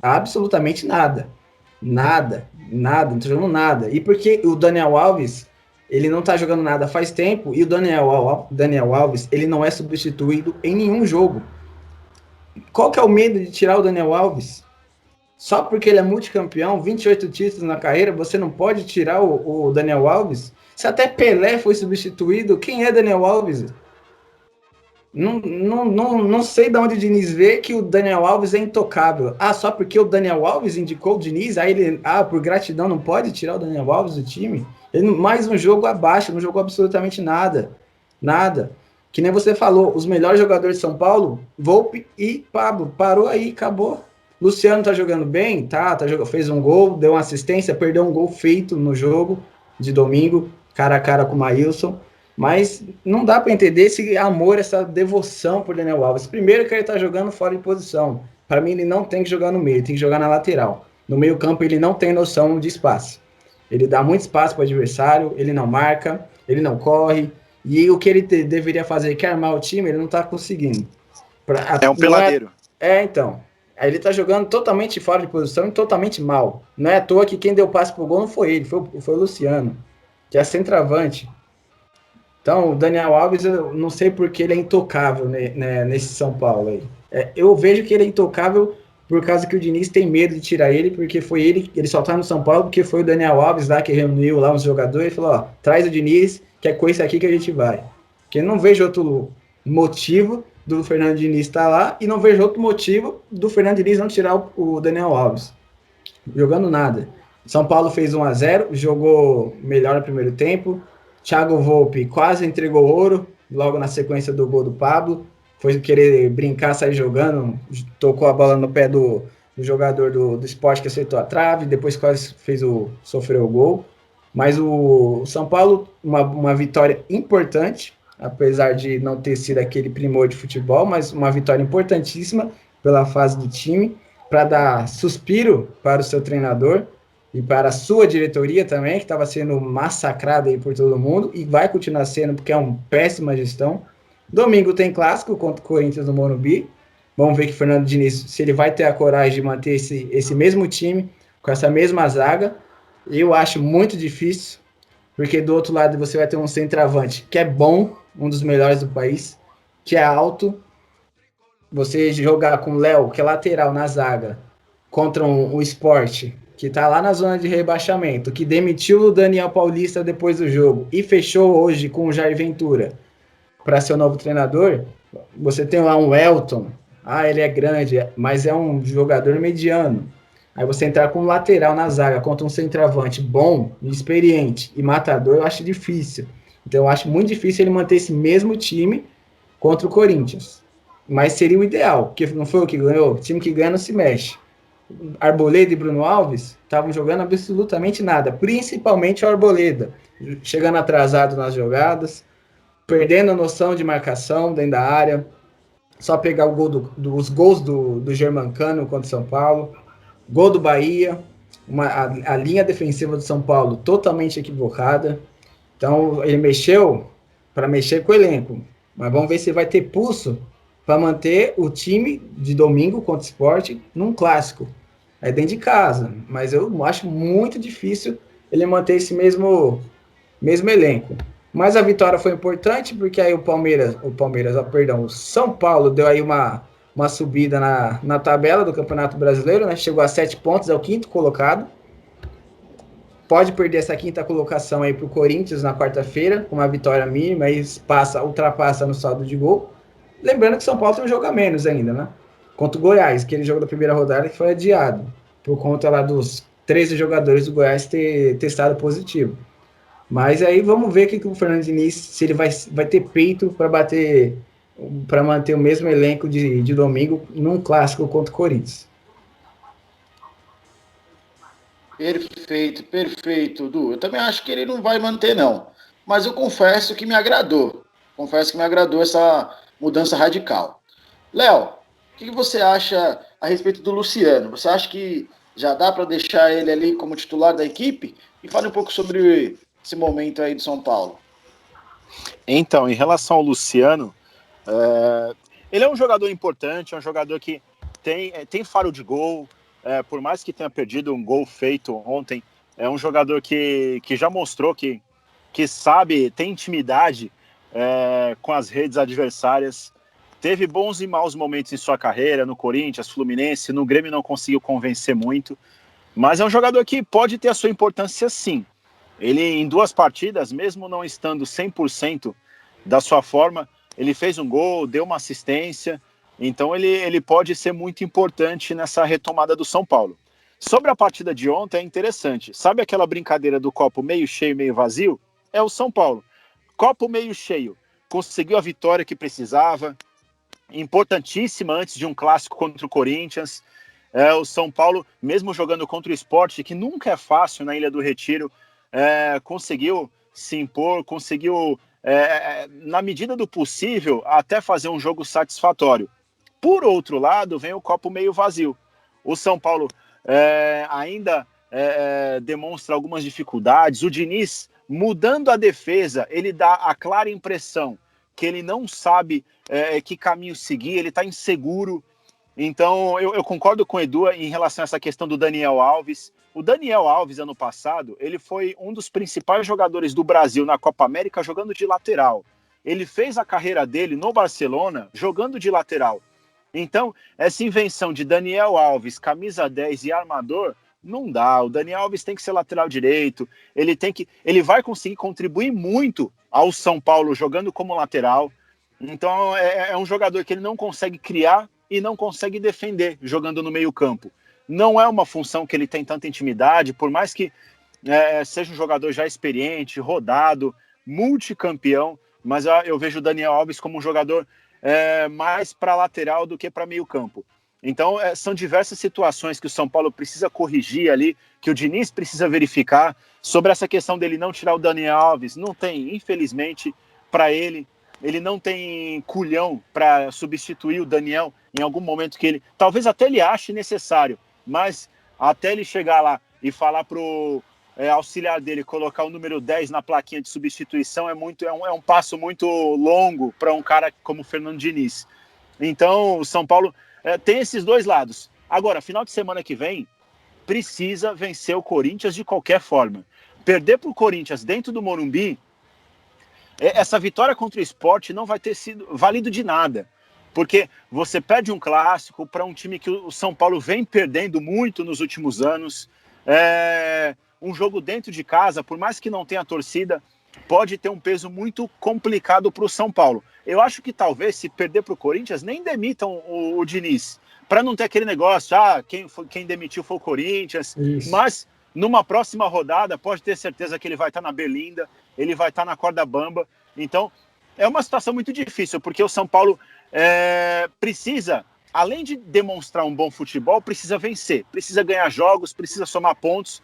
Absolutamente nada. Nada, não tá jogando nada. E porque o Daniel Alves, ele não tá jogando nada faz tempo, e o Daniel Alves, ele não é substituído em nenhum jogo. Qual que é o medo de tirar o Daniel Alves? Só porque ele é multicampeão, 28 títulos na carreira, você não pode tirar o Daniel Alves? Se até Pelé foi substituído, quem é Daniel Alves? Não sei de onde o Diniz vê que o Daniel Alves é intocável. Ah, só porque o Daniel Alves indicou o Diniz, aí ele, por gratidão, não pode tirar o Daniel Alves do time? Ele, mais um jogo abaixo, não jogou absolutamente nada. Nada. Que nem você falou, os melhores jogadores de São Paulo, Volpi e Pablo. Parou aí, acabou. Luciano tá jogando bem, fez um gol, deu uma assistência, perdeu um gol feito no jogo de domingo, cara a cara com o Maílson. Mas não dá para entender esse amor, essa devoção por Daniel Alves. Primeiro que ele tá jogando fora de posição. Para mim ele não tem que jogar no meio, tem que jogar na lateral. No meio campo ele não tem noção de espaço. Ele dá muito espaço para o adversário, ele não marca, ele não corre. E o que ele deveria fazer, que é armar o time, ele não tá conseguindo. É um peladeiro. Então. Aí ele tá jogando totalmente fora de posição e totalmente mal. Não é à toa que quem deu passe pro gol não foi ele, foi o Luciano, que é centroavante. Então, o Daniel Alves, eu não sei porque ele é intocável, né, nesse São Paulo aí. Eu vejo que ele é intocável por causa que o Diniz tem medo de tirar ele, porque foi ele só tá no São Paulo porque foi o Daniel Alves lá que reuniu lá uns jogadores e falou, ó, traz o Diniz, que é com isso aqui que a gente vai. Porque eu não vejo outro motivo do Fernando Diniz estar lá e não vejo outro motivo do Fernando Diniz não tirar o Daniel Alves. Jogando nada. São Paulo fez 1-0, jogou melhor no primeiro tempo. Thiago Volpi quase entregou ouro, logo na sequência do gol do Pablo. Foi querer brincar, sair jogando, tocou a bola no pé do jogador do Sport que acertou a trave, depois quase sofreu o gol. Mas o São Paulo, uma vitória importante, apesar de não ter sido aquele primor de futebol, mas uma vitória importantíssima pela fase do time, para dar suspiro para o seu treinador e para a sua diretoria também, que estava sendo massacrada aí por todo mundo, e vai continuar sendo, porque é uma péssima gestão. Domingo tem clássico contra o Corinthians no Morumbi. Vamos ver que o Fernando Diniz, se ele vai ter a coragem de manter esse mesmo time, com essa mesma zaga. Eu acho muito difícil, porque do outro lado você vai ter um centroavante que é bom, um dos melhores do país, que é alto. Você jogar com o Léo, que é lateral na zaga, contra um Sport, que tá lá na zona de rebaixamento, que demitiu o Daniel Paulista depois do jogo e fechou hoje com o Jair Ventura para ser o novo treinador. Você tem lá um Elton, ele é grande, mas é um jogador mediano. Aí você entrar com um lateral na zaga contra um centroavante bom, experiente e matador, eu acho difícil. Então eu acho muito difícil ele manter esse mesmo time contra o Corinthians. Mas seria o ideal, porque não foi o que ganhou. O time que ganha não se mexe. Arboleda e Bruno Alves estavam jogando absolutamente nada, principalmente o Arboleda, chegando atrasado nas jogadas, perdendo a noção de marcação dentro da área, só pegar o gol os gols do Germancano contra o São Paulo, gol do Bahia, a linha defensiva do São Paulo totalmente equivocada. Então ele mexeu para mexer com o elenco, mas vamos ver se vai ter pulso para manter o time de domingo contra o Sport num clássico. É dentro de casa, mas eu acho muito difícil ele manter esse mesmo elenco. Mas a vitória foi importante, porque aí o São Paulo deu aí uma subida na tabela do Campeonato Brasileiro, né? Chegou a 7 pontos, é o 5º colocado. Pode perder essa 5ª colocação aí para o Corinthians na quarta-feira, com uma vitória mínima, e ultrapassa no saldo de gol. Lembrando que São Paulo tem um jogo a menos ainda, né? Contra o Goiás, aquele jogo da primeira rodada que foi adiado, por conta lá dos 13 jogadores do Goiás ter testado positivo. Mas aí vamos ver que o Fernando Diniz, se ele vai ter peito para manter o mesmo elenco de domingo num clássico contra o Corinthians. Perfeito, perfeito, Du. Eu também acho que ele não vai manter, não. Mas eu confesso que me agradou. Confesso que me agradou essa mudança radical. Léo, o que você acha a respeito do Luciano? Você acha que já dá para deixar ele ali como titular da equipe? E fale um pouco sobre esse momento aí do São Paulo. Então, em relação ao Luciano, ele é um jogador importante, é um jogador que tem faro de gol, por mais que tenha perdido um gol feito ontem, é um jogador que já mostrou que sabe, tem intimidade com as redes adversárias, teve bons e maus momentos em sua carreira, no Corinthians, Fluminense, no Grêmio não conseguiu convencer muito, mas é um jogador que pode ter a sua importância sim. Ele em 2 partidas, mesmo não estando 100% da sua forma, ele fez um gol, deu uma assistência, então ele pode ser muito importante nessa retomada do São Paulo. Sobre a partida de ontem é interessante, sabe aquela brincadeira do copo meio cheio, meio vazio? É o São Paulo. Copo meio cheio, conseguiu a vitória que precisava, importantíssima antes de um clássico contra o Corinthians. O São Paulo, mesmo jogando contra o Sport, que nunca é fácil na Ilha do Retiro, conseguiu se impor, conseguiu, na medida do possível, até fazer um jogo satisfatório. Por outro lado, vem o copo meio vazio. O São Paulo ainda demonstra algumas dificuldades. O Diniz, mudando a defesa, ele dá a clara impressão que ele não sabe que caminho seguir, ele está inseguro. Então, eu concordo com o Edu em relação a essa questão do Daniel Alves. O Daniel Alves, ano passado, ele foi um dos principais jogadores do Brasil na Copa América jogando de lateral. Ele fez a carreira dele no Barcelona jogando de lateral. Então, essa invenção de Daniel Alves, camisa 10 e armador, não dá. O Daniel Alves tem que ser lateral direito, ele vai conseguir contribuir muito ao São Paulo jogando como lateral. Então, é um jogador que ele não consegue criar e não consegue defender jogando no meio-campo. Não é uma função que ele tem tanta intimidade, por mais que seja um jogador já experiente, rodado, multicampeão, mas eu vejo o Daniel Alves como um jogador mais para lateral do que para meio-campo. Então, são diversas situações que o São Paulo precisa corrigir ali, que o Diniz precisa verificar. Sobre essa questão dele não tirar o Daniel Alves, não tem, infelizmente, para ele não tem culhão para substituir o Daniel em algum momento que ele... Talvez até ele ache necessário, mas até ele chegar lá e falar pro auxiliar dele colocar o número 10 na plaquinha de substituição é um passo muito longo para um cara como o Fernando Diniz. Então, o São Paulo tem esses dois lados. Agora, final de semana que vem, precisa vencer o Corinthians de qualquer forma. Perder para o Corinthians dentro do Morumbi, essa vitória contra o Sport não vai ter sido válido de nada, porque você perde um clássico para um time que o São Paulo vem perdendo muito nos últimos anos. Um jogo dentro de casa, por mais que não tenha torcida, pode ter um peso muito complicado para o São Paulo. Eu acho que talvez, se perder para o Corinthians, nem demitam o Diniz, para não ter aquele negócio, quem demitiu foi o Corinthians. Isso. Mas numa próxima rodada, pode ter certeza que ele vai estar na berlinda, ele vai estar na corda bamba. Então, é uma situação muito difícil, porque o São Paulo precisa, além de demonstrar um bom futebol, precisa vencer, precisa ganhar jogos, precisa somar pontos,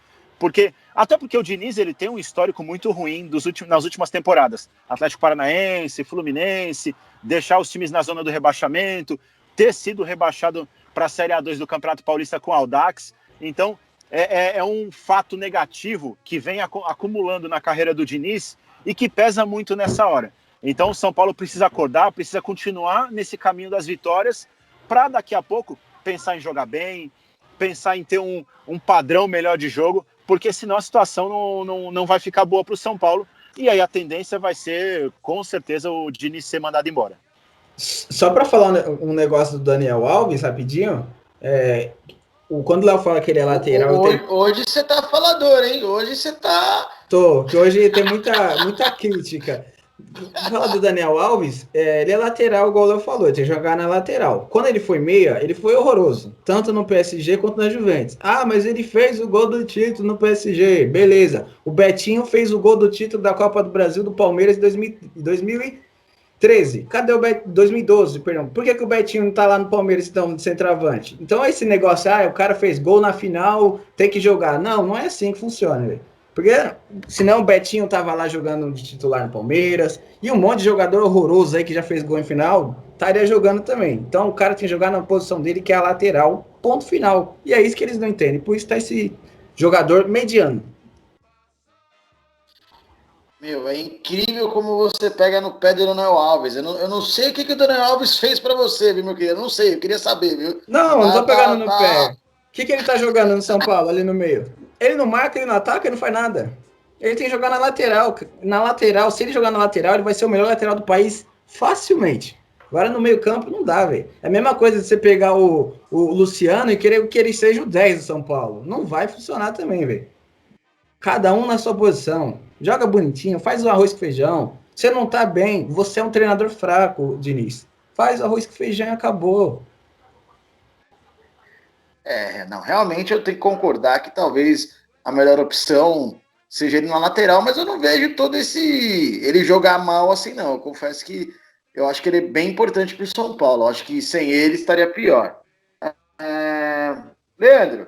até porque o Diniz ele tem um histórico muito ruim nas últimas temporadas. Atlético Paranaense, Fluminense, deixar os times na zona do rebaixamento, ter sido rebaixado para a Série A2 do Campeonato Paulista com o Audax. Então, é um fato negativo que vem acumulando na carreira do Diniz e que pesa muito nessa hora. Então, o São Paulo precisa acordar, precisa continuar nesse caminho das vitórias para daqui a pouco pensar em jogar bem, pensar em ter um padrão melhor de jogo, porque senão a situação não vai ficar boa para o São Paulo, e aí a tendência vai ser, com certeza, o Diniz ser mandado embora. Só para falar um negócio do Daniel Alves, rapidinho, quando o Léo fala que ele é lateral... Hoje você tá falador, hein? Hoje você tá... Que hoje tem muita crítica. Falar do Daniel Alves, ele é lateral, igual o Léo falou, ele tem que jogar na lateral. Quando ele foi meia, ele foi horroroso, tanto no PSG quanto na Juventus. Mas ele fez o gol do título no PSG, beleza. O Betinho fez o gol do título da Copa do Brasil do Palmeiras em 13. Cadê o Betinho? 2012, perdão. Por que o Betinho não tá lá no Palmeiras, então, de centroavante? Então, esse negócio, o cara fez gol na final, tem que jogar. Não, não é assim que funciona, velho. Porque senão o Betinho tava lá jogando de titular no Palmeiras, e um monte de jogador horroroso aí que já fez gol em final, estaria jogando também. Então, o cara tem que jogar na posição dele, que é a lateral, ponto final. E é isso que eles não entendem. Por isso tá esse jogador mediano. Meu, é incrível como você pega no pé do Daniel Alves. Eu não sei o que o Daniel Alves fez pra você, viu, meu querido? Eu não sei, eu queria saber, viu? Não tô pegando no pé. O que ele tá jogando no São Paulo, ali no meio? Ele não marca, ele não ataca, ele não faz nada. Ele tem que jogar na lateral. Na lateral, se ele jogar na lateral, ele vai ser o melhor lateral do país facilmente. Agora no meio campo não dá, velho. É a mesma coisa de você pegar o Luciano e querer que ele seja o 10 do São Paulo. Não vai funcionar também, velho. Cada um na sua posição. Joga bonitinho, faz o arroz com feijão. Você não tá bem, você é um treinador fraco, Diniz. Faz o arroz com feijão e acabou. Não, realmente eu tenho que concordar que talvez a melhor opção seja ele na lateral, mas eu não vejo todo ele jogar mal assim, não. Eu confesso que eu acho que ele é bem importante para o São Paulo. Eu acho que sem ele estaria pior. Leandro,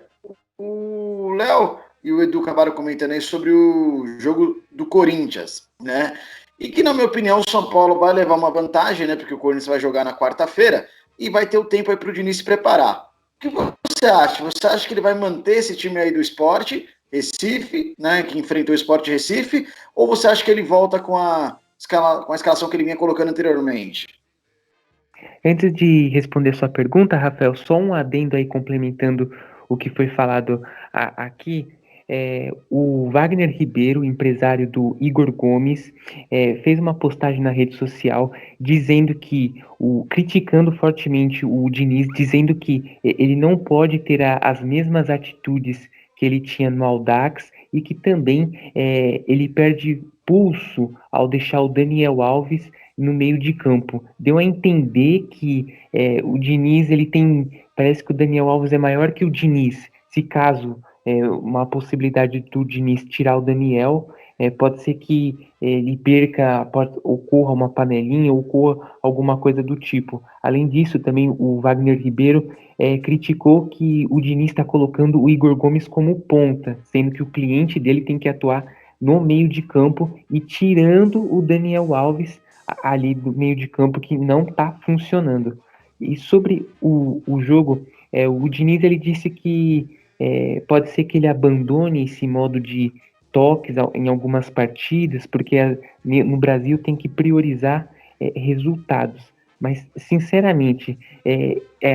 o Léo e o Edu acabaram comentando aí sobre o jogo do Corinthians, né? E que, na minha opinião, o São Paulo vai levar uma vantagem, né? Porque o Corinthians vai jogar na quarta-feira e vai ter o tempo aí para o Diniz se preparar. O que você acha? Você acha que ele vai manter esse time aí do Sport Recife, né? Que enfrentou o Sport Recife? Ou você acha que ele volta com a escalação que ele vinha colocando anteriormente? Antes de responder sua pergunta, Rafael, só um adendo aí complementando o que foi falado aqui. O Wagner Ribeiro, empresário do Igor Gomes, fez uma postagem na rede social dizendo que, criticando fortemente o Diniz, dizendo que ele não pode ter as mesmas atitudes que ele tinha no Audax e que também ele perde pulso ao deixar o Daniel Alves no meio de campo. Deu a entender que o Diniz, parece que o Daniel Alves é maior que o Diniz. Se caso uma possibilidade do Diniz tirar o Daniel, pode ser que ele ocorra uma panelinha, ocorra alguma coisa do tipo. Além disso, também o Wagner Ribeiro criticou que o Diniz está colocando o Igor Gomes como ponta, sendo que o cliente dele tem que atuar no meio de campo e tirando o Daniel Alves ali do meio de campo, que não está funcionando. E sobre o jogo, o Diniz ele disse que pode ser que ele abandone esse modo de toques em algumas partidas, porque no Brasil tem que priorizar resultados. Mas, sinceramente,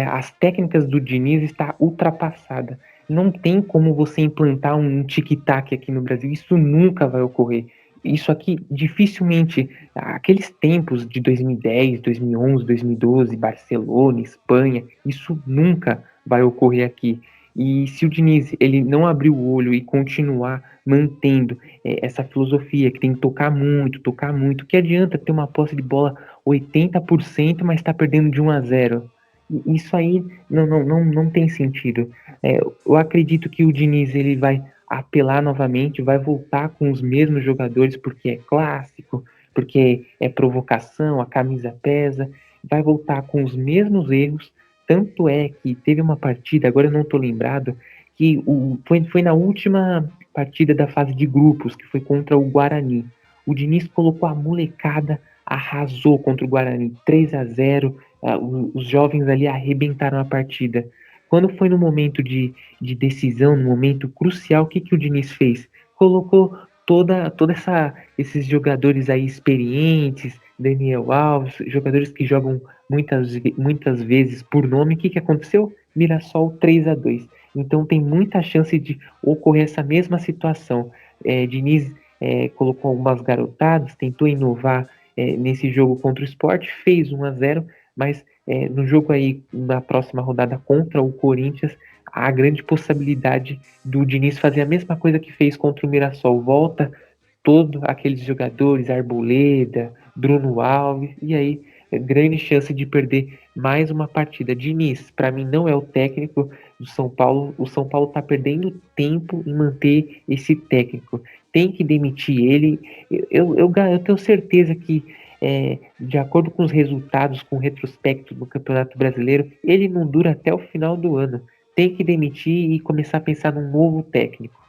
as técnicas do Diniz estão ultrapassadas. Não tem como você implantar um tic-tac aqui no Brasil. Isso nunca vai ocorrer. Isso aqui, dificilmente, aqueles tempos de 2010, 2011, 2012, Barcelona, Espanha, isso nunca vai ocorrer aqui. E se o Diniz ele não abrir o olho e continuar mantendo essa filosofia que tem que tocar muito, que adianta ter uma posse de bola 80%, mas está perdendo de 1-0? Isso aí não tem sentido. Eu acredito que o Diniz ele vai apelar novamente, vai voltar com os mesmos jogadores, porque é clássico, porque é provocação, a camisa pesa, vai voltar com os mesmos erros. Tanto é que teve uma partida, agora eu não estou lembrado, que foi na última partida da fase de grupos, que foi contra o Guarani. O Diniz colocou a molecada, arrasou contra o Guarani, 3-0, os jovens ali arrebentaram a partida. Quando foi no momento de decisão, no momento crucial, o que o Diniz fez? Colocou toda esses jogadores aí experientes, Daniel Alves, jogadores que jogam muitas vezes por nome. O que aconteceu? Mirassol 3-2. Então tem muita chance de ocorrer essa mesma situação. Diniz colocou algumas garotadas, tentou inovar nesse jogo contra o Sport, fez 1-0, mas no jogo aí, na próxima rodada contra o Corinthians, há grande possibilidade do Diniz fazer a mesma coisa que fez contra o Mirassol. Volta todos aqueles jogadores, Arboleda, Bruno Alves, e aí grande chance de perder mais uma partida. Diniz, para mim, não é o técnico do São Paulo. O São Paulo está perdendo tempo em manter esse técnico. Tem que demitir ele. Eu tenho certeza que de acordo com os resultados, com o retrospecto do Campeonato Brasileiro, ele não dura até o final do ano. Tem que demitir e começar a pensar num novo técnico.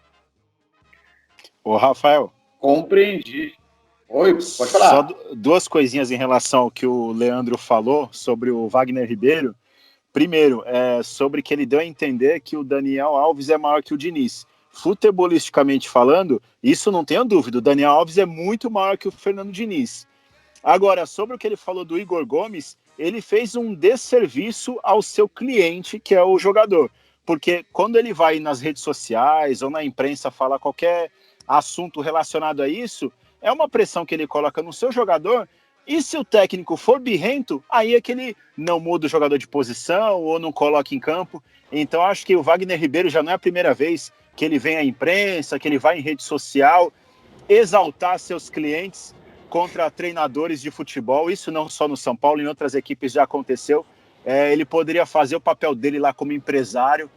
Ô, Rafael. Compreendi. Oi, pode falar. Só duas coisinhas em relação ao que o Leandro falou sobre o Wagner Ribeiro. Primeiro, sobre que ele deu a entender que o Daniel Alves é maior que o Diniz. Futebolisticamente falando, isso não tenho dúvida, o Daniel Alves é muito maior que o Fernando Diniz. Agora, sobre o que ele falou do Igor Gomes, ele fez um desserviço ao seu cliente, que é o jogador. Porque quando ele vai nas redes sociais ou na imprensa falar qualquer assunto relacionado a isso, é uma pressão que ele coloca no seu jogador. E se o técnico for birrento, aí é que ele não muda o jogador de posição ou não coloca em campo. Então acho que o Wagner Ribeiro já não é a primeira vez que ele vem à imprensa, que ele vai em rede social exaltar seus clientes contra treinadores de futebol. Isso não só no São Paulo, em outras equipes já aconteceu. Ele poderia fazer o papel dele lá como empresário,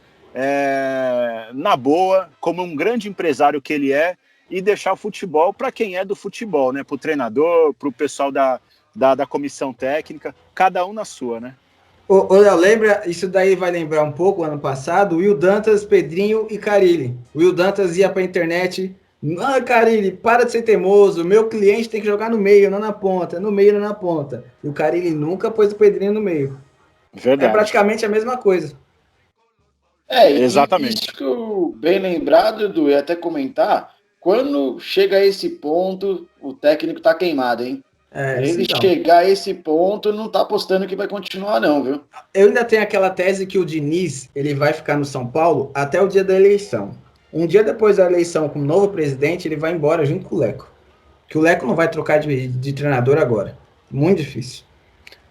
na boa, como um grande empresário que ele é, e deixar o futebol para quem é do futebol, né? Para o treinador, para o pessoal da comissão técnica, cada um na sua, né? Ô, Léo, lembra, isso daí vai lembrar um pouco, ano passado, Will Dantas, Pedrinho e Carille. O Will Dantas ia para a internet, Carille, para de ser teimoso, meu cliente tem que jogar no meio, não na ponta, no meio, não na ponta. E o Carille nunca pôs o Pedrinho no meio. Verdade. É praticamente a mesma coisa. Exatamente. Isso que eu bem lembrado, Edu, eu ia até comentar, quando chega a esse ponto, o técnico tá queimado, hein? Ele então. chegar a esse ponto, não tá apostando que vai continuar não, viu? Eu ainda tenho aquela tese que o Diniz, ele vai ficar no São Paulo até o dia da eleição. Um dia depois da eleição, com o novo presidente, ele vai embora junto com o Leco. Que o Leco não vai trocar de treinador agora. Muito difícil.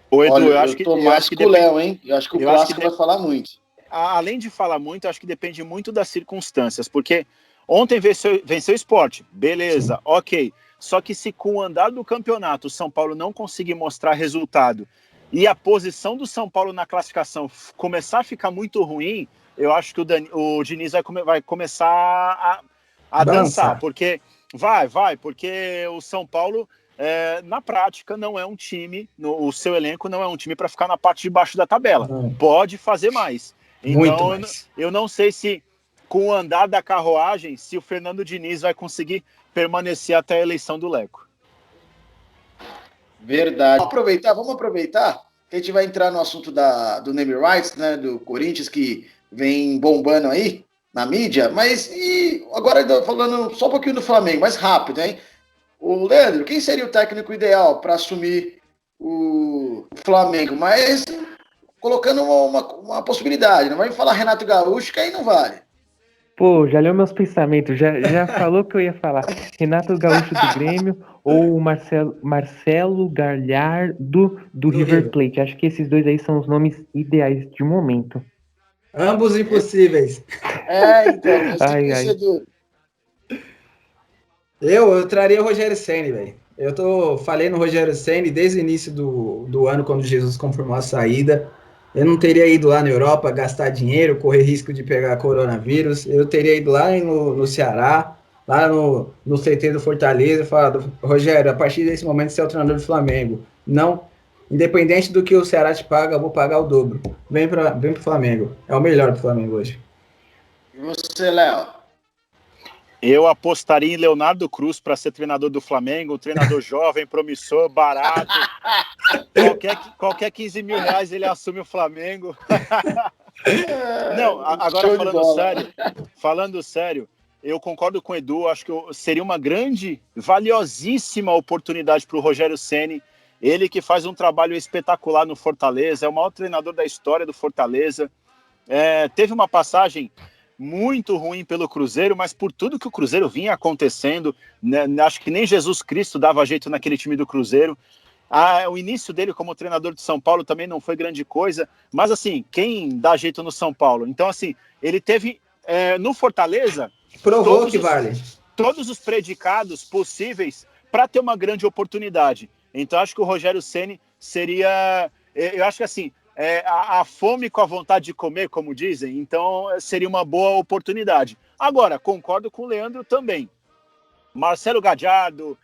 Ô, Edu, Olha, eu acho que tô mais com o Léo, hein? Eu acho que o clássico vai falar muito. Além de falar muito, eu acho que depende muito das circunstâncias, porque ontem venceu o Sport, beleza, sim, ok. Só que se com o andar do campeonato o São Paulo não conseguir mostrar resultado e a posição do São Paulo na classificação começar a ficar muito ruim, eu acho que o Diniz vai começar a dançar, porque porque o São Paulo, na prática, não é um time, o seu elenco não é um time para ficar na parte de baixo da tabela. Pode fazer mais. Então, eu não sei se com o andar da carruagem, se o Fernando Diniz vai conseguir permanecer até a eleição do Leco. Verdade. Vamos aproveitar que a gente vai entrar no assunto do name rights, né, do Corinthians, que vem bombando aí na mídia, mas agora falando só um pouquinho do Flamengo, mais rápido, hein? O Leandro, quem seria o técnico ideal para assumir o Flamengo? Mas colocando uma possibilidade, não vai me falar Renato Gaúcho, que aí não vale. Pô, já leu meus pensamentos, já falou que eu ia falar Renato Gaúcho do Grêmio ou o Marcelo Galhardo do River Plate. Acho que esses dois aí são os nomes ideais de momento. Ambos impossíveis. Então, Eu traria o Rogério Ceni, velho. Falei no Rogério Ceni desde o início do ano, quando Jesus confirmou a saída. Eu não teria ido lá na Europa gastar dinheiro, correr risco de pegar coronavírus. Eu teria ido lá no Ceará, lá no CT do Fortaleza, e falado, Rogério, a partir desse momento você é o treinador do Flamengo. Não, independente do que o Ceará te paga, eu vou pagar o dobro. Vem pro Flamengo. É o melhor do Flamengo hoje. E você, Léo? Eu apostaria em Leonardo Cruz para ser treinador do Flamengo, um treinador jovem, promissor, barato. Qualquer 15 mil reais ele assume o Flamengo. Não, agora falando sério, eu concordo com o Edu, acho que seria uma grande, valiosíssima oportunidade para o Rogério Ceni, ele que faz um trabalho espetacular no Fortaleza, é o maior treinador da história do Fortaleza, teve uma passagem muito ruim pelo Cruzeiro, mas por tudo que o Cruzeiro vinha acontecendo, né, acho que nem Jesus Cristo dava jeito naquele time do Cruzeiro. O início dele como treinador de São Paulo também não foi grande coisa, mas assim, quem dá jeito no São Paulo? Então assim, ele teve no Fortaleza provou que vale todos os predicados possíveis para ter uma grande oportunidade. Então acho que o Rogério Ceni seria, eu acho que assim, a fome com a vontade de comer, como dizem, então seria uma boa oportunidade. Agora, concordo com o Leandro também. Marcelo Galhardo,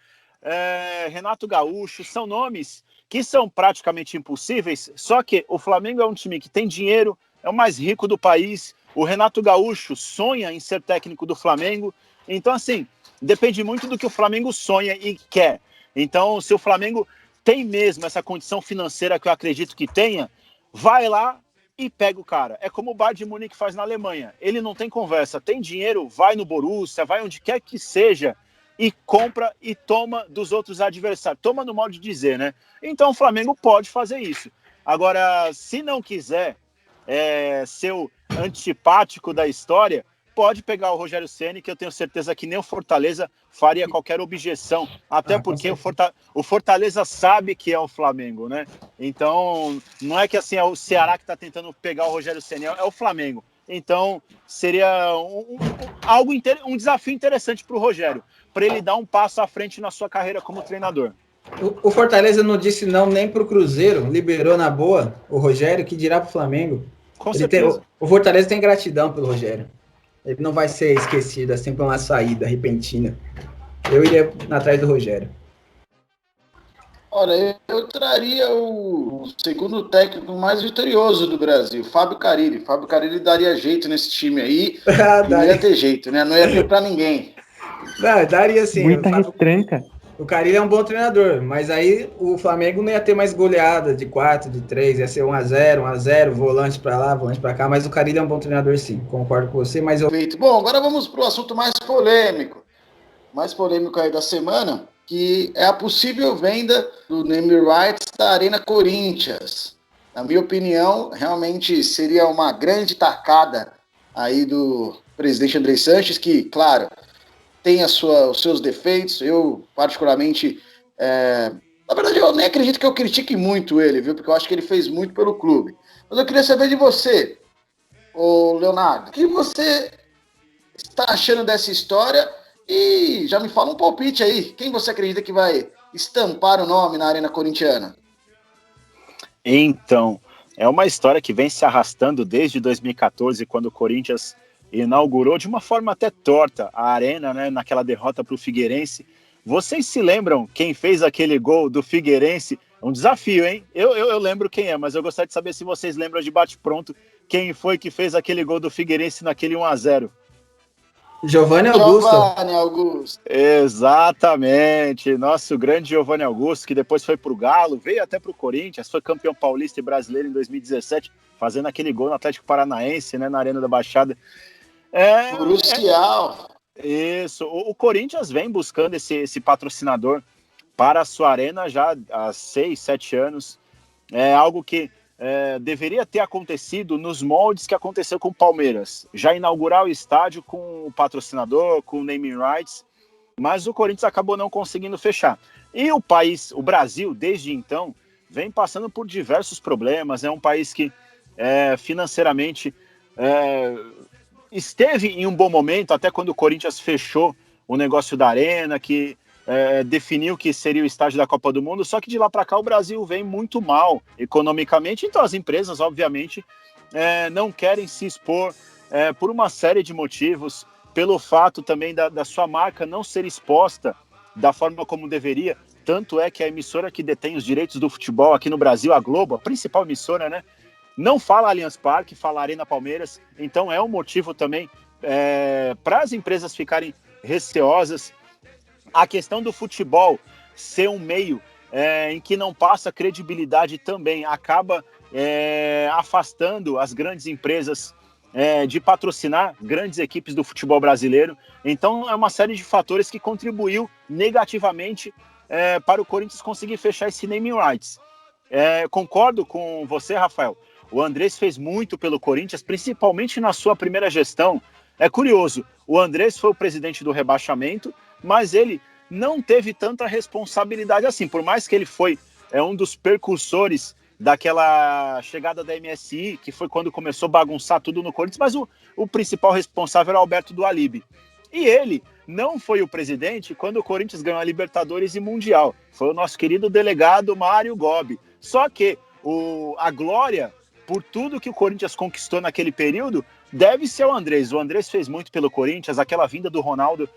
Renato Gaúcho, são nomes que são praticamente impossíveis, só que o Flamengo é um time que tem dinheiro, é o mais rico do país, o Renato Gaúcho sonha em ser técnico do Flamengo, então assim, depende muito do que o Flamengo sonha e quer. Então, se o Flamengo tem mesmo essa condição financeira que eu acredito que tenha, vai lá e pega o cara. É como o Bayern de Munique faz na Alemanha. Ele não tem conversa, tem dinheiro, vai no Borussia, vai onde quer que seja e compra e toma dos outros adversários. Toma no modo de dizer, né? Então o Flamengo pode fazer isso. Agora, se não quiser ser o antipático da história, pode pegar o Rogério Ceni, que eu tenho certeza que nem o Fortaleza faria qualquer objeção, até porque o Fortaleza sabe que é o Flamengo, né? Então, não é que assim é o Ceará que está tentando pegar o Rogério Ceni, é o Flamengo. Então, seria um desafio interessante para o Rogério, para ele dar um passo à frente na sua carreira como treinador. O Fortaleza não disse não nem para o Cruzeiro, liberou na boa o Rogério, que dirá para o Flamengo. Com certeza. O Fortaleza tem gratidão pelo Rogério. Ele não vai ser esquecido assim por uma saída repentina. Eu iria atrás do Rogério. Olha, eu traria o segundo técnico mais vitorioso do Brasil, Fábio Carille. Fábio Carille daria jeito nesse time aí. Não ia ter jeito, né? Não ia ter pra ninguém. Não, daria sim. Muita retranca. O Carille é um bom treinador, mas aí o Flamengo não ia ter mais goleada de 4, de 3, ia ser 1-0, volante pra lá, volante pra cá, mas o Carille é um bom treinador sim, concordo com você, mas eu... Bom, agora vamos pro assunto mais polêmico aí da semana, que é a possível venda do naming rights da Arena Corinthians. Na minha opinião, realmente seria uma grande tacada aí do presidente André Sanches, que, claro, tem os seus defeitos. Eu, particularmente, na verdade, eu nem acredito que eu critique muito ele, viu? Porque eu acho que ele fez muito pelo clube. Mas eu queria saber de você, ô Leonardo, o que você está achando dessa história? E já me fala um palpite aí. Quem você acredita que vai estampar o nome na Arena Corintiana? Então, é uma história que vem se arrastando desde 2014, quando o Corinthians inaugurou de uma forma até torta a Arena, né, naquela derrota para o Figueirense. Vocês se lembram quem fez aquele gol do Figueirense? Um desafio, hein? Eu lembro quem é, mas eu gostaria de saber se vocês lembram de bate-pronto quem foi que fez aquele gol do Figueirense naquele 1-0. Giovanni Augusto. Exatamente, nosso grande Giovanni Augusto, que depois foi pro Galo, veio até pro Corinthians, foi campeão paulista e brasileiro em 2017, fazendo aquele gol no Atlético Paranaense, né, na Arena da Baixada. Crucial. Isso, o Corinthians vem buscando esse patrocinador para a sua arena já há 6, 7 anos. É algo que deveria ter acontecido nos moldes que aconteceu com o Palmeiras. Já inaugurar o estádio com o patrocinador, com o naming rights, mas o Corinthians acabou não conseguindo fechar. E o Brasil, desde então, vem passando por diversos problemas. É um país que financeiramente esteve em um bom momento, até quando o Corinthians fechou o negócio da Arena, que definiu que seria o estádio da Copa do Mundo, só que de lá para cá o Brasil vem muito mal economicamente, então as empresas, obviamente, não querem se expor por uma série de motivos, pelo fato também da sua marca não ser exposta da forma como deveria, tanto é que a emissora que detém os direitos do futebol aqui no Brasil, a Globo, a principal emissora, né, não fala Allianz Parque, fala Arena Palmeiras, então é um motivo também para as empresas ficarem receosas. A questão do futebol ser um meio em que não passa credibilidade também acaba afastando as grandes empresas de patrocinar grandes equipes do futebol brasileiro. Então é uma série de fatores que contribuiu negativamente para o Corinthians conseguir fechar esse naming rights. Concordo com você, Rafael. O Andrés fez muito pelo Corinthians, principalmente na sua primeira gestão. É curioso, o Andrés foi o presidente do rebaixamento, mas ele não teve tanta responsabilidade assim, por mais que ele foi um dos precursores daquela chegada da MSI, que foi quando começou a bagunçar tudo no Corinthians, mas o principal responsável era Alberto Dualib. E ele não foi o presidente quando o Corinthians ganhou a Libertadores e Mundial. Foi o nosso querido delegado Mário Gobi. Só que a glória por tudo que o Corinthians conquistou naquele período deve ser o Andrés. O Andrés fez muito pelo Corinthians, aquela vinda do Ronaldo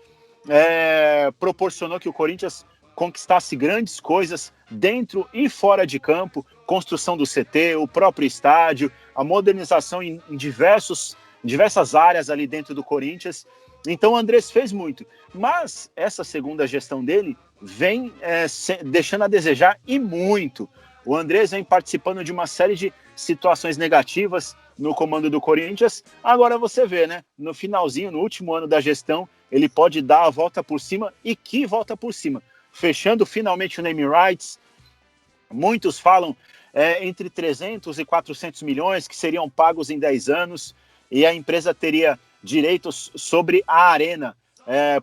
proporcionou que o Corinthians conquistasse grandes coisas dentro e fora de campo, construção do CT, o próprio estádio, a modernização em diversas áreas ali dentro do Corinthians. Então o Andrés fez muito, mas essa segunda gestão dele vem deixando a desejar e muito. O Andrés vem participando de uma série de situações negativas no comando do Corinthians. Agora você vê, né? No finalzinho, no último ano da gestão, ele pode dar a volta por cima, e que volta por cima, fechando finalmente o name rights. Muitos falam entre 300 e 400 milhões que seriam pagos em 10 anos, e a empresa teria direitos sobre a arena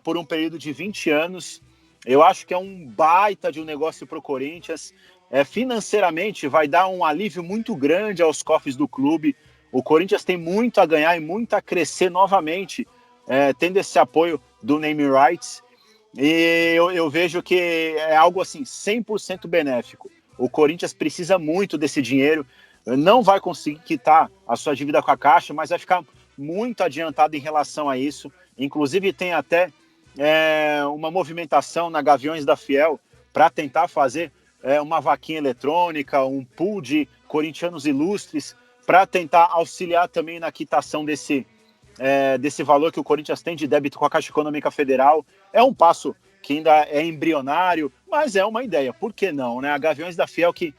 por um período de 20 anos. Eu acho que é um baita de um negócio para o Corinthians. Financeiramente vai dar um alívio muito grande aos cofres do clube. O Corinthians tem muito a ganhar e muito a crescer novamente, tendo esse apoio do name rights. E eu vejo que é algo assim 100% benéfico. O Corinthians precisa muito desse dinheiro, não vai conseguir quitar a sua dívida com a Caixa, mas vai ficar muito adiantado em relação a isso. Inclusive tem até uma movimentação na Gaviões da Fiel para tentar fazer uma vaquinha eletrônica, um pool de corintianos ilustres, para tentar auxiliar também na quitação desse valor que o Corinthians tem de débito com a Caixa Econômica Federal. É um passo que ainda é embrionário, mas é uma ideia, por que não, né? A Gaviões da Fiel, que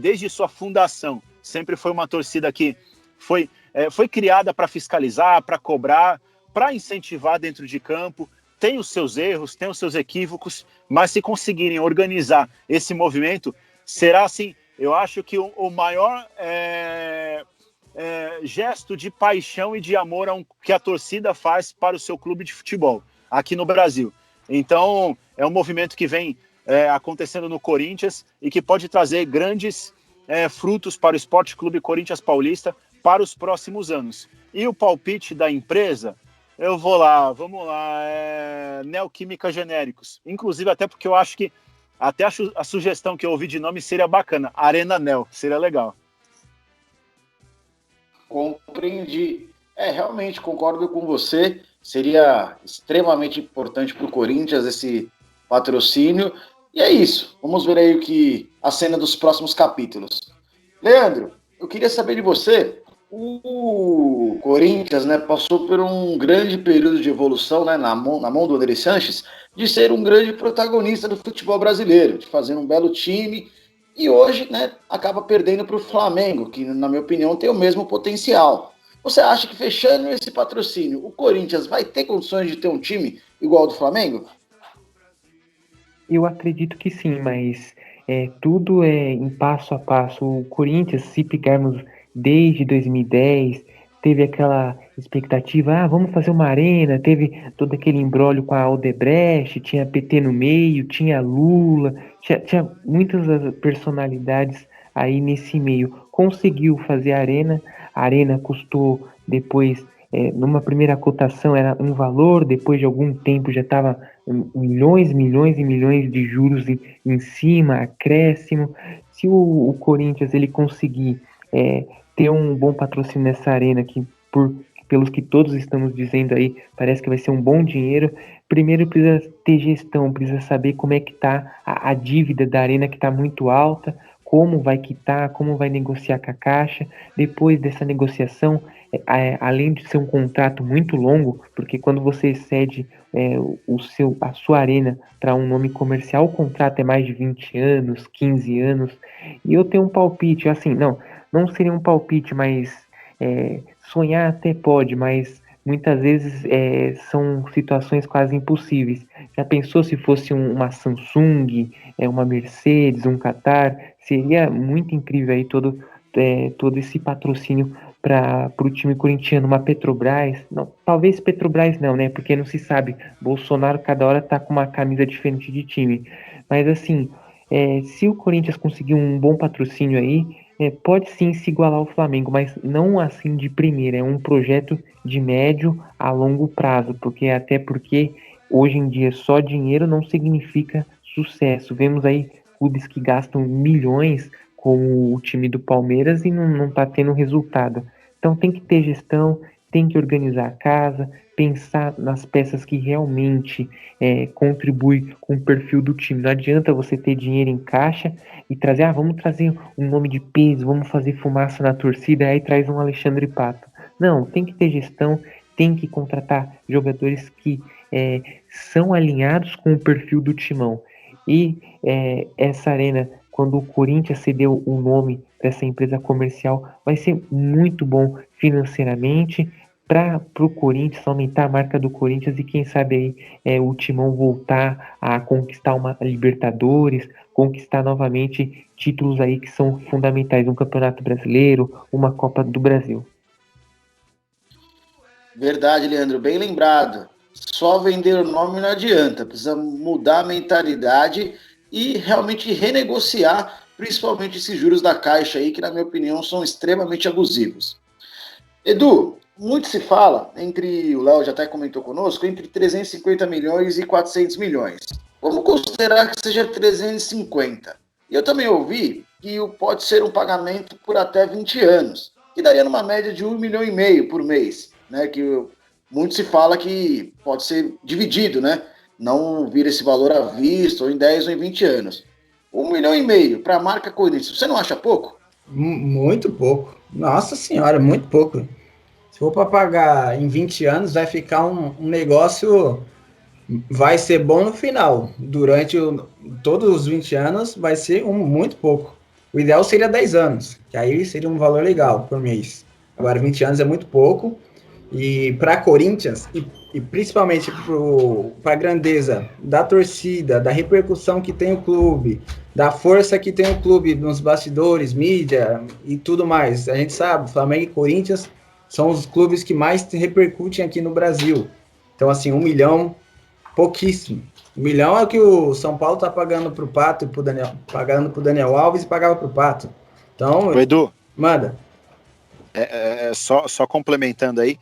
desde sua fundação sempre foi uma torcida que foi criada para fiscalizar, para cobrar, para incentivar dentro de campo. Tem os seus erros, tem os seus equívocos, mas se conseguirem organizar esse movimento, será assim, eu acho que o maior gesto de paixão e de amor que a torcida faz para o seu clube de futebol aqui no Brasil. Então, é um movimento que vem acontecendo no Corinthians e que pode trazer grandes frutos para o Esporte Clube Corinthians Paulista para os próximos anos. E o palpite da empresa, vamos lá, Neoquímica Genéricos. Inclusive, até porque eu acho que até a sugestão que eu ouvi de nome seria bacana, Arena Neo, seria legal. Compreendi. Realmente concordo com você. Seria extremamente importante para o Corinthians esse patrocínio. E é isso. Vamos ver aí a cena dos próximos capítulos. Leandro, eu queria saber de você. O Corinthians, né, passou por um grande período de evolução, né, na mão do Andrés Sanches, de ser um grande protagonista do futebol brasileiro, de fazer um belo time, e hoje, né, acaba perdendo para o Flamengo, que, na minha opinião, tem o mesmo potencial. Você acha que, fechando esse patrocínio, o Corinthians vai ter condições de ter um time igual ao do Flamengo? Eu acredito que sim, mas tudo é em passo a passo. O Corinthians, se pegarmos desde 2010, teve aquela expectativa, vamos fazer uma arena, teve todo aquele imbróglio com a Odebrecht, tinha PT no meio, tinha Lula, tinha muitas personalidades aí nesse meio. Conseguiu fazer a arena custou depois, numa primeira cotação era um valor, depois de algum tempo já estava milhões e milhões de juros em cima, acréscimo. Se o Corinthians ele conseguir ter um bom patrocínio nessa arena, que pelos que todos estamos dizendo aí, parece que vai ser um bom dinheiro. Primeiro precisa ter gestão, precisa saber como é que está a dívida da arena, que está muito alta, como vai quitar, como vai negociar com a Caixa. Depois dessa negociação, além de ser um contrato muito longo, porque quando você cede a sua arena para um nome comercial, o contrato é mais de 20 anos, 15 anos, e eu tenho um palpite, assim, não seria um palpite, mas sonhar até pode, mas muitas vezes são situações quase impossíveis. Já pensou se fosse uma Samsung, uma Mercedes, um Qatar? Seria muito incrível aí todo esse patrocínio para o time corintiano. Uma Petrobras, não, talvez Petrobras não, né? Porque não se sabe. Bolsonaro cada hora tá com uma camisa diferente de time. Mas assim, se o Corinthians conseguir um bom patrocínio aí, pode sim se igualar ao Flamengo, mas não assim de primeira. É um projeto de médio a longo prazo, porque hoje em dia só dinheiro não significa sucesso. Vemos aí clubes que gastam milhões, como o time do Palmeiras, e não está tendo resultado. Então tem que ter gestão, tem que organizar a casa, pensar nas peças que realmente contribuem com o perfil do time. Não adianta você ter dinheiro em caixa e trazer, vamos trazer um nome de peso, vamos fazer fumaça na torcida, aí traz um Alexandre Pato. Não, tem que ter gestão, tem que contratar jogadores que são alinhados com o perfil do Timão. E essa arena, quando o Corinthians cedeu o nome dessa empresa comercial, vai ser muito bom financeiramente para o Corinthians, aumentar a marca do Corinthians e quem sabe aí o Timão voltar a conquistar uma Libertadores, conquistar novamente títulos aí que são fundamentais, um Campeonato Brasileiro, uma Copa do Brasil. Verdade, Leandro, bem lembrado. Só vender o nome não adianta, precisa mudar a mentalidade e realmente renegociar, principalmente esses juros da Caixa aí, que na minha opinião são extremamente abusivos. Edu, muito se fala, o Léo já até comentou conosco, entre 350 milhões e 400 milhões. Vamos considerar que seja 350. E eu também ouvi que pode ser um pagamento por até 20 anos, que daria numa média de 1,5 milhão por mês, né? Que muito se fala que pode ser dividido, né? Não vir esse valor à vista, ou em 10 ou em 20 anos. 1,5 milhão para a marca Corinthians, você não acha pouco? Muito pouco. Nossa senhora, muito pouco. Se for para pagar em 20 anos, vai ficar um negócio... Vai ser bom no final. Durante todos os 20 anos, vai ser muito pouco. O ideal seria 10 anos, que aí seria um valor legal por mês. Agora, 20 anos é muito pouco. E para Corinthians, e principalmente para a grandeza da torcida, da repercussão que tem o clube, da força que tem o clube nos bastidores, mídia e tudo mais. A gente sabe, Flamengo e Corinthians são os clubes que mais repercutem aqui no Brasil. Então, assim, 1 milhão, pouquíssimo. 1 milhão é o que o São Paulo está pagando para o Pato, pagando para o Daniel Alves e pagava para o Pato. Então, o Edu, manda. Só complementando aí,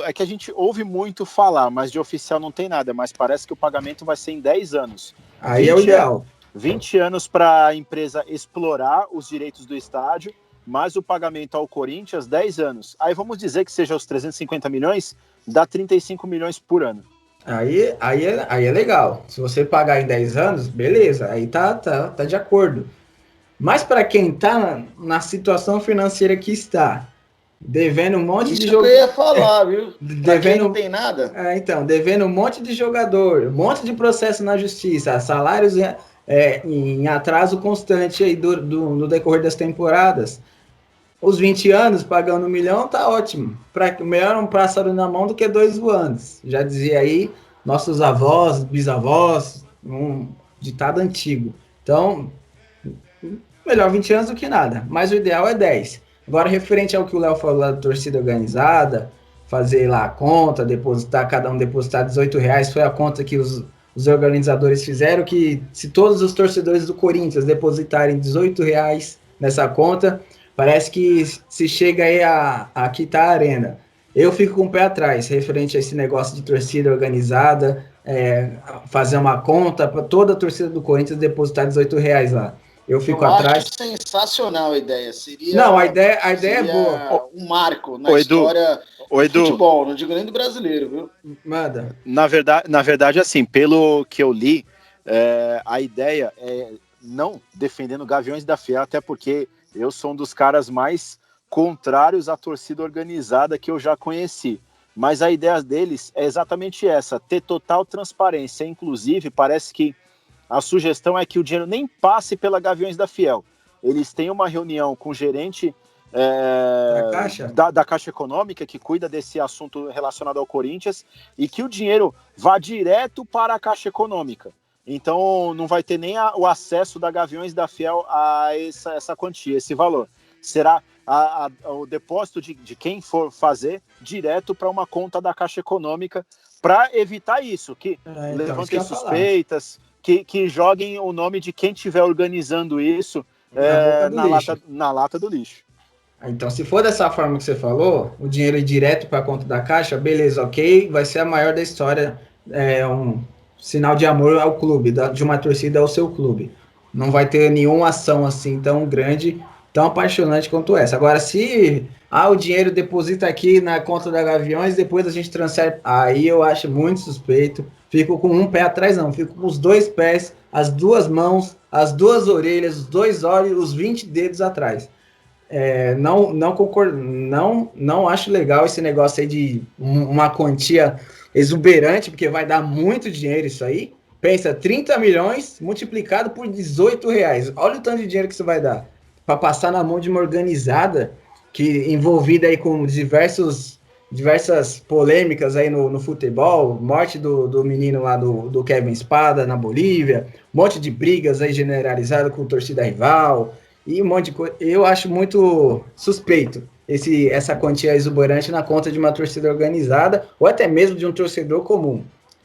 é que a gente ouve muito falar, mas de oficial não tem nada, mas parece que o pagamento vai ser em 10 anos. Aí é o ideal. 20 anos para a empresa explorar os direitos do estádio, mais o pagamento ao Corinthians, 10 anos. Aí vamos dizer que seja os 350 milhões, dá 35 milhões por ano. Aí é legal. Se você pagar em 10 anos, beleza, aí tá de acordo. Mas para quem tá na situação financeira que está, devendo um monte de jogador. Isso que eu ia falar, viu? Devendo não tem nada. Então, devendo um monte de jogador, um monte de processo na justiça, salários em atraso constante aí no decorrer das temporadas. Os 20 anos pagando 1 milhão tá ótimo. Melhor um pássaro na mão do que 2 voando. Já dizia aí nossos avós, bisavós, um ditado antigo. Então, melhor 20 anos do que nada. Mas o ideal é 10. Agora, referente ao que o Léo falou da torcida organizada, fazer lá a conta, cada um depositar R$18, foi a conta que os organizadores fizeram, que se todos os torcedores do Corinthians depositarem R$18 nessa conta, parece que se chega aí a quitar a arena. Eu fico com o pé atrás, referente a esse negócio de torcida organizada, fazer uma conta para toda a torcida do Corinthians depositar R$18 lá. Eu fico atrás. Acho sensacional a ideia. A ideia é boa. Um marco na história do futebol, não digo nem do brasileiro, viu? Manda. Na verdade, assim, pelo que eu li, a ideia é não defendendo Gaviões da Fiel, até porque eu sou um dos caras mais contrários à torcida organizada que eu já conheci. Mas a ideia deles é exatamente essa, ter total transparência. Inclusive, parece que a sugestão é que o dinheiro nem passe pela Gaviões da Fiel. Eles têm uma reunião com o gerente da Caixa Econômica, que cuida desse assunto relacionado ao Corinthians, e que o dinheiro vá direto para a Caixa Econômica. Então, não vai ter nem o acesso da Gaviões da Fiel a essa quantia, esse valor. Será o depósito de quem for fazer direto para uma conta da Caixa Econômica, para evitar isso, que levantem suspeitas, que joguem o nome de quem estiver organizando isso na lata do lixo. Então, se for dessa forma que você falou, o dinheiro ir direto para a conta da Caixa, beleza, ok, vai ser a maior da história, um sinal de amor ao clube, de uma torcida ao seu clube. Não vai ter nenhuma ação assim tão grande tão apaixonante quanto essa. Agora, se o dinheiro deposita aqui na conta da Gaviões, depois a gente transfere, aí eu acho muito suspeito. Fico com um pé atrás, não. Fico com os 2 pés, as 2 mãos, as 2 orelhas, os 2 olhos, os 20 dedos atrás. Não concordo, não acho legal esse negócio aí de uma quantia exuberante, porque vai dar muito dinheiro isso aí. Pensa, 30 milhões multiplicado por R$18. Olha o tanto de dinheiro que isso vai dar. Para passar na mão de uma organizada que envolvida aí com diversas polêmicas aí no futebol, morte do menino lá do Kevin Spada na Bolívia, um monte de brigas aí generalizadas com torcida rival, e um monte de coisa. Eu acho muito suspeito essa quantia exuberante na conta de uma torcida organizada, ou até mesmo de um torcedor comum.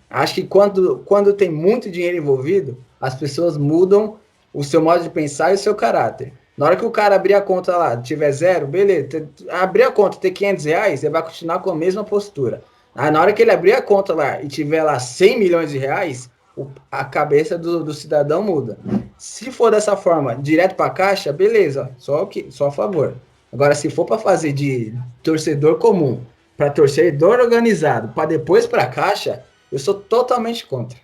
Acho que quando tem muito dinheiro envolvido, as pessoas mudam o seu modo de pensar e o seu caráter. Na hora que o cara abrir a conta lá, tiver 0, beleza. Abrir a conta, ter R$500, ele vai continuar com a mesma postura. Na hora que ele abrir a conta lá e tiver lá 100 milhões de reais, a cabeça do cidadão muda. Se for dessa forma, direto para a caixa, beleza, só a favor. Agora, se for para fazer de torcedor comum para torcedor organizado, para depois para a caixa, eu sou totalmente contra.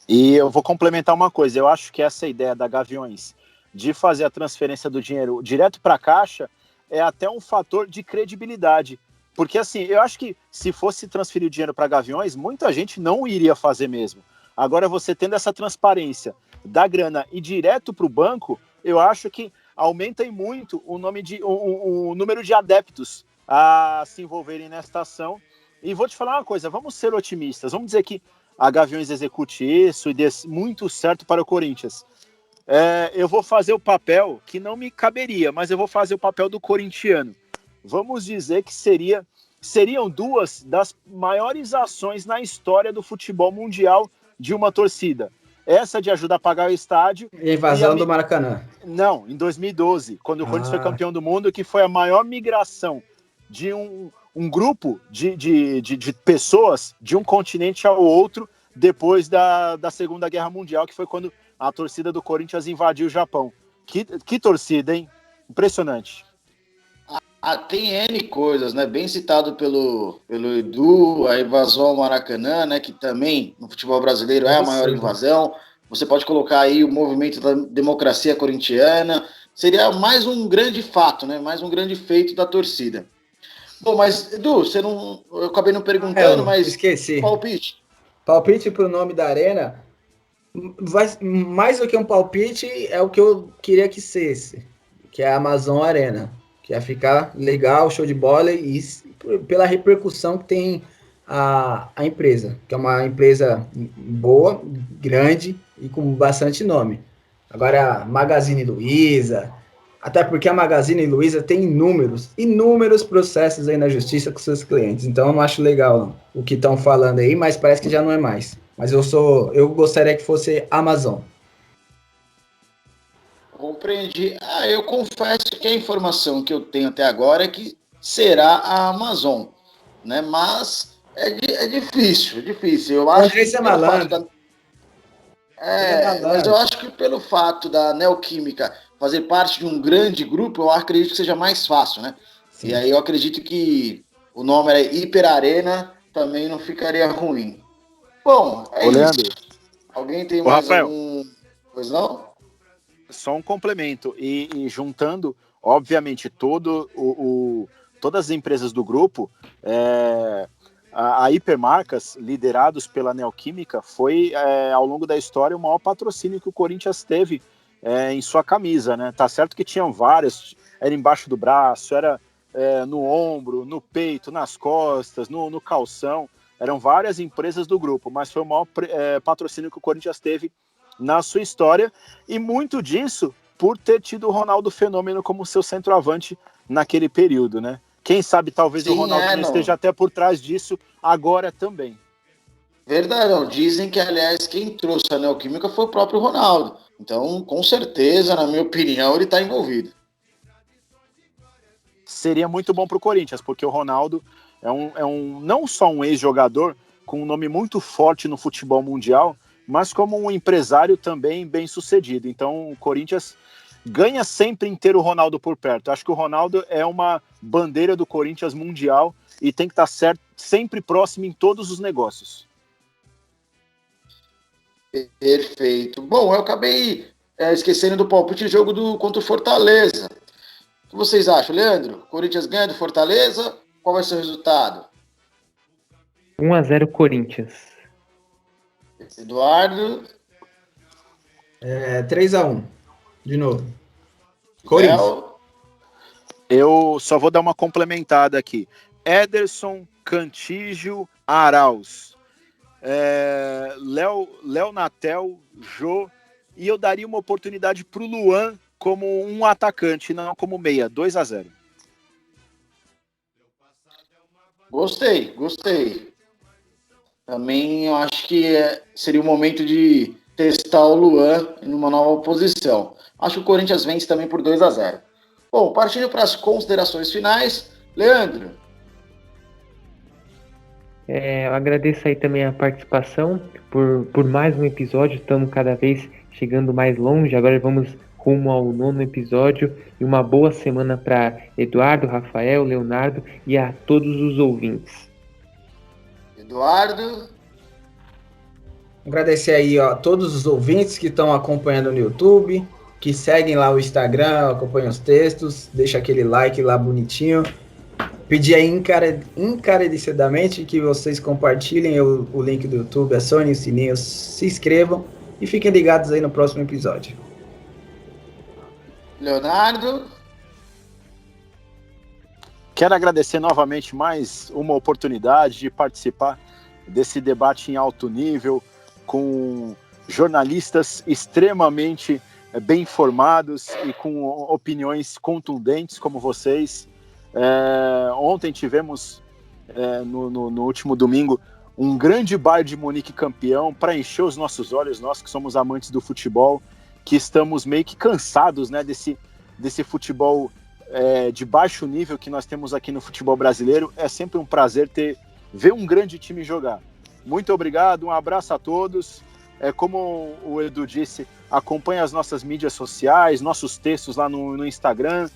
E eu vou complementar uma coisa, eu acho que essa ideia da Gaviões de fazer a transferência do dinheiro direto para a caixa é até um fator de credibilidade. Porque assim, eu acho que se fosse transferir o dinheiro para Gaviões, muita gente não iria fazer mesmo. Agora, você tendo essa transparência da grana e direto para o banco, eu acho que aumenta muito o número de adeptos a se envolverem nesta ação. E vou te falar uma coisa, vamos ser otimistas, vamos dizer que a Gaviões execute isso e dê muito certo para o Corinthians. Eu vou fazer o papel que não me caberia, mas eu vou fazer o papel do corintiano. Vamos dizer que seriam 2 das maiores ações na história do futebol mundial de uma torcida. Essa de ajudar a pagar o estádio. E a invasão do Maracanã. Não, em 2012, quando o Corinthians foi campeão do mundo, que foi a maior migração de um grupo de pessoas de um continente ao outro depois da Segunda Guerra Mundial, que foi quando a torcida do Corinthians invadiu o Japão. Que torcida, hein? Impressionante. Tem N coisas, né? Bem citado pelo Edu, a invasão ao Maracanã, né? Que também no futebol brasileiro é a maior invasão. Você pode colocar aí o movimento da democracia corintiana. Seria mais um grande fato, né? Mais um grande feito da torcida. Bom, mas Edu, eu acabei não perguntando, mas esqueci. Palpite pro nome da arena. Mais do que um palpite, é o que eu queria que fosse, que é a Amazon Arena, que ia ficar legal, show de bola, e pela repercussão que tem a empresa, que é uma empresa boa, grande e com bastante nome. Agora, a Magazine Luiza, até porque a Magazine Luiza tem inúmeros processos aí na justiça com seus clientes, então eu não acho legal não, o que estão falando aí, mas parece que já não é mais. Mas eu gostaria que fosse Amazon. Compreendi. Eu confesso que a informação que eu tenho até agora é que será a Amazon, né? Mas é difícil. Eu acho que mas eu acho que pelo fato da Neoquímica fazer parte de um grande grupo, eu acredito que seja mais fácil, né? Sim. E aí eu acredito que o nome era Hiper Arena, também não ficaria ruim. Bom, Leandro, isso. Alguém tem mais Rafael, algum... Pois não? Só um complemento. E juntando, obviamente, todas as empresas do grupo, a Hipermarcas, liderados pela Neoquímica, foi, ao longo da história, o maior patrocínio que o Corinthians teve em sua camisa, né? Tá certo que tinham várias, era embaixo do braço, era no ombro, no peito, nas costas, no calção. Eram várias empresas do grupo, mas foi o maior patrocínio que o Corinthians teve na sua história, e muito disso por ter tido o Ronaldo Fenômeno como seu centroavante naquele período, né? Quem sabe talvez o Ronaldo esteja até por trás disso agora também. Verdade, não. Dizem que, aliás, quem trouxe a Neoquímica foi o próprio Ronaldo. Então, com certeza, na minha opinião, ele está envolvido. Seria muito bom para o Corinthians, porque o Ronaldo é não só um ex-jogador com um nome muito forte no futebol mundial, mas como um empresário também bem sucedido. Então o Corinthians ganha sempre em ter o Ronaldo por perto. Acho que o Ronaldo é uma bandeira do Corinthians mundial e tem que estar sempre próximo em todos os negócios. Perfeito. Bom, eu acabei esquecendo do palpite de jogo contra o Fortaleza. O que vocês acham, Leandro? Corinthians ganha do Fortaleza? Qual vai ser o resultado? 1-0 Corinthians. Eduardo? 3-1. De novo. Corinthians. Léo? Eu só vou dar uma complementada aqui. Ederson, Cantígio, Arauz. Léo Natel, Jô, e eu daria uma oportunidade para o Luan como um atacante, não como meia, 2-0. Gostei. Também eu acho que seria o momento de testar o Luan em uma nova posição. Acho que o Corinthians vence também por 2-0. Bom, partindo para as considerações finais, Leandro. Eu agradeço aí também a participação por mais um episódio. Estamos cada vez chegando mais longe. Agora vamos rumo ao 9º episódio. E uma boa semana para Eduardo, Rafael, Leonardo e a todos os ouvintes. Eduardo. Agradecer aí a todos os ouvintes que estão acompanhando no YouTube, que seguem lá o Instagram, acompanham os textos, deixa aquele like lá bonitinho. Pedir aí encarecidamente que vocês compartilhem o link do YouTube, acionem o sininho, se inscrevam e fiquem ligados aí no próximo episódio. Leonardo. Quero agradecer novamente mais uma oportunidade de participar desse debate em alto nível, com jornalistas extremamente bem informados e com opiniões contundentes como vocês. Ontem tivemos, no último domingo, um grande Bayern de Munique campeão para encher os nossos olhos, nós que somos amantes do futebol, que estamos meio que cansados, né, desse futebol de baixo nível que nós temos aqui no futebol brasileiro. É sempre um prazer ver um grande time jogar. Muito obrigado, um abraço a todos. Como o Edu disse, acompanhe as nossas mídias sociais, nossos textos lá no Instagram,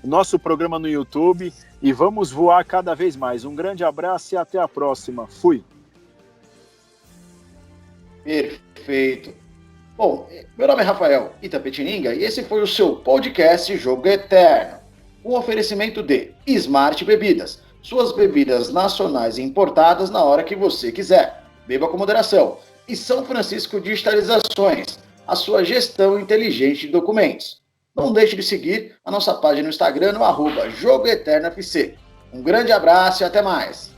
nosso programa no YouTube, e vamos voar cada vez mais. Um grande abraço e até a próxima. Fui. Perfeito. Bom, meu nome é Rafael Itapetininga e esse foi o seu podcast Jogo Eterno. Um oferecimento de Smart Bebidas. Suas bebidas nacionais e importadas na hora que você quiser. Beba com moderação. E São Francisco Digitalizações, a sua gestão inteligente de documentos. Não deixe de seguir a nossa página no Instagram no @JogoEternoFC. Um grande abraço e até mais.